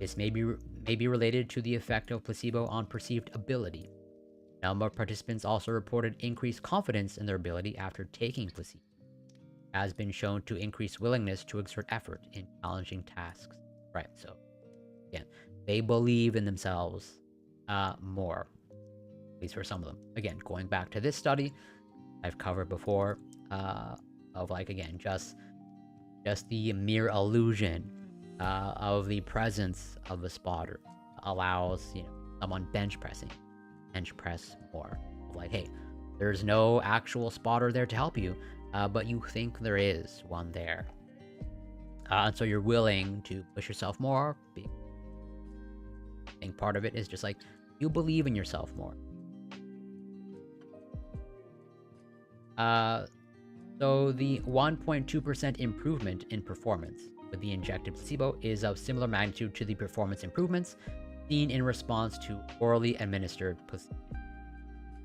This may be related to the effect of placebo on perceived ability. A number of participants also reported increased confidence in their ability after taking placebo. It has been shown to increase willingness to exert effort in challenging tasks. Right, so again, they believe in themselves more, at least for some of them. Again, going back to this study I've covered before, of like, again, just the mere illusion of the presence of a spotter allows, someone bench press more. Like, hey, there's no actual spotter there to help you, but you think there is one there. And so you're willing to push yourself more. I think part of it is just like, you believe in yourself more. So the 1.2% improvement in performance with the injected placebo is of similar magnitude to the performance improvements seen in response to orally administered placebo.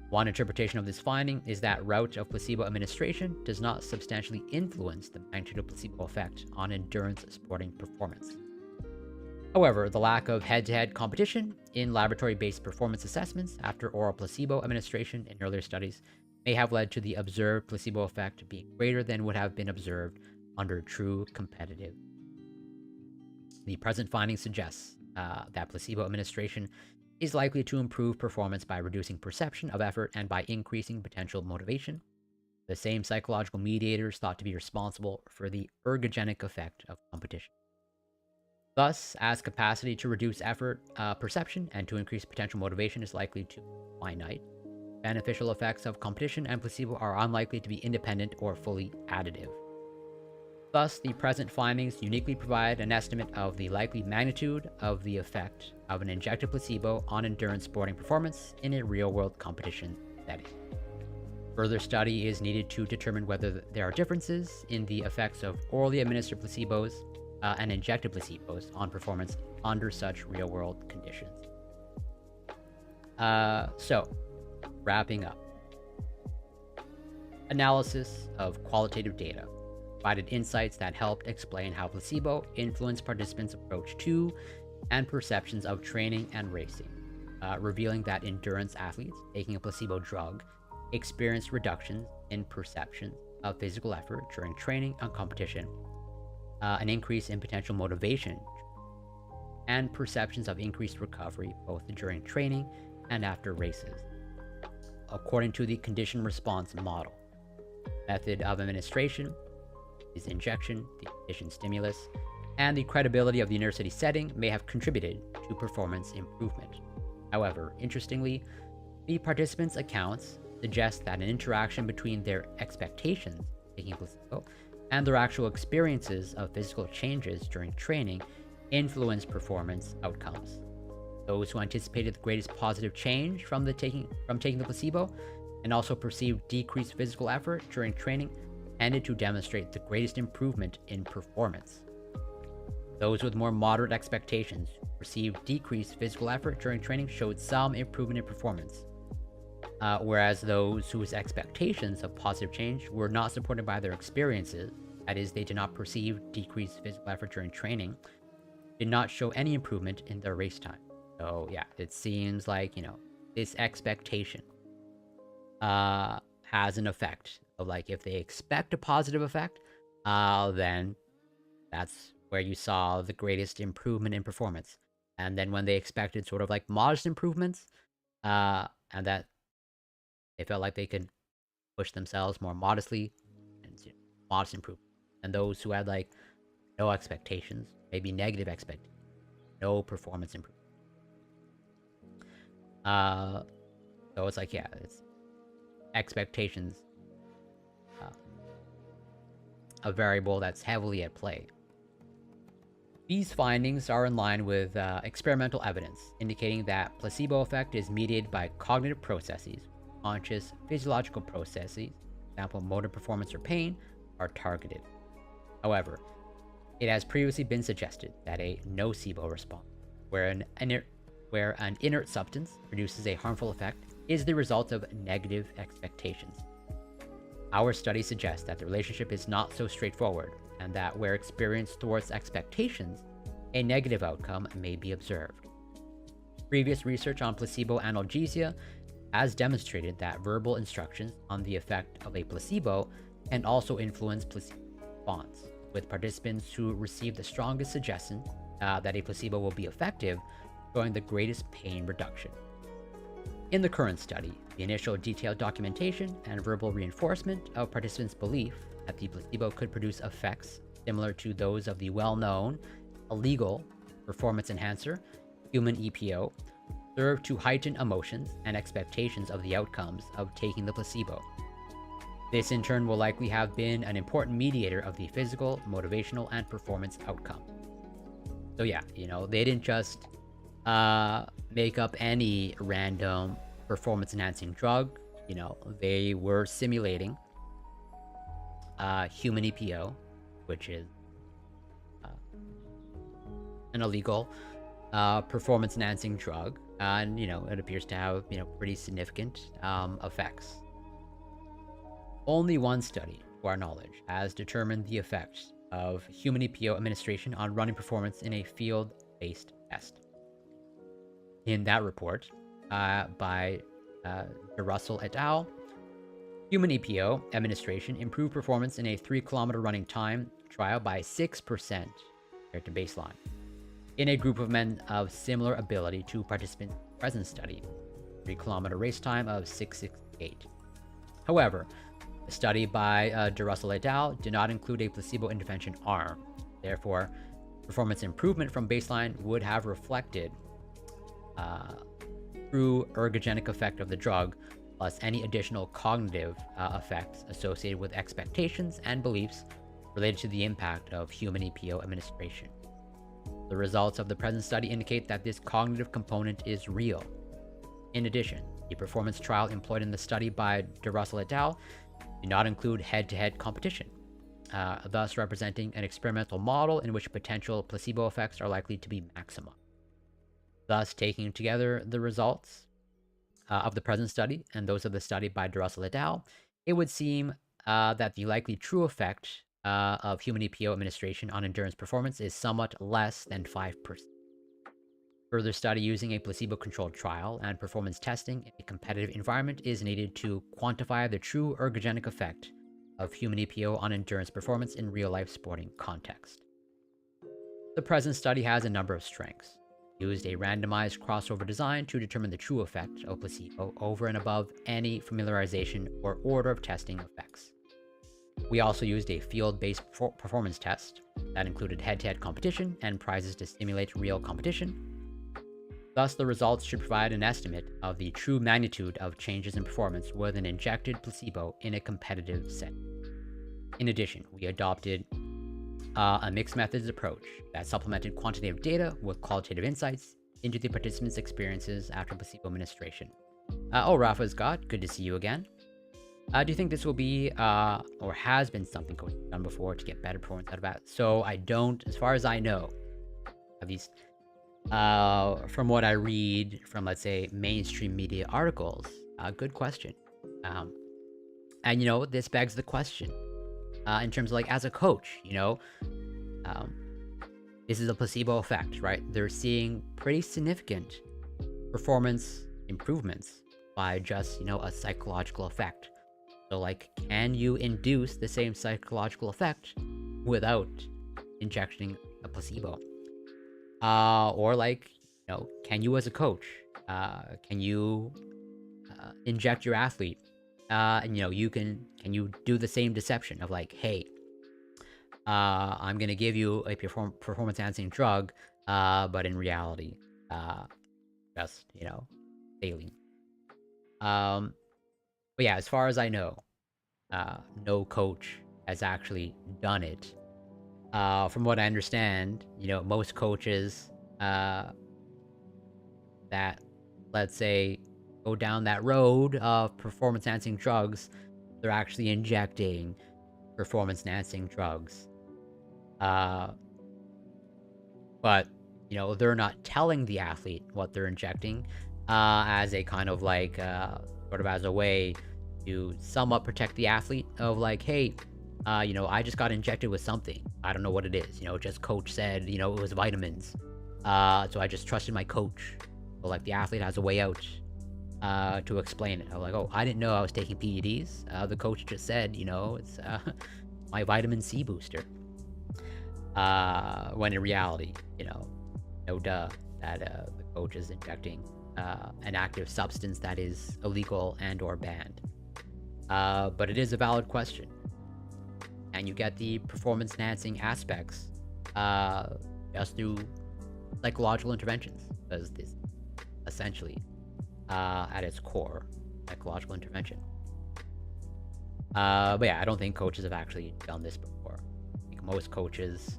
One interpretation of this finding is that route of placebo administration does not substantially influence the magnitude of placebo effect on endurance sporting performance. However, the lack of head-to-head competition in laboratory-based performance assessments after oral placebo administration in earlier studies may have led to the observed placebo effect being greater than would have been observed under true competitive. The present finding suggests that placebo administration is likely to improve performance by reducing perception of effort and by increasing potential motivation, the same psychological mediators thought to be responsible for the ergogenic effect of competition. Thus, as capacity to reduce effort perception and to increase potential motivation is likely to be finite, beneficial effects of competition and placebo are unlikely to be independent or fully additive. Thus, the present findings uniquely provide an estimate of the likely magnitude of the effect of an injected placebo on endurance sporting performance in a real-world competition setting. Further study is needed to determine whether there are differences in the effects of orally administered placebos and injected placebos on performance under such real-world conditions. So, wrapping up. Analysis of qualitative data provided insights that helped explain how placebo influenced participants' approach to and perceptions of training and racing, revealing that endurance athletes taking a placebo drug experienced reductions in perception of physical effort during training and competition, an increase in potential motivation, and perceptions of increased recovery both during training and after races, according to the condition response model. Method of administration is injection, the conditioned stimulus, and the credibility of the university setting may have contributed to performance improvement. However, interestingly, the participants' accounts suggest that an interaction between their expectations taking placebo and their actual experiences of physical changes during training influence performance outcomes. Those who anticipated the greatest positive change from taking the placebo and also perceived decreased physical effort during training tended to demonstrate the greatest improvement in performance. Those with more moderate expectations who perceived decreased physical effort during training showed some improvement in performance, whereas those whose expectations of positive change were not supported by their experiences, that is, they did not perceive decreased physical effort during training, did not show any improvement in their race time. So yeah, it seems like, this expectation has an effect of, like, if they expect a positive effect, then that's where you saw the greatest improvement in performance. And then when they expected sort of like modest improvements, and that they felt like they could push themselves more modestly, and modest improvement. And those who had like no expectations, maybe negative expectations, no performance improvement. Uh, so it's like, yeah, it's expectations, uh, a variable that's heavily at play. These findings are in line with experimental evidence, indicating that placebo effect is mediated by cognitive processes. Conscious physiological processes, for example, motor performance or pain, are targeted. However, it has previously been suggested that a nocebo response, where an inert substance produces a harmful effect, is the result of negative expectations. Our study suggests that the relationship is not so straightforward, and that where experience thwarts expectations, a negative outcome may be observed. Previous research on placebo analgesia has demonstrated that verbal instructions on the effect of a placebo can also influence placebo response, with participants who receive the strongest suggestion that a placebo will be effective showing the greatest pain reduction. In the current study, the initial detailed documentation and verbal reinforcement of participants' belief that the placebo could produce effects similar to those of the well-known, illegal performance enhancer, human EPO, serve to heighten emotions and expectations of the outcomes of taking the placebo. This in turn will likely have been an important mediator of the physical, motivational, and performance outcome. So yeah, they didn't just make up any random performance-enhancing drug. They were simulating human EPO, which is an illegal performance-enhancing drug, and it appears to have pretty significant effects. Only one study, to our knowledge, has determined the effects of human EPO administration on running performance in a field-based test. In that report, by Russell et al., human EPO administration improved performance in a 3-kilometer running time trial by 6% compared to baseline, in a group of men of similar ability to participants in the present study, 3-kilometer race time of 6:68. However, the study by Russell et al. Did not include a placebo intervention arm. Therefore, performance improvement from baseline would have reflected true ergogenic effect of the drug, plus any additional cognitive effects associated with expectations and beliefs related to the impact of human EPO administration. The results of the present study indicate that this cognitive component is real. In addition, the performance trial employed in the study by Russell et al. Did not include head-to-head competition, thus representing an experimental model in which potential placebo effects are likely to be maximum. Thus, taking together the results of the present study and those of the study by Russell et al., it would seem that the likely true effect of human EPO administration on endurance performance is somewhat less than 5%. Further study using a placebo-controlled trial and performance testing in a competitive environment is needed to quantify the true ergogenic effect of human EPO on endurance performance in real-life sporting context. The present study has a number of strengths. It used a randomized crossover design to determine the true effect of placebo over and above any familiarization or order of testing effects. We also used a field-based performance test that included head-to-head competition and prizes to simulate real competition. Thus, the results should provide an estimate of the true magnitude of changes in performance with an injected placebo in a competitive setting. In addition, we adopted a mixed methods approach that supplemented quantitative data with qualitative insights into the participants' experiences after placebo administration. Rafa Scott, good to see you again. Do you think this will be, or has been something done before to get better performance out of that? So I don't, as far as I know, at least from what I read from, let's say, mainstream media articles, good question. And, this begs the question, in terms of, like, as a coach, this is a placebo effect, right? They're seeing pretty significant performance improvements by just, a psychological effect. So, like, can you induce the same psychological effect without injecting a placebo? Or, like, can you as a coach, can you inject your athlete? And, can you do the same deception of, like, hey, I'm going to give you a performance enhancing drug, but in reality, just, saline. But yeah, as far as I know, no coach has actually done it. From what I understand, most coaches that, let's say, go down that road of performance-enhancing drugs, they're actually injecting performance-enhancing drugs. But, they're not telling the athlete what they're injecting, as a kind of like, sort of as a way to somewhat protect the athlete of like, hey, I just got injected with something. I don't know what it is. Just coach said, it was vitamins. So I just trusted my coach. But like the athlete has a way out to explain it. I'm like, oh, I didn't know I was taking PEDs. The coach just said, it's my vitamin C booster. When in reality, no duh, that the coach is injecting an active substance that is illegal and or banned. But it is a valid question. And you get the performance enhancing aspects just through psychological interventions, because this essentially at its core psychological intervention. But yeah, I don't think coaches have actually done this before. I think most coaches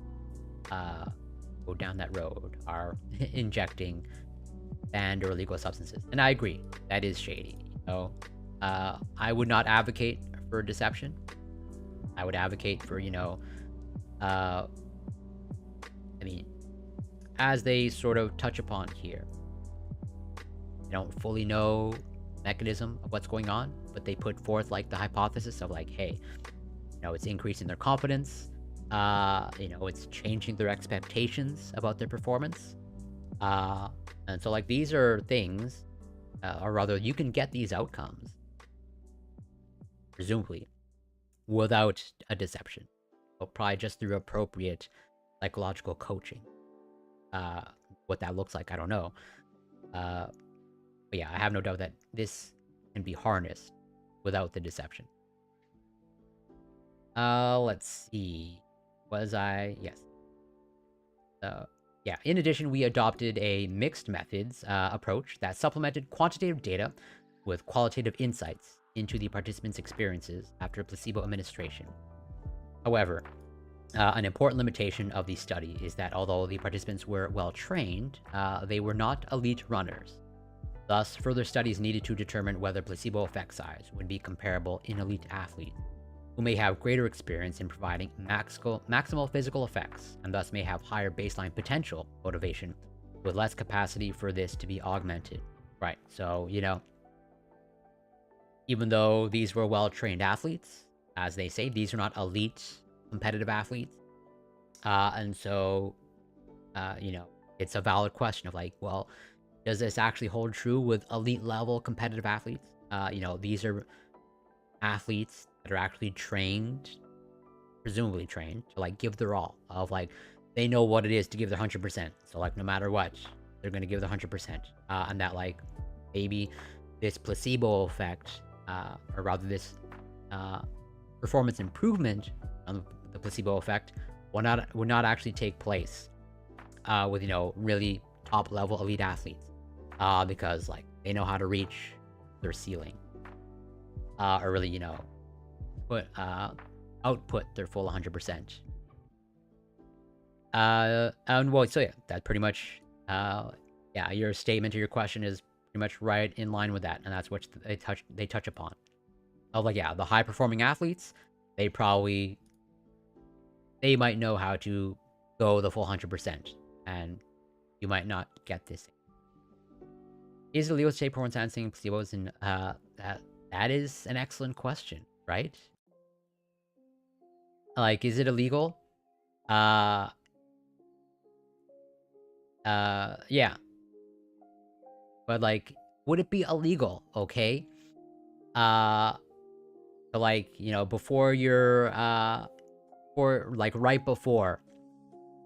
go down that road are injecting banned or illegal substances, and I agree that is shady. I would not advocate for deception. I would advocate for I mean, as they sort of touch upon here, they don't fully know the mechanism of what's going on, but they put forth like the hypothesis of like, hey, it's increasing their confidence. It's changing their expectations about their performance. And so like these are things, or rather you can get these outcomes, presumably, without a deception. But probably just through appropriate psychological coaching. What that looks like, I don't know. But yeah, I have no doubt that this can be harnessed without the deception. Let's see. Yes. Yeah, in addition, we adopted a mixed methods approach that supplemented quantitative data with qualitative insights into the participants' experiences after placebo administration. However, an important limitation of the study is that although the participants were well trained, they were not elite runners. Thus, further studies needed to determine whether placebo effect size would be comparable in elite athletes, who may have greater experience in providing maximal physical effects, and thus may have higher baseline potential motivation, with less capacity for this to be augmented. Right, so, even though these were well-trained athletes, as they say, these are not elite competitive athletes. And so, it's a valid question of like, well, does this actually hold true with elite level competitive athletes? These are athletes that are actually trained, presumably trained, to like give their all, of like, they know what it is to give their 100%. So like, no matter what, they're going to give their 100%. And that like, maybe this placebo effect, or rather this performance improvement on the placebo effect would not actually take place with really top level elite athletes, because like they know how to reach their ceiling, or really output their full 100%. And well, so yeah, that pretty much yeah, your statement or your question is pretty much right in line with that, and that's what they touch upon. Of like, yeah, the high performing athletes, they might know how to go the full 100%, and you might not get this. Is illegal to take performance enhancing placebos? And that is an excellent question, right? Like, is it illegal? Yeah. But like, would it be illegal? Okay. So like, before you're or like right before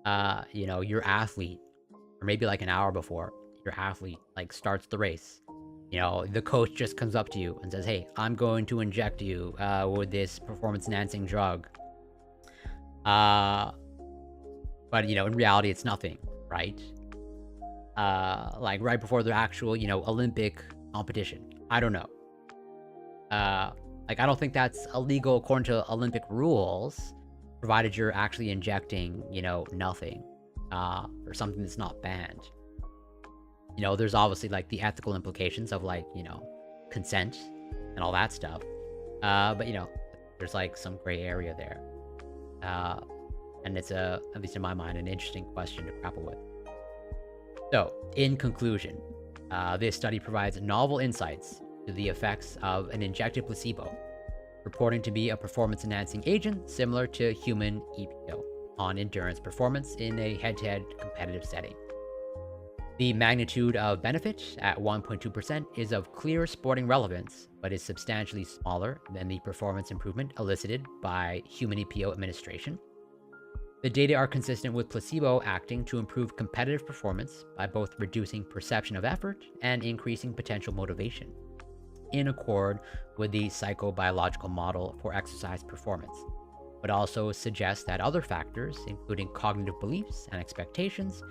your athlete, or maybe like an hour before your athlete like starts the race, the coach just comes up to you and says, hey, I'm going to inject you with this performance enhancing drug. But in reality it's nothing, right? Like right before the actual Olympic competition. I don't know. Like, I don't think that's illegal according to Olympic rules, provided you're actually injecting, you know, nothing, or something that's not banned. You know, there's obviously, like, the ethical implications of, like, you know, consent and all that stuff. But, you know, there's, like, some gray area there. And it's, at least in my mind, an interesting question to grapple with. So, in conclusion, this study provides novel insights to the effects of an injected placebo, reporting to be a performance-enhancing agent similar to human EPO on endurance performance in a head-to-head competitive setting. The magnitude of benefit at 1.2% is of clear sporting relevance, but is substantially smaller than the performance improvement elicited by human EPO administration. The data are consistent with placebo acting to improve competitive performance by both reducing perception of effort and increasing potential motivation, in accord with the psychobiological model for exercise performance, but also suggests that other factors, including cognitive beliefs and expectations,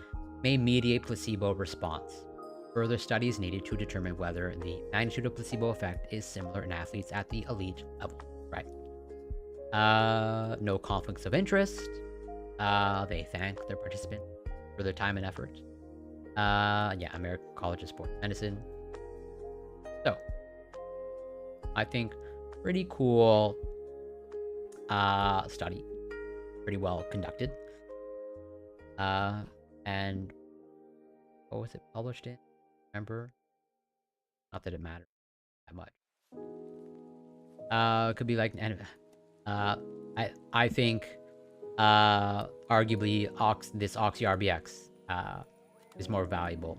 may mediate placebo response. Further studies needed to determine whether the magnitude of placebo effect is similar in athletes at the elite level. Right. No conflicts of interest. They thank their participants for their time and effort. Yeah, American College of Sports Medicine. So, I think pretty cool study. Pretty well conducted. And what was it published in? Remember? Not that it mattered that much. It could be like I think arguably this OxyRBX is more valuable.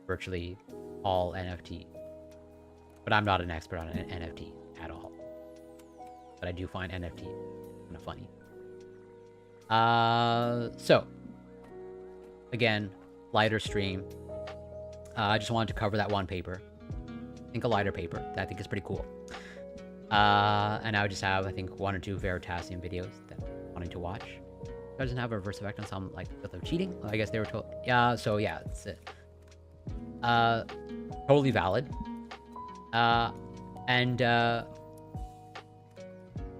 Virtually all NFT. But I'm not an expert on NFT at all. But I do find NFT kind of funny. So again, lighter stream. I just wanted to cover that one paper. I think a lighter paper that I think is pretty cool. And I would just have, I think, 1 or 2 Veritasium videos that I'm wanting to watch. It doesn't have a reverse effect on some, like, with of cheating. I guess they were told. Yeah, so yeah, it's totally valid. And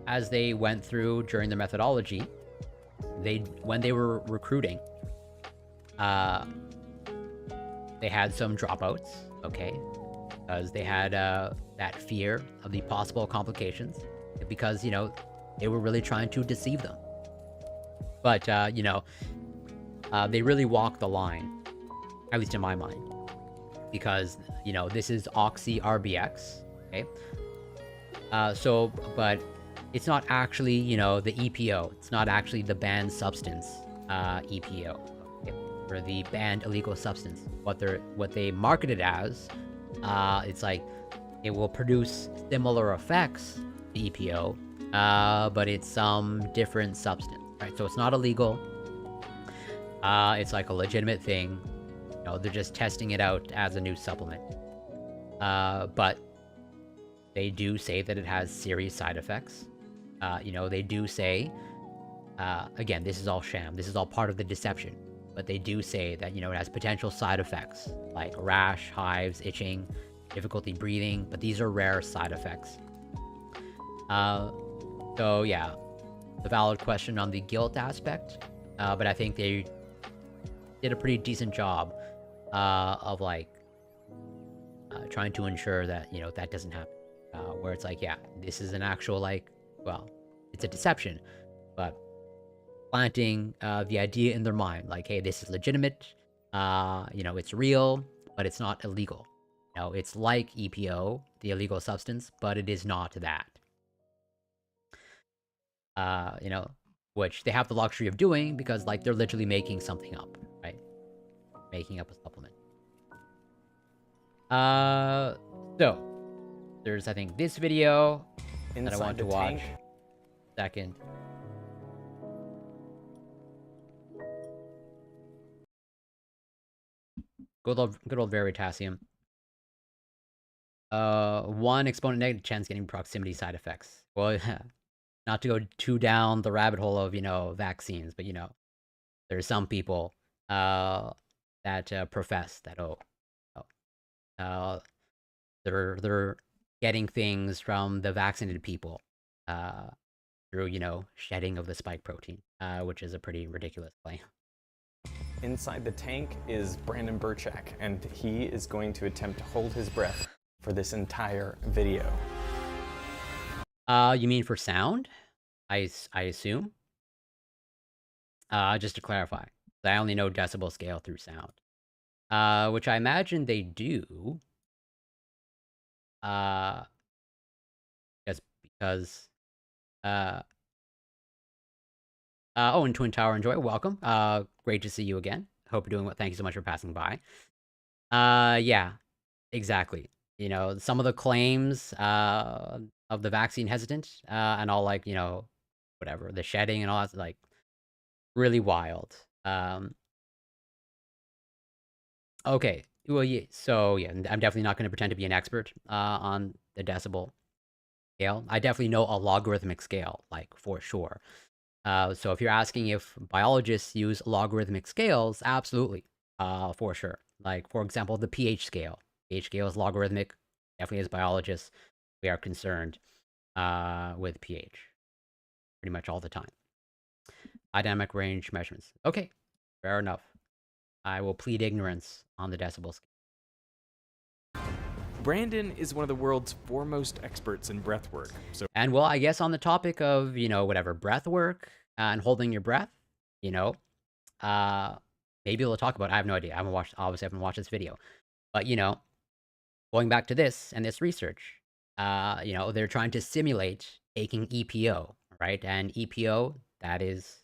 as they went through during the methodology, when they were recruiting, they had some dropouts, okay? Because they had that fear of the possible complications, because, you know, they were really trying to deceive them. But, you know, they really walked the line, at least in my mind. Because, you know, this is OxyRBX, okay? So, but it's not actually, you know, the EPO. It's not actually the banned substance, EPO, okay? Or the banned illegal substance. What they market it as, it's like, it will produce similar effects to EPO, but it's some different substance, right? So it's not illegal. It's like a legitimate thing. You know, they're just testing it out as a new supplement. But they do say that it has serious side effects. You know, they do say, again, this is all sham. This is all part of the deception. But they do say that, you know, it has potential side effects, like rash, hives, itching, difficulty breathing, but these are rare side effects. So yeah, the valid question on the guilt aspect, but I think they did a pretty decent job of, like, trying to ensure that, you know, that doesn't happen. Where it's like, yeah, this is an actual, like, well, it's a deception, but planting the idea in their mind, like, hey, this is legitimate, you know, it's real, but it's not illegal. You know, it's like EPO, the illegal substance, but it is not that. You know, which they have the luxury of doing because, like, they're literally making something up, right? Making up a supplement. So there's, I think, this video that I want to watch. Second. Good old Veritasium. 1 exponent negative chance getting proximity side effects. Well, not to go too down the rabbit hole of, you know, vaccines, but, you know, there's some people that profess that, oh, Uh, they're getting things from the vaccinated people through shedding of the spike protein, which is a pretty ridiculous claim. Inside the tank is Brandon Burchak, and he is going to attempt to hold his breath for this entire video. You mean for sound? I assume. Just to clarify, I only know decibel scale through sound, which I imagine they do. Just because. Oh, and Twin Tower Enjoy, welcome. Great to see you again. Hope you're doing well. Thank you so much for passing by. Yeah, exactly. Some of the claims of the vaccine hesitant and all whatever, the shedding and all that's like really wild. Okay. Well, yeah. So yeah, I'm definitely not going to pretend to be an expert on the decibel scale. I definitely know a logarithmic scale, like for sure. So if you're asking if biologists use logarithmic scales, absolutely, for sure. Like for example, the pH scale. pH scale is logarithmic. Definitely, as biologists, we are concerned with pH pretty much all the time. Dynamic range measurements. Okay, fair enough. I will plead ignorance on the decibel scale. Brandon is one of the world's foremost experts in breath work. And well, I guess on the topic of, whatever, breath work and holding your breath, maybe we'll talk about it. I have no idea. Obviously haven't watched this video. But, going back to this and this research, they're trying to simulate taking EPO, right? And EPO, that is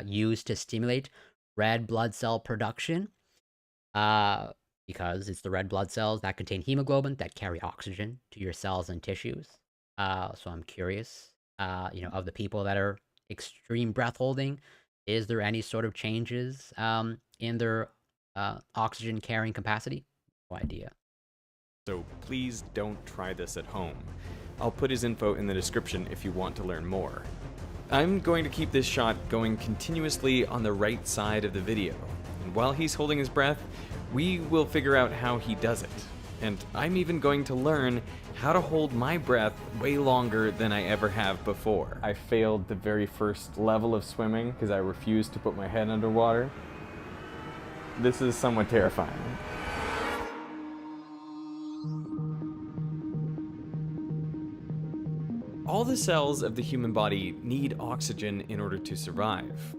used to stimulate red blood cell production. Because it's the red blood cells that contain hemoglobin that carry oxygen to your cells and tissues. So I'm curious, of the people that are extreme breath holding, is there any sort of changes in their oxygen carrying capacity? No idea. So please don't try this at home. I'll put his info in the description if you want to learn more. I'm going to keep this shot going continuously on the right side of the video. And while he's holding his breath, we will figure out how he does it. And I'm even going to learn how to hold my breath way longer than I ever have before. I failed the very first level of swimming because I refused to put my head underwater. This is somewhat terrifying. All the cells of the human body need oxygen in order to survive.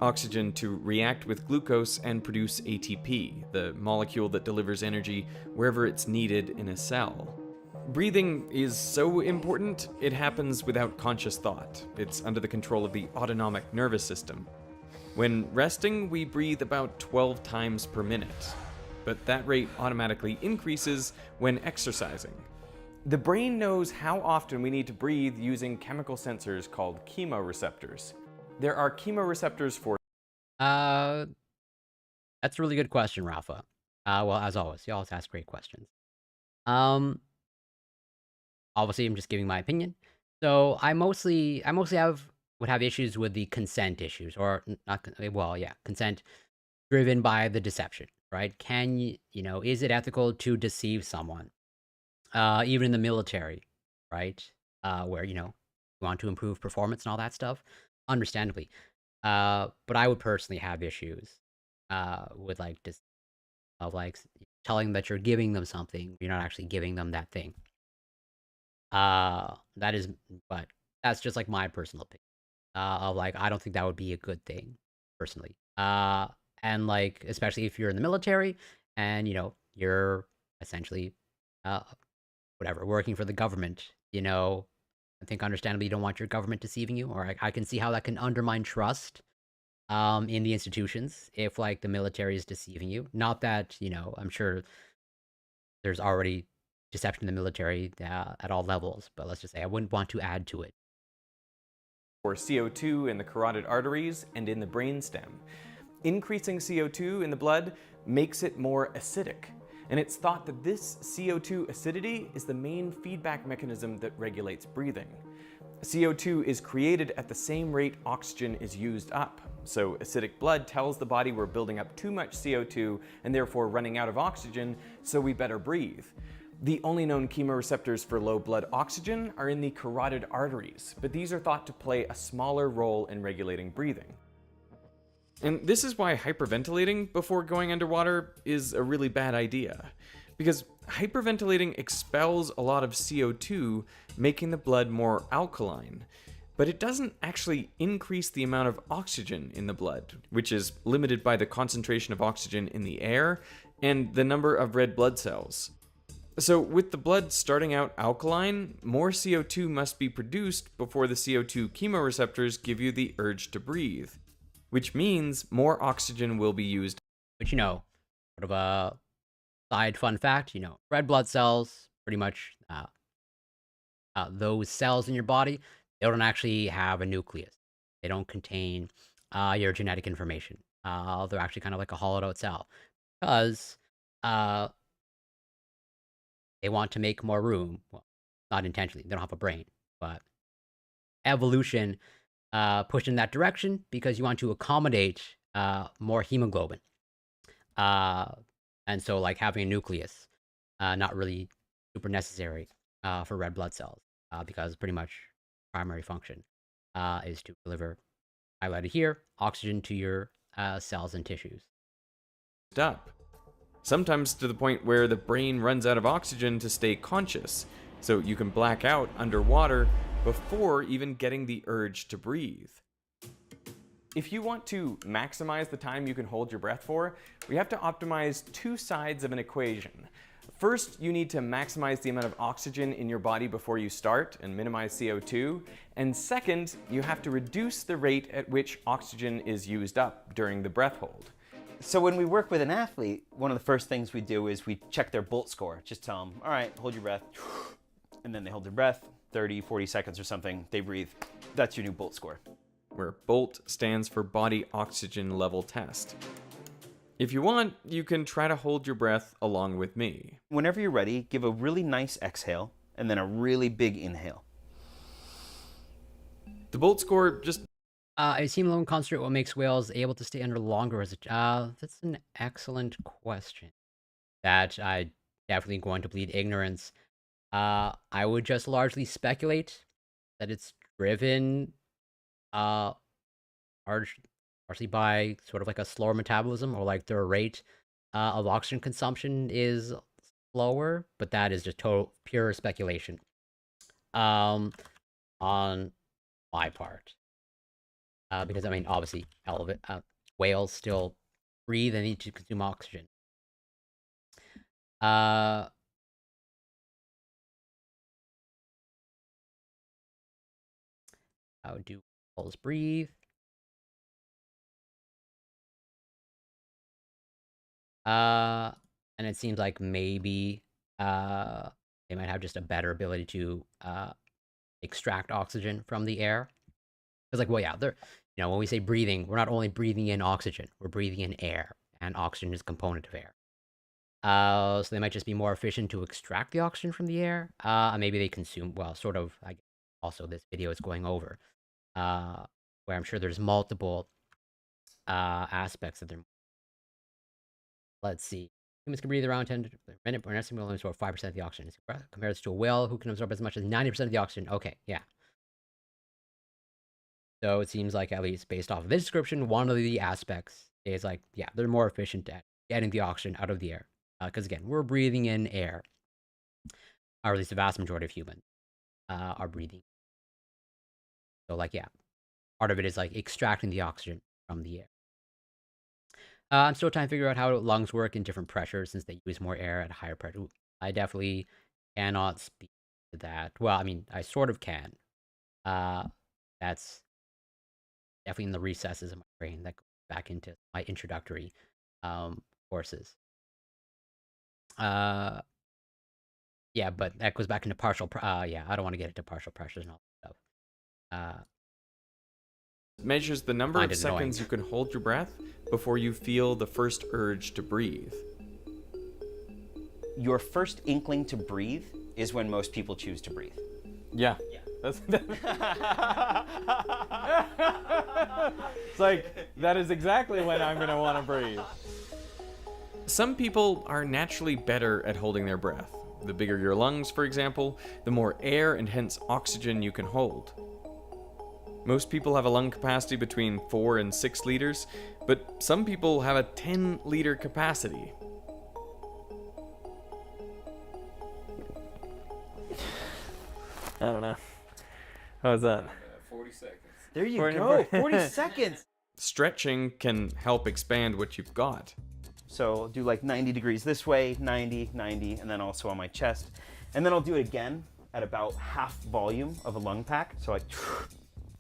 Oxygen to react with glucose and produce ATP, the molecule that delivers energy wherever it's needed in a cell. Breathing is so important, it happens without conscious thought. It's under the control of the autonomic nervous system. When resting, we breathe about 12 times per minute, but that rate automatically increases when exercising. The brain knows how often we need to breathe using chemical sensors called chemoreceptors. There are chemoreceptors for... That's a really good question, Rafa. Well, as always, you always ask great questions. Obviously, I'm just giving my opinion. So I mostly would have issues with the consent issues, or not. Well, yeah, consent driven by the deception, right? Can is it ethical to deceive someone, even in the military, right? Where you want to improve performance and all that stuff, understandably. But I would personally have issues with telling them that you're giving them something, you're not actually giving them that thing. That is, but that's just like my personal opinion. I don't think that would be a good thing, personally. And especially if you're in the military and you're essentially, whatever, working for the government. I think understandably you don't want your government deceiving you, or I can see how that can undermine trust in the institutions if the military is deceiving you. Not that I'm sure there's already deception in the military at all levels, but let's just say I wouldn't want to add to it. For CO2 in the carotid arteries and in the brainstem. Increasing CO2 in the blood makes it more acidic, and it's thought that this CO2 acidity is the main feedback mechanism that regulates breathing. CO2 is created at the same rate oxygen is used up. So acidic blood tells the body we're building up too much CO2 and therefore running out of oxygen, so we better breathe. The only known chemoreceptors for low blood oxygen are in the carotid arteries, but these are thought to play a smaller role in regulating breathing. And this is why hyperventilating before going underwater is a really bad idea. Because hyperventilating expels a lot of CO2, making the blood more alkaline. But it doesn't actually increase the amount of oxygen in the blood, which is limited by the concentration of oxygen in the air and the number of red blood cells. So with the blood starting out alkaline, more CO2 must be produced before the CO2 chemoreceptors give you the urge to breathe, which means more oxygen will be used. But sort of a side fun fact, red blood cells, pretty much those cells in your body, they don't actually have a nucleus. They don't contain your genetic information. They're actually kind of like a hollowed out cell because they want to make more room. Well, not intentionally. They don't have a brain, but evolution pushed in that direction because you want to accommodate more hemoglobin. And so, like, having a nucleus, not really super necessary for red blood cells because pretty much primary function is to deliver, highlighted here, oxygen to your cells and tissues. Up. Sometimes to the point where the brain runs out of oxygen to stay conscious, so you can black out underwater before even getting the urge to breathe. If you want to maximize the time you can hold your breath for, we have to optimize two sides of an equation. First, you need to maximize the amount of oxygen in your body before you start and minimize CO2. And second, you have to reduce the rate at which oxygen is used up during the breath hold. So when we work with an athlete, one of the first things we do is we check their Bolt score. Just tell them, all right, hold your breath. And then they hold their breath, 30, 40 seconds or something. They breathe. That's your new Bolt score. Where BOLT stands for Body Oxygen Level Test. If you want, you can try to hold your breath along with me. Whenever you're ready, give a really nice exhale and then a really big inhale. The BOLT score just... Is hemoglobin concentrate what makes whales able to stay under longer? That's an excellent question that I definitely going to plead ignorance. I would just largely speculate that it's driven largely by sort of like a slower metabolism, or like their rate of oxygen consumption is slower, but that is just total pure speculation on my part. Because I mean, obviously, whales still breathe and need to consume oxygen. How do whales breathe? And it seems like maybe they might have just a better ability to extract oxygen from the air. Because, like, well, yeah, they're, when we say breathing, we're not only breathing in oxygen, we're breathing in air, and oxygen is a component of air. So they might just be more efficient to extract the oxygen from the air. And maybe they consume, well, sort of, also this video is going over, where I'm sure there's multiple aspects of their. Let's see. Humans can breathe around 10 per minute, but an estimate will only absorb 5% of the oxygen. Compared to a whale, who can absorb as much as 90% of the oxygen. Okay, yeah. So it seems like, at least based off of this description, one of the aspects is like, yeah, they're more efficient at getting the oxygen out of the air. Because again, we're breathing in air. Or at least the vast majority of humans are breathing. So, like, yeah, part of it is like extracting the oxygen from the air. I'm still trying to figure out how lungs work in different pressures since they use more air at a higher pressure. Ooh, I definitely cannot speak to that. Well, I mean, I sort of can. That's definitely in the recesses of my brain that goes back into my introductory courses. Yeah, but that goes back into partial. Yeah, I don't want to get into partial pressures and all that stuff. Measures the number of seconds you can hold your breath before you feel the first urge to breathe. Your first inkling to breathe is when most people choose to breathe. Yeah, That's It's like, that is exactly when I'm going to want to breathe. Some people are naturally better at holding their breath. The bigger your lungs, for example, the more air and hence oxygen you can hold. Most people have a lung capacity between 4 and 6 liters, but some people have a 10-liter capacity. I don't know. How was that? 40 seconds. There you 40 go. 40 seconds. Stretching can help expand what you've got. So I'll do like 90 degrees this way, 90, 90, and then also on my chest. And then I'll do it again at about half volume of a lung pack. So like,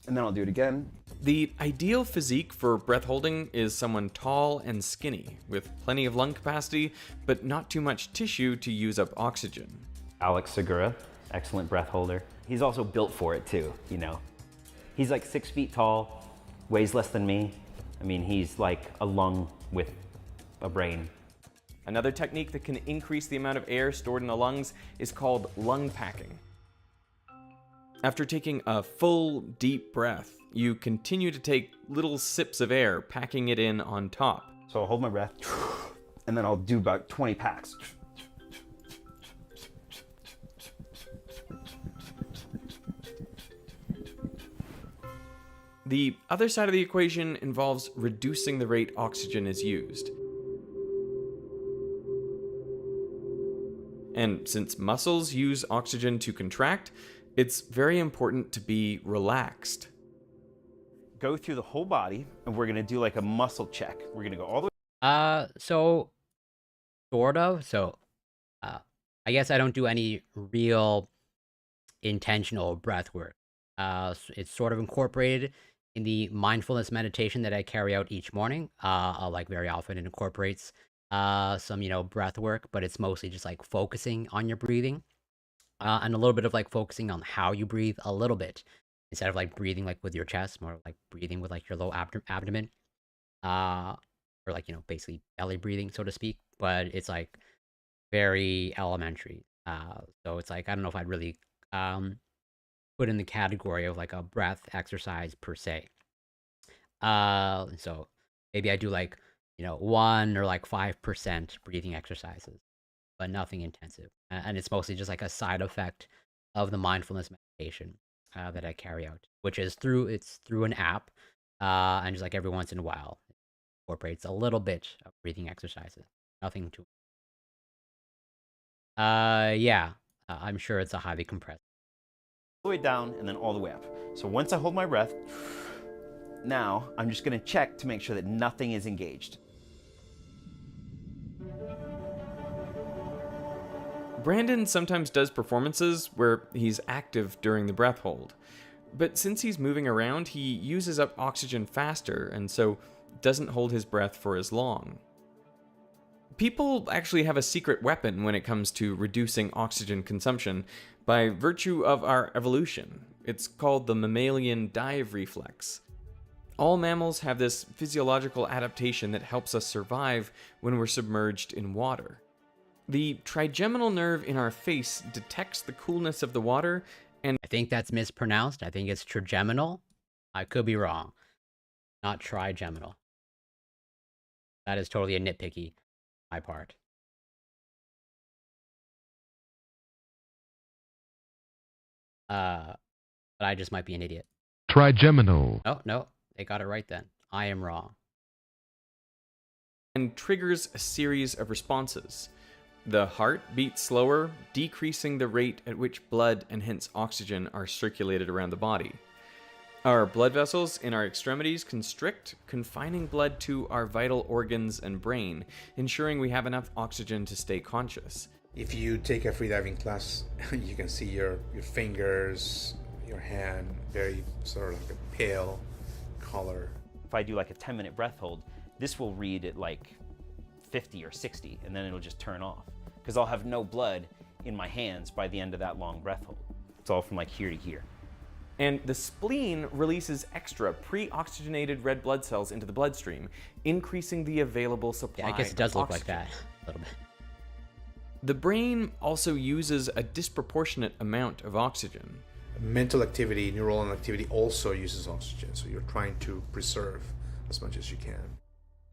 and then I'll do it again. The ideal physique for breath holding is someone tall and skinny, with plenty of lung capacity, but not too much tissue to use up oxygen. Alex Segura, excellent breath holder. He's also built for it too, you know. He's like 6 feet tall, weighs less than me. I mean, he's like a lung with a brain. Another technique that can increase the amount of air stored in the lungs is called lung packing. After taking a full, deep breath, you continue to take little sips of air, packing it in on top. So I'll hold my breath, and then I'll do about 20 packs. The other side of the equation involves reducing the rate oxygen is used. And since muscles use oxygen to contract, it's very important to be relaxed. Go through the whole body, and we're gonna do like a muscle check. We're gonna go all the way. So sort of. So, I guess I don't do any real intentional breath work. It's sort of incorporated in the mindfulness meditation that I carry out each morning. Like very often it incorporates some, breath work, but it's mostly just like focusing on your breathing, and a little bit of like focusing on how you breathe a little bit instead of like breathing like with your chest, more like breathing with like your low abdomen, or like, basically belly breathing, so to speak. But it's like very elementary. So it's like, I don't know if I'd really put in the category of like a breath exercise per se. So maybe I do like, 1 or like 5% breathing exercises, but nothing intensive. And it's mostly just like a side effect of the mindfulness meditation that I carry out, which is through an app, and just like every once in a while, it incorporates a little bit of breathing exercises. Nothing too. Yeah, I'm sure it's a highly compressed. All the way down and then all the way up. So once I hold my breath, now I'm just gonna check to make sure that nothing is engaged. Brandon sometimes does performances where he's active during the breath hold. But since he's moving around, he uses up oxygen faster and so doesn't hold his breath for as long. People actually have a secret weapon when it comes to reducing oxygen consumption by virtue of our evolution. It's called the mammalian dive reflex. All mammals have this physiological adaptation that helps us survive when we're submerged in water. The trigeminal nerve in our face detects the coolness of the water, and I think that's mispronounced. I think it's trigeminal. I could be wrong. Not trigeminal. That is totally a nitpicky my part. But I just might be an idiot. Trigeminal. Oh, no. They got it right then. I am wrong. and triggers a series of responses. The heart beats slower, decreasing the rate at which blood and hence oxygen are circulated around the body. Our blood vessels in our extremities constrict, confining blood to our vital organs and brain, ensuring we have enough oxygen to stay conscious. If you take a freediving class, you can see your fingers, your hand, very sort of like a pale color. If I do like a 10-minute breath hold, this will read at like 50 or 60, and then it'll just turn off. Because I'll have no blood in my hands by the end of that long breath hold. It's all from like here to here. And the spleen releases extra pre-oxygenated red blood cells into the bloodstream, increasing the available supply. Yeah, I guess it does look oxygen. like that a little bit. The brain also uses a disproportionate amount of oxygen. mental activity, neuronal activity also uses oxygen. So you're trying to preserve as much as you can.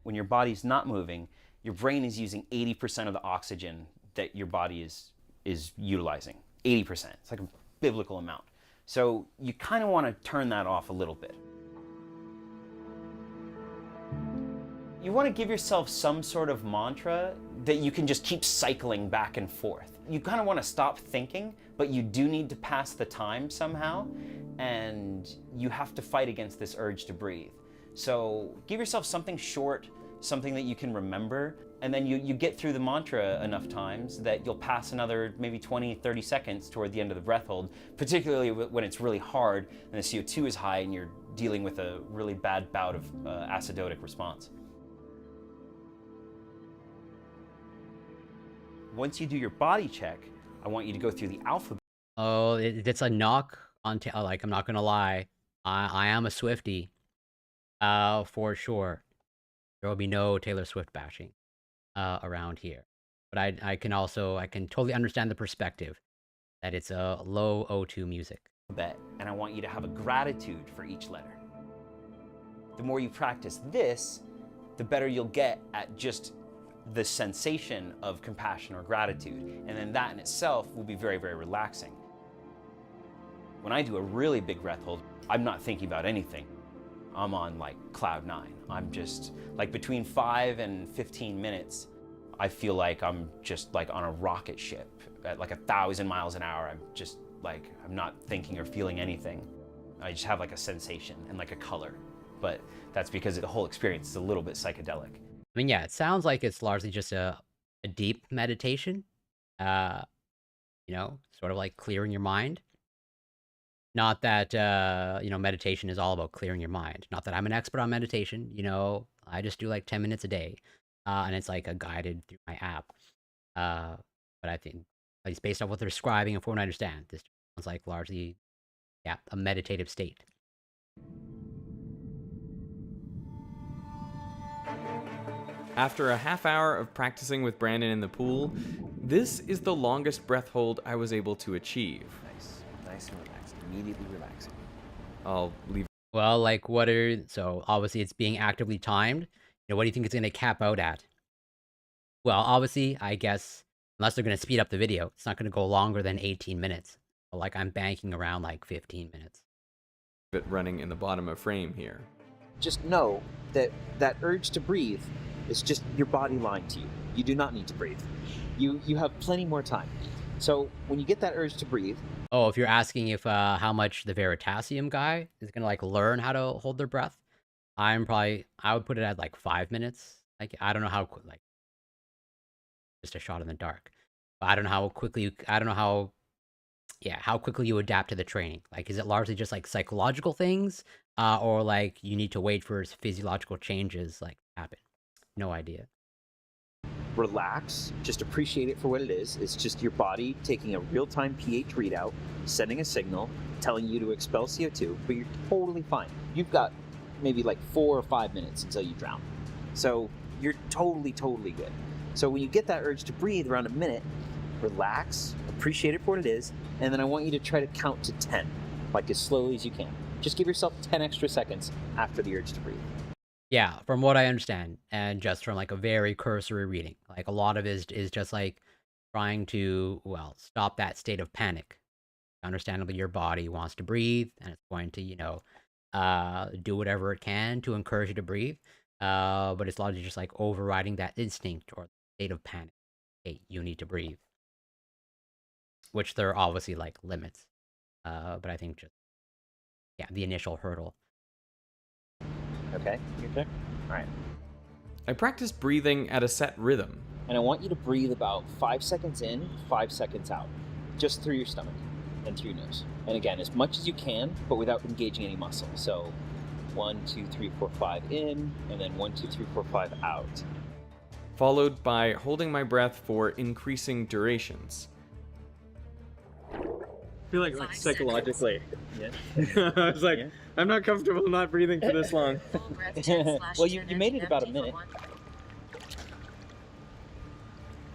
When your body's not moving, your brain is using 80% of the oxygen that your body is utilizing. 80%. It's like a biblical amount. So you kind of want to turn that off a little bit. You want to give yourself some sort of mantra that you can just keep cycling back and forth. You kind of want to stop thinking, but you do need to pass the time somehow, and you have to fight against this urge to breathe. So give yourself something short, something that you can remember, and then you get through the mantra enough times that you'll pass another maybe 20, 30 seconds toward the end of the breath hold, particularly when it's really hard and the CO2 is high and you're dealing with a really bad bout of acidotic response. Once you do your body check, I want you to go through the alphabet. Oh, it's a knock on like, I'm not gonna lie. I am a Swiftie. For sure. There will be no Taylor Swift bashing around here. But I can totally understand the perspective that it's a low O2 music. And I want you to have a gratitude for each letter. The more you practice this, the better you'll get at just the sensation of compassion or gratitude. And then that in itself will be very, very relaxing. When I do a really big breath hold, I'm not thinking about anything. I'm on like cloud 9. I'm just like between 5 and 15 minutes, I feel like I'm just like on a rocket ship at like 1,000 miles an hour. I'm just like, I'm not thinking or feeling anything. I just have like a sensation and like a color. But that's because the whole experience is a little bit psychedelic. I mean, yeah, it sounds like it's largely just a deep meditation. You know, sort of like clearing your mind. Not that, you know, meditation is all about clearing your mind. Not that I'm an expert on meditation, you know, I just do like 10 minutes a day. And it's like a guided through my app. But I think, at least based on what they're describing and from what I understand, this sounds like largely, yeah, a meditative state. After a half hour of practicing with Brandon in the pool, this is the longest breath hold I was able to achieve. Nice and relaxing, immediately relaxing. I'll leave. Well, like, so obviously it's being actively timed. You know, what do you think it's going to cap out at? Well, obviously, I guess, unless they're going to speed up the video, it's not going to go longer than 18 minutes. But like, I'm banking around like 15 minutes. It running in the bottom of frame here. Just know that that urge to breathe is just your body lying to you. You do not need to breathe. You have plenty more time. So when you get that urge to breathe. Oh, if you're asking if how much the Veritasium guy is gonna like learn how to hold their breath, I would put it at like 5 minutes. Like, I don't know how like, just a shot in the dark. But I don't know how quickly how quickly you adapt to the training. Like, is it largely just like psychological things, or like you need to wait for physiological changes like to happen? No idea. Relax, just appreciate it for what it is. It's just your body taking a real-time pH readout, sending a signal, telling you to expel CO2, but you're totally fine. You've got maybe like 4 or 5 minutes until you drown. So you're totally good. So when you get that urge to breathe around a minute, relax, appreciate it for what it is, and then I want you to try to count to 10, like as slowly as you can. Just give yourself 10 extra seconds after the urge to breathe. Yeah, from what I understand, and just from like a very cursory reading, like a lot of it is just like trying to, well, stop that state of panic. Understandably, your body wants to breathe, and it's going to, you know, do whatever it can to encourage you to breathe. But it's largely just like overriding that instinct or state of panic. Hey, you need to breathe. Which there are obviously like limits. But I think just, yeah, the initial hurdle. Okay, you're there? All right. I practiced breathing at a set rhythm. And I want you to breathe about 5 seconds in, 5 seconds out, just through your stomach and through your nose. And again, as much as you can, but without engaging any muscle. So 1, 2, 3, 4, 5 in, and then 1, 2, 3, 4, 5 out. Followed by holding my breath for increasing durations. I feel like psychologically. Yeah. I was like, Yeah. I'm not comfortable not breathing for this long. Well, you made it about a minute.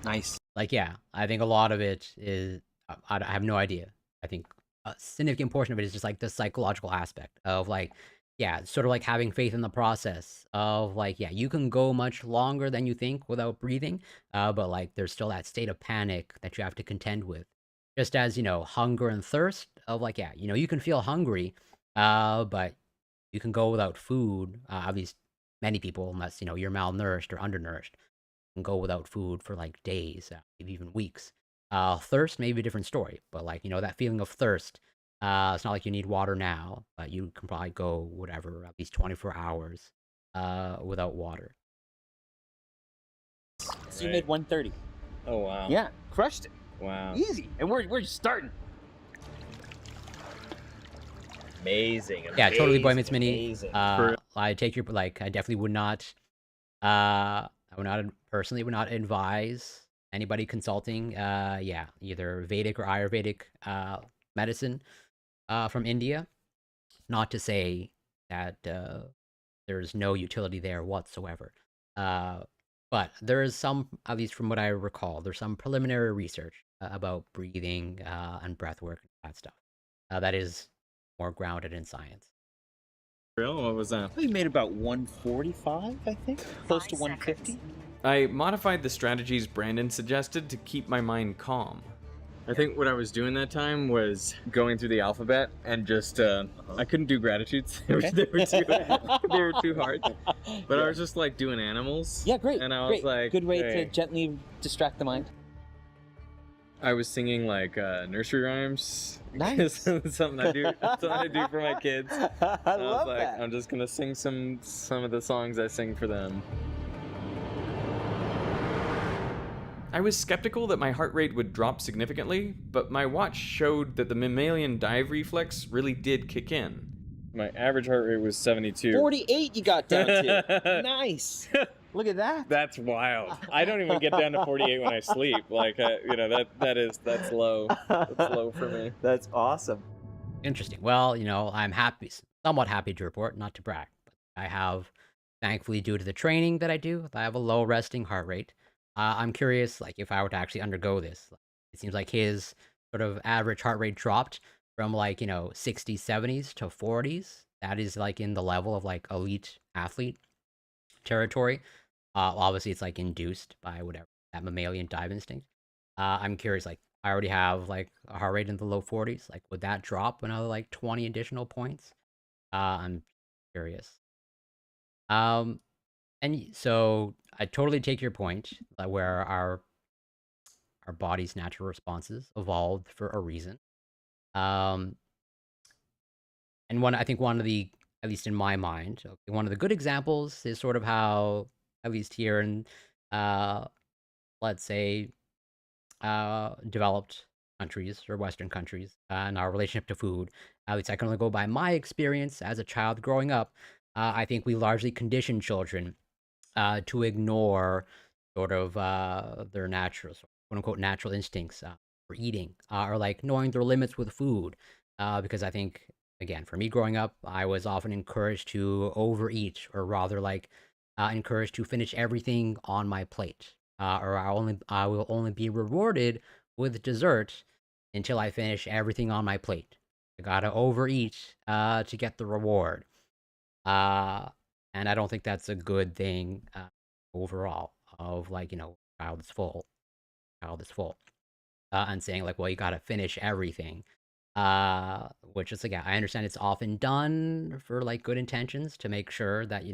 Nice. Like, yeah, I think a lot of it is, I have no idea. I think a significant portion of it is just like the psychological aspect of like, yeah, sort of like having faith in the process of like, yeah, you can go much longer than you think without breathing, but like there's still that state of panic that you have to contend with. Just as, hunger and thirst of like, yeah, you can feel hungry, but you can go without food. At least many people, unless, you're malnourished or undernourished, can go without food for like days, maybe even weeks. Thirst may be a different story, but like, that feeling of thirst, it's not like you need water now, but you can probably go whatever, at least 24 hours without water. So you made 130. Oh wow. Yeah, crushed it. Wow. Easy. And we're just starting. Amazing. Yeah, totally, Boy Meets Mini. Amazing. I take your like. I definitely would not. I would not personally would not advise anybody consulting. Yeah, either Vedic or Ayurvedic medicine from India. Not to say that there's no utility there whatsoever. But there is some, at least from what I recall, there's some preliminary research about breathing and breath work and that stuff. That is more grounded in science. Real? What was that? We made about 145, I think. Close to 150. I modified the strategies Brandon suggested to keep my mind calm. I think what I was doing that time was going through the alphabet and just I couldn't do gratitudes. they were too hard. But I was just like doing animals. Yeah, great. And I great. was like, good way hey. to gently distract the mind. I was singing like nursery rhymes. Nice. something I do for my kids. I I was love like, that. I'm just gonna sing some of the songs I sing for them. I was skeptical that my heart rate would drop significantly, but my watch showed that the mammalian dive reflex really did kick in. My average heart rate was 72. 48 you got down to. Nice. Look at that. That's wild. I don't even get down to 48 when I sleep. Like, that's low. That's low for me. That's awesome. Interesting. Well, I'm somewhat happy to report, not to brag, but I have, thankfully, due to the training that I do, I have a low resting heart rate. I'm curious, like, if I were to actually undergo this. It seems like his sort of average heart rate dropped from like, 60s, 70s to 40s. That is like in the level of like elite athlete territory. Obviously, it's like induced by whatever, that mammalian dive instinct. I'm curious, like, I already have like a heart rate in the low 40s. Like, would that drop another like 20 additional points? I'm curious. And so I totally take your point that where our body's natural responses evolved for a reason. And I think one of the, at least in my mind, one of the good examples is sort of how, at least here in, let's say, developed countries or Western countries, and our relationship to food, at least I can only go by my experience as a child growing up. I think we largely condition children to ignore sort of their natural, quote unquote, natural instincts for eating, or like knowing their limits with food. Because I think, again, for me growing up, I was often encouraged to overeat, or rather like encouraged to finish everything on my plate, or I will only be rewarded with dessert until I finish everything on my plate. I gotta overeat to get the reward. And I don't think that's a good thing overall. Of like, child is full, and saying like, well, you gotta finish everything. Which is, again, I understand it's often done for like good intentions to make sure that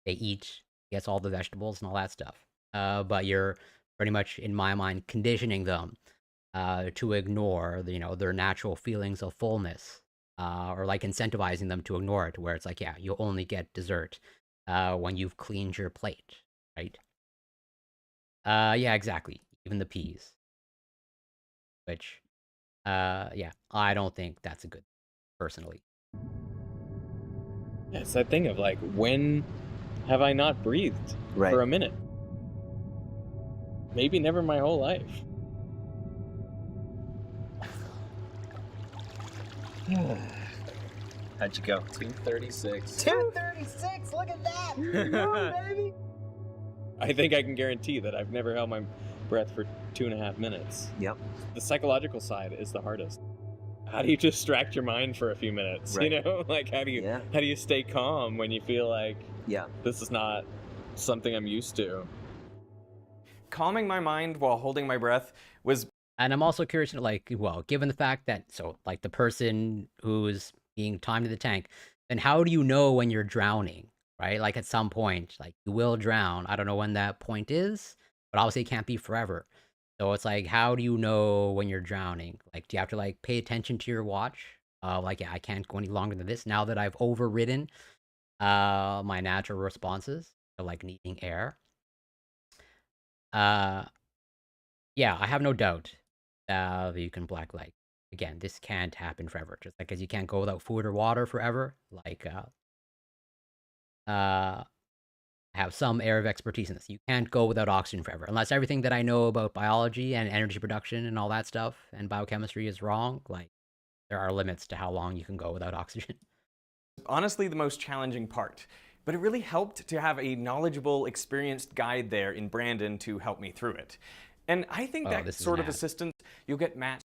they eat, gets all the vegetables and all that stuff. But you're pretty much, in my mind, conditioning them to ignore their natural feelings of fullness. Or like incentivizing them to ignore it, where it's like, yeah, you'll only get dessert when you've cleaned your plate, right? Yeah, exactly. Even the peas. Which, yeah, I don't think that's a good, personally. Yeah, it's that thing of like, when have I not breathed Right. for a minute? Maybe never my whole life. How'd you go? 236. 236. Look at that. Woo, baby. I think I can guarantee that I've never held my breath for 2.5 minutes. Yep. The psychological side is the hardest. how do you distract your mind for a few minutes? Right. You know, like how do you stay calm when you feel like this is not something I'm used to? Calming my mind while holding my breath was. And I'm also curious, like, well, given the fact that, so, like, the person who's being timed to the tank, then how do you know when you're drowning, right? Like, at some point, like, you will drown. I don't know when that point is, but obviously it can't be forever. So it's like, how do you know when you're drowning? Like, do you have to, like, pay attention to your watch? Like, yeah, I can't go any longer than this now that I've overridden my natural responses to, like, needing air. Yeah, I have no doubt that you can black light. Again, this can't happen forever. Just like as you can't go without food or water forever. Like, have some area of expertise in this. You can't go without oxygen forever, unless everything that I know about biology and energy production and all that stuff and biochemistry is wrong. Like, there are limits to how long you can go without oxygen. Honestly, the most challenging part. But it really helped to have a knowledgeable, experienced guide there in Brandon to help me through it. And I think that sort of assistance you'll get matched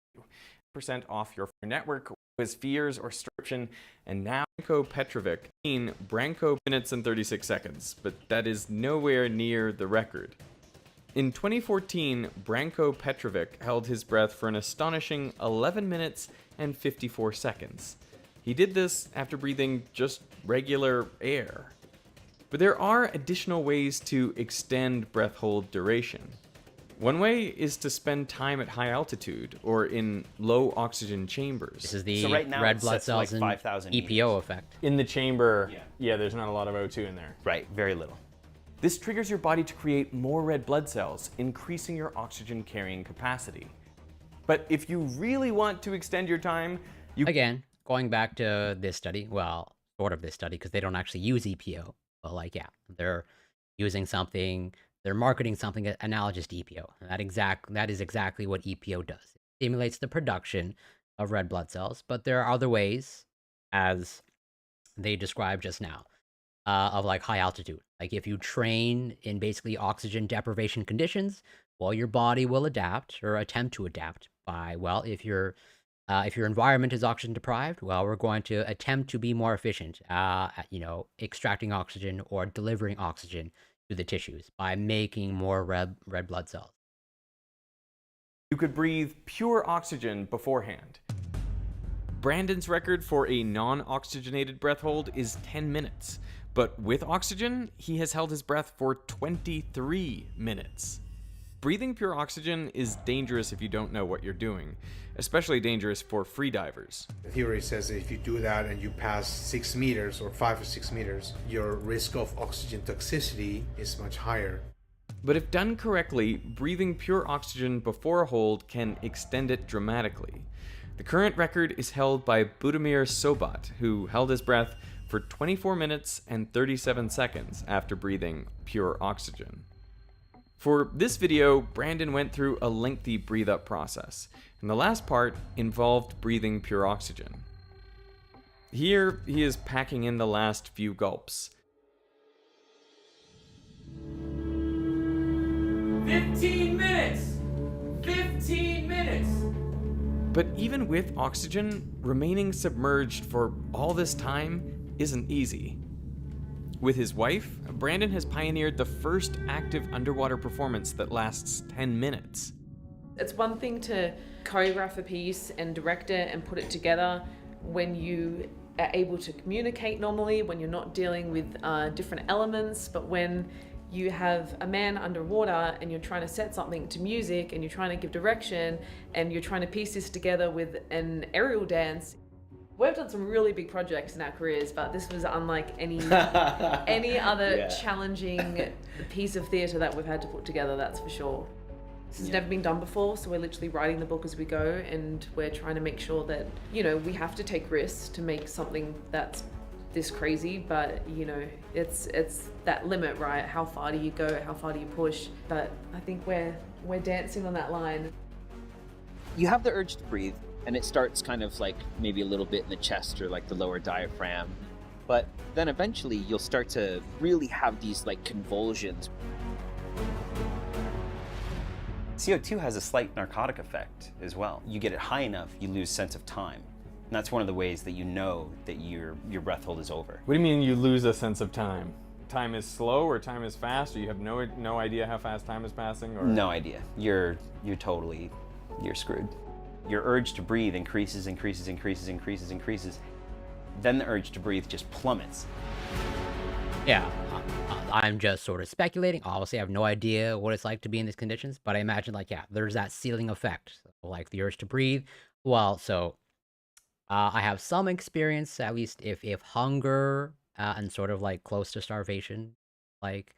10% off your network with fears or subscription. And now Branko Petrovic in Branko minutes and 36 seconds, but that is nowhere near the record. In 2014, Branko Petrovic held his breath for an astonishing 11 minutes and 54 seconds. He did this after breathing just regular air. But there are additional ways to extend breath hold duration. One way is to spend time at high altitude or in low oxygen chambers. This is the red blood cells and EPO effect. In the chamber, yeah, there's not a lot of O2 in there. Right, very little. This triggers your body to create more red blood cells, increasing your oxygen carrying capacity. But if you really want to extend your time, Again, going back to this study, well, sort of this study, because they don't actually use EPO. But like, yeah, they're using something, they're marketing something analogous to EPO. And that is exactly what EPO does. It stimulates the production of red blood cells, but there are other ways, as they described just now, of like high altitude. Like if you train in basically oxygen deprivation conditions, well, your body will adapt or attempt to adapt by, well, if your environment is oxygen deprived, well, we're going to attempt to be more efficient at, extracting oxygen or delivering oxygen to the tissues by making more red blood cells. You could breathe pure oxygen beforehand. Brandon's record for a non-oxygenated breath hold is 10 minutes, but with oxygen, he has held his breath for 23 minutes. Breathing pure oxygen is dangerous if you don't know what you're doing, especially dangerous for freedivers. The theory says that if you do that and you pass 6 meters or 5 or 6 meters, your risk of oxygen toxicity is much higher. But if done correctly, breathing pure oxygen before a hold can extend it dramatically. The current record is held by Budimir Sobat, who held his breath for 24 minutes and 37 seconds after breathing pure oxygen. For this video, Brandon went through a lengthy breathe-up process, and the last part involved breathing pure oxygen. Here, he is packing in the last few gulps. 15 minutes! 15 minutes! But even with oxygen, remaining submerged for all this time isn't easy. With his wife, Brandon has pioneered the first active underwater performance that lasts 10 minutes. It's one thing to choreograph a piece and direct it and put it together when you are able to communicate normally, when you're not dealing with different elements, but when you have a man underwater and you're trying to set something to music and you're trying to give direction and you're trying to piece this together with an aerial dance. We've done some really big projects in our careers, but this was unlike any other challenging piece of theatre that we've had to put together, that's for sure. This has never been done before, so we're literally writing the book as we go, and we're trying to make sure that, we have to take risks to make something that's this crazy, but it's that limit, right? How far do you go? How far do you push? But I think we're dancing on that line. You have the urge to breathe, and it starts kind of like maybe a little bit in the chest or like the lower diaphragm. But then eventually you'll start to really have these like convulsions. CO2 has a slight narcotic effect as well. You get it high enough, you lose sense of time. And that's one of the ways that you know that your breath hold is over. What do you mean you lose a sense of time? Time is slow or time is fast, or you have no idea how fast time is passing? Or No idea. You're screwed. Your urge to breathe increases. Then the urge to breathe just plummets. Yeah, I'm just sort of speculating. Obviously, I have no idea what it's like to be in these conditions, but I imagine, like, yeah, there's that ceiling effect, like the urge to breathe. Well, so I have some experience, at least if hunger and sort of like close to starvation, like,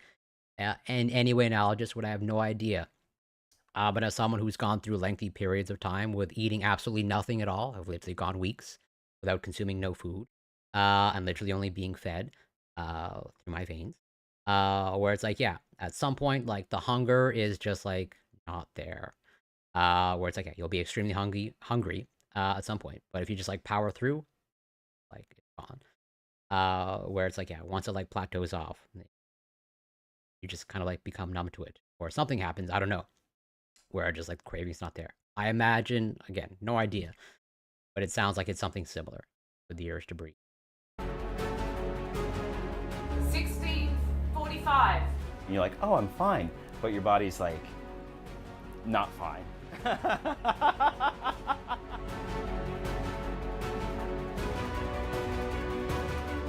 in any way analogous, would I have no idea. But as someone who's gone through lengthy periods of time with eating absolutely nothing at all, I've literally gone weeks without consuming no food, and literally only being fed through my veins. Where it's like, yeah, at some point, like the hunger is just like not there. Where it's like, yeah, you'll be extremely hungry at some point, but if you just like power through, like it's gone. Where it's like, yeah, once it like plateaus off, you just kind of like become numb to it, or something happens. I don't know, where just like the craving's not there. I imagine, again, no idea, but it sounds like it's something similar with the urge to breathe. 16:45. And you're like, oh, I'm fine. But your body's like, not fine.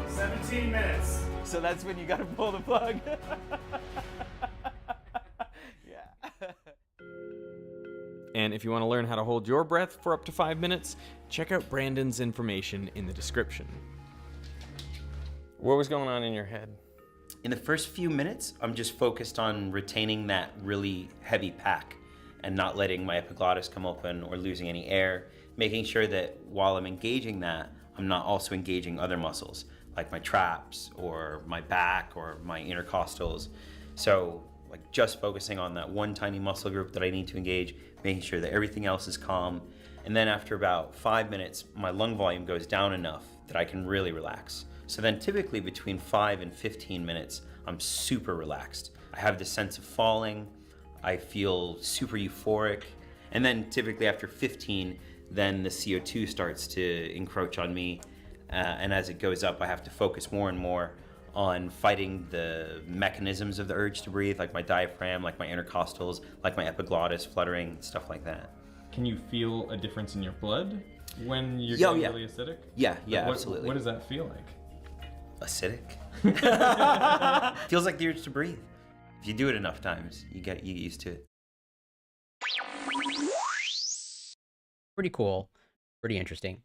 17 minutes. So that's when you gotta pull the plug. Yeah. And if you want to learn how to hold your breath for up to 5 minutes, check out Brandon's information in the description. what was going on in your head? In the first few minutes, I'm just focused on retaining that really heavy pack and not letting my epiglottis come open or losing any air, making sure that while I'm engaging that, I'm not also engaging other muscles, like my traps or my back or my intercostals. So like just focusing on that one tiny muscle group that I need to engage, making sure that everything else is calm. And then after about 5 minutes, my lung volume goes down enough that I can really relax. So then typically between 5 and 15 minutes, I'm super relaxed. I have this sense of falling, I feel super euphoric, and then typically after 15, then the CO2 starts to encroach on me, and as it goes up, I have to focus more and more on fighting the mechanisms of the urge to breathe, like my diaphragm, like my intercostals, like my epiglottis fluttering, stuff like that. Can you feel a difference in your blood when you're Yeah, getting really acidic? Yeah, What- absolutely. What does that feel like? Acidic? Feels like the urge to breathe. If you do it enough times, you get used to it. Pretty cool, pretty interesting.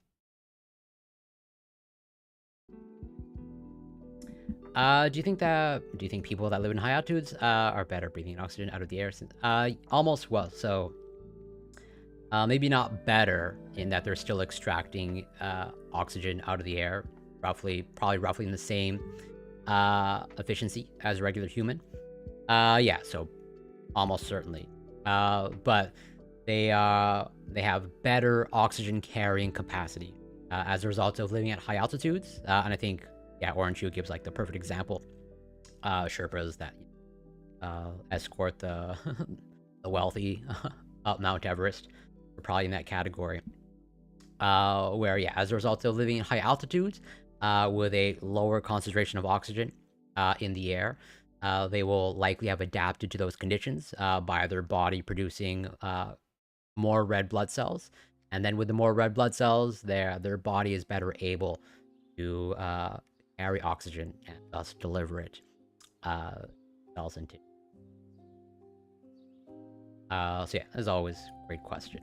Do you think people that live in high altitudes are better breathing in oxygen out of the air? Almost, well, so maybe not better in that they're still extracting oxygen out of the air, probably roughly in the same efficiency as a regular human. Yeah, so almost certainly. But they have better oxygen carrying capacity as a result of living at high altitudes, and I think. Yeah, Orange Hue gives like the perfect example. Sherpas that escort the the wealthy up Mount Everest are probably in that category. Where yeah, as a result of living in high altitudes with a lower concentration of oxygen in the air, they will likely have adapted to those conditions by their body producing more red blood cells, and then with the more red blood cells, their body is better able to carry oxygen and thus deliver it cells into. So yeah, as always, great question.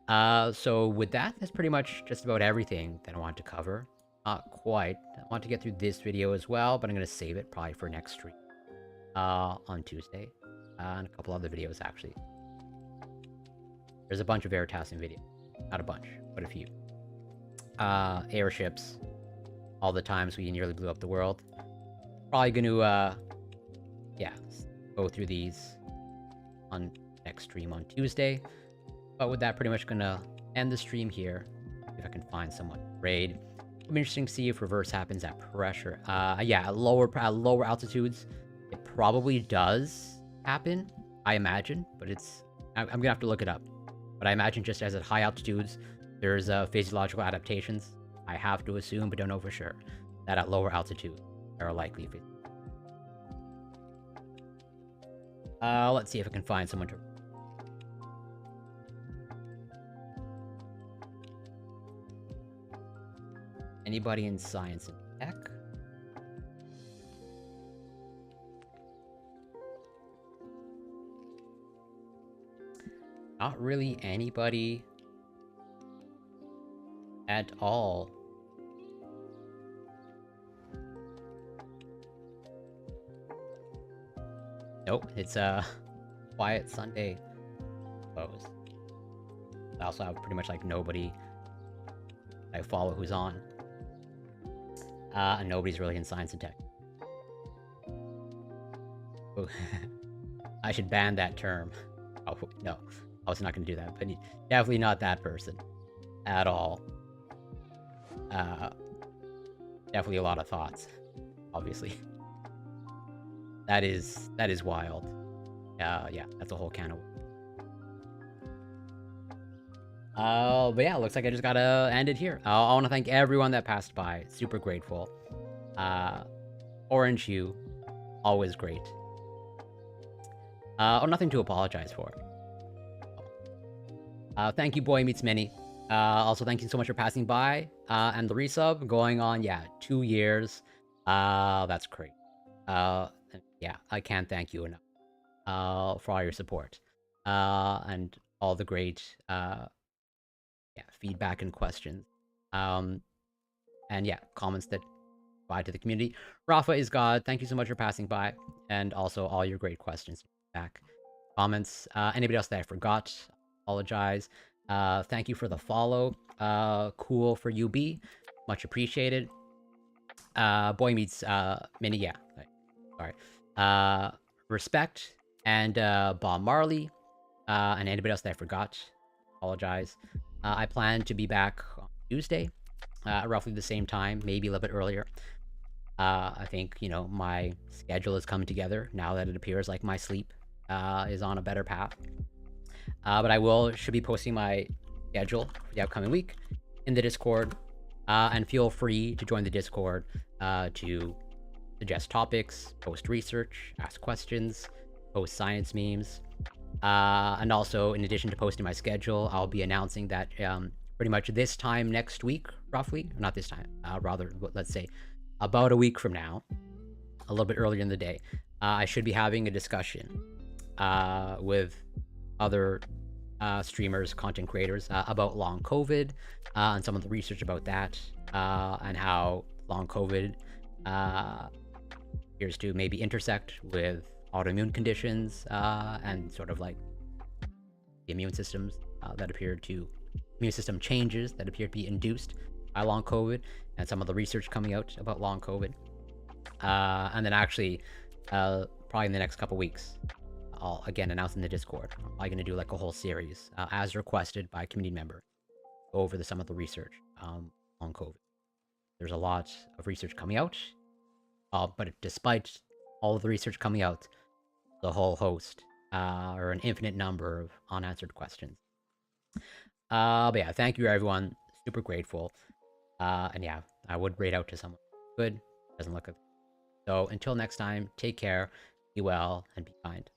So with that, that's pretty much just about everything that I wanted to cover. Not quite. I want to get through this video as well, but I'm going to save it probably for next stream on Tuesday, and a couple other videos actually. There's a bunch of air tasking videos. Not a bunch, but a few. Airships. All the times we nearly blew up the world. Probably gonna, yeah, go through these on next stream on Tuesday. But with that, pretty much gonna end the stream here. If I can find someone to raid. It'll be interesting to see if reverse happens at pressure. Yeah, at lower altitudes, it probably does happen, I imagine, but it's I'm gonna have to look it up. But I imagine just as at high altitudes, there's physiological adaptations. I have to assume, but don't know for sure, that at lower altitude there are likely. Let's see if I can find someone to. Anybody in science and tech? Not really anybody at all. Nope, it's a quiet Sunday pose. I also have pretty much like nobody I follow who's on. And nobody's really in science and tech. Ooh. I should ban that term. Oh, no. I was not going to do that, but definitely not that person. At all. Definitely a lot of thoughts. Obviously. That is wild. Yeah, that's a whole can of... but yeah, looks like I just gotta end it here. I want to thank everyone that passed by. Super grateful. Orange Hue, always great. Nothing to apologize for. Thank you, Boy Meets Mini. Also, thank you so much for passing by. And the resub going on, 2 years. That's great. Yeah, I can't thank you enough for all your support. And all the great feedback and questions. And comments that provide to the community. Rafa is God. Thank you so much for passing by. And also all your great questions. Back. Comments. Anybody else that I forgot, apologize. Thank you for the follow. Cool for UB. Much appreciated. Boy Meets Mini, sorry. Respect and Bob Marley. And anybody else that I forgot, apologize. I plan to be back on Tuesday, roughly the same time, maybe a little bit earlier. I think, my schedule is coming together now that it appears like my sleep is on a better path. But I should be posting my schedule for the upcoming week in the Discord. And feel free to join the Discord to suggest topics, post research, ask questions, post science memes. And also, in addition to posting my schedule, I'll be announcing that pretty much this time next week, roughly, not this time, rather, let's say about a week from now, a little bit earlier in the day, I should be having a discussion with other streamers, content creators about long COVID and some of the research about that and how long COVID appears to maybe intersect with autoimmune conditions and sort of like the immune systems immune system changes that appear to be induced by long COVID and some of the research coming out about long COVID. And then actually, probably in the next couple weeks, I'll again announce in the Discord. I'm probably going to do like a whole series as requested by a community member over some of the research on COVID. There's a lot of research coming out, but despite all of the research coming out, the whole host or an infinite number of unanswered questions. But yeah, thank you everyone. Super grateful. And yeah, I would rate out to someone good. Doesn't look good. So until next time, take care, be well, and be kind.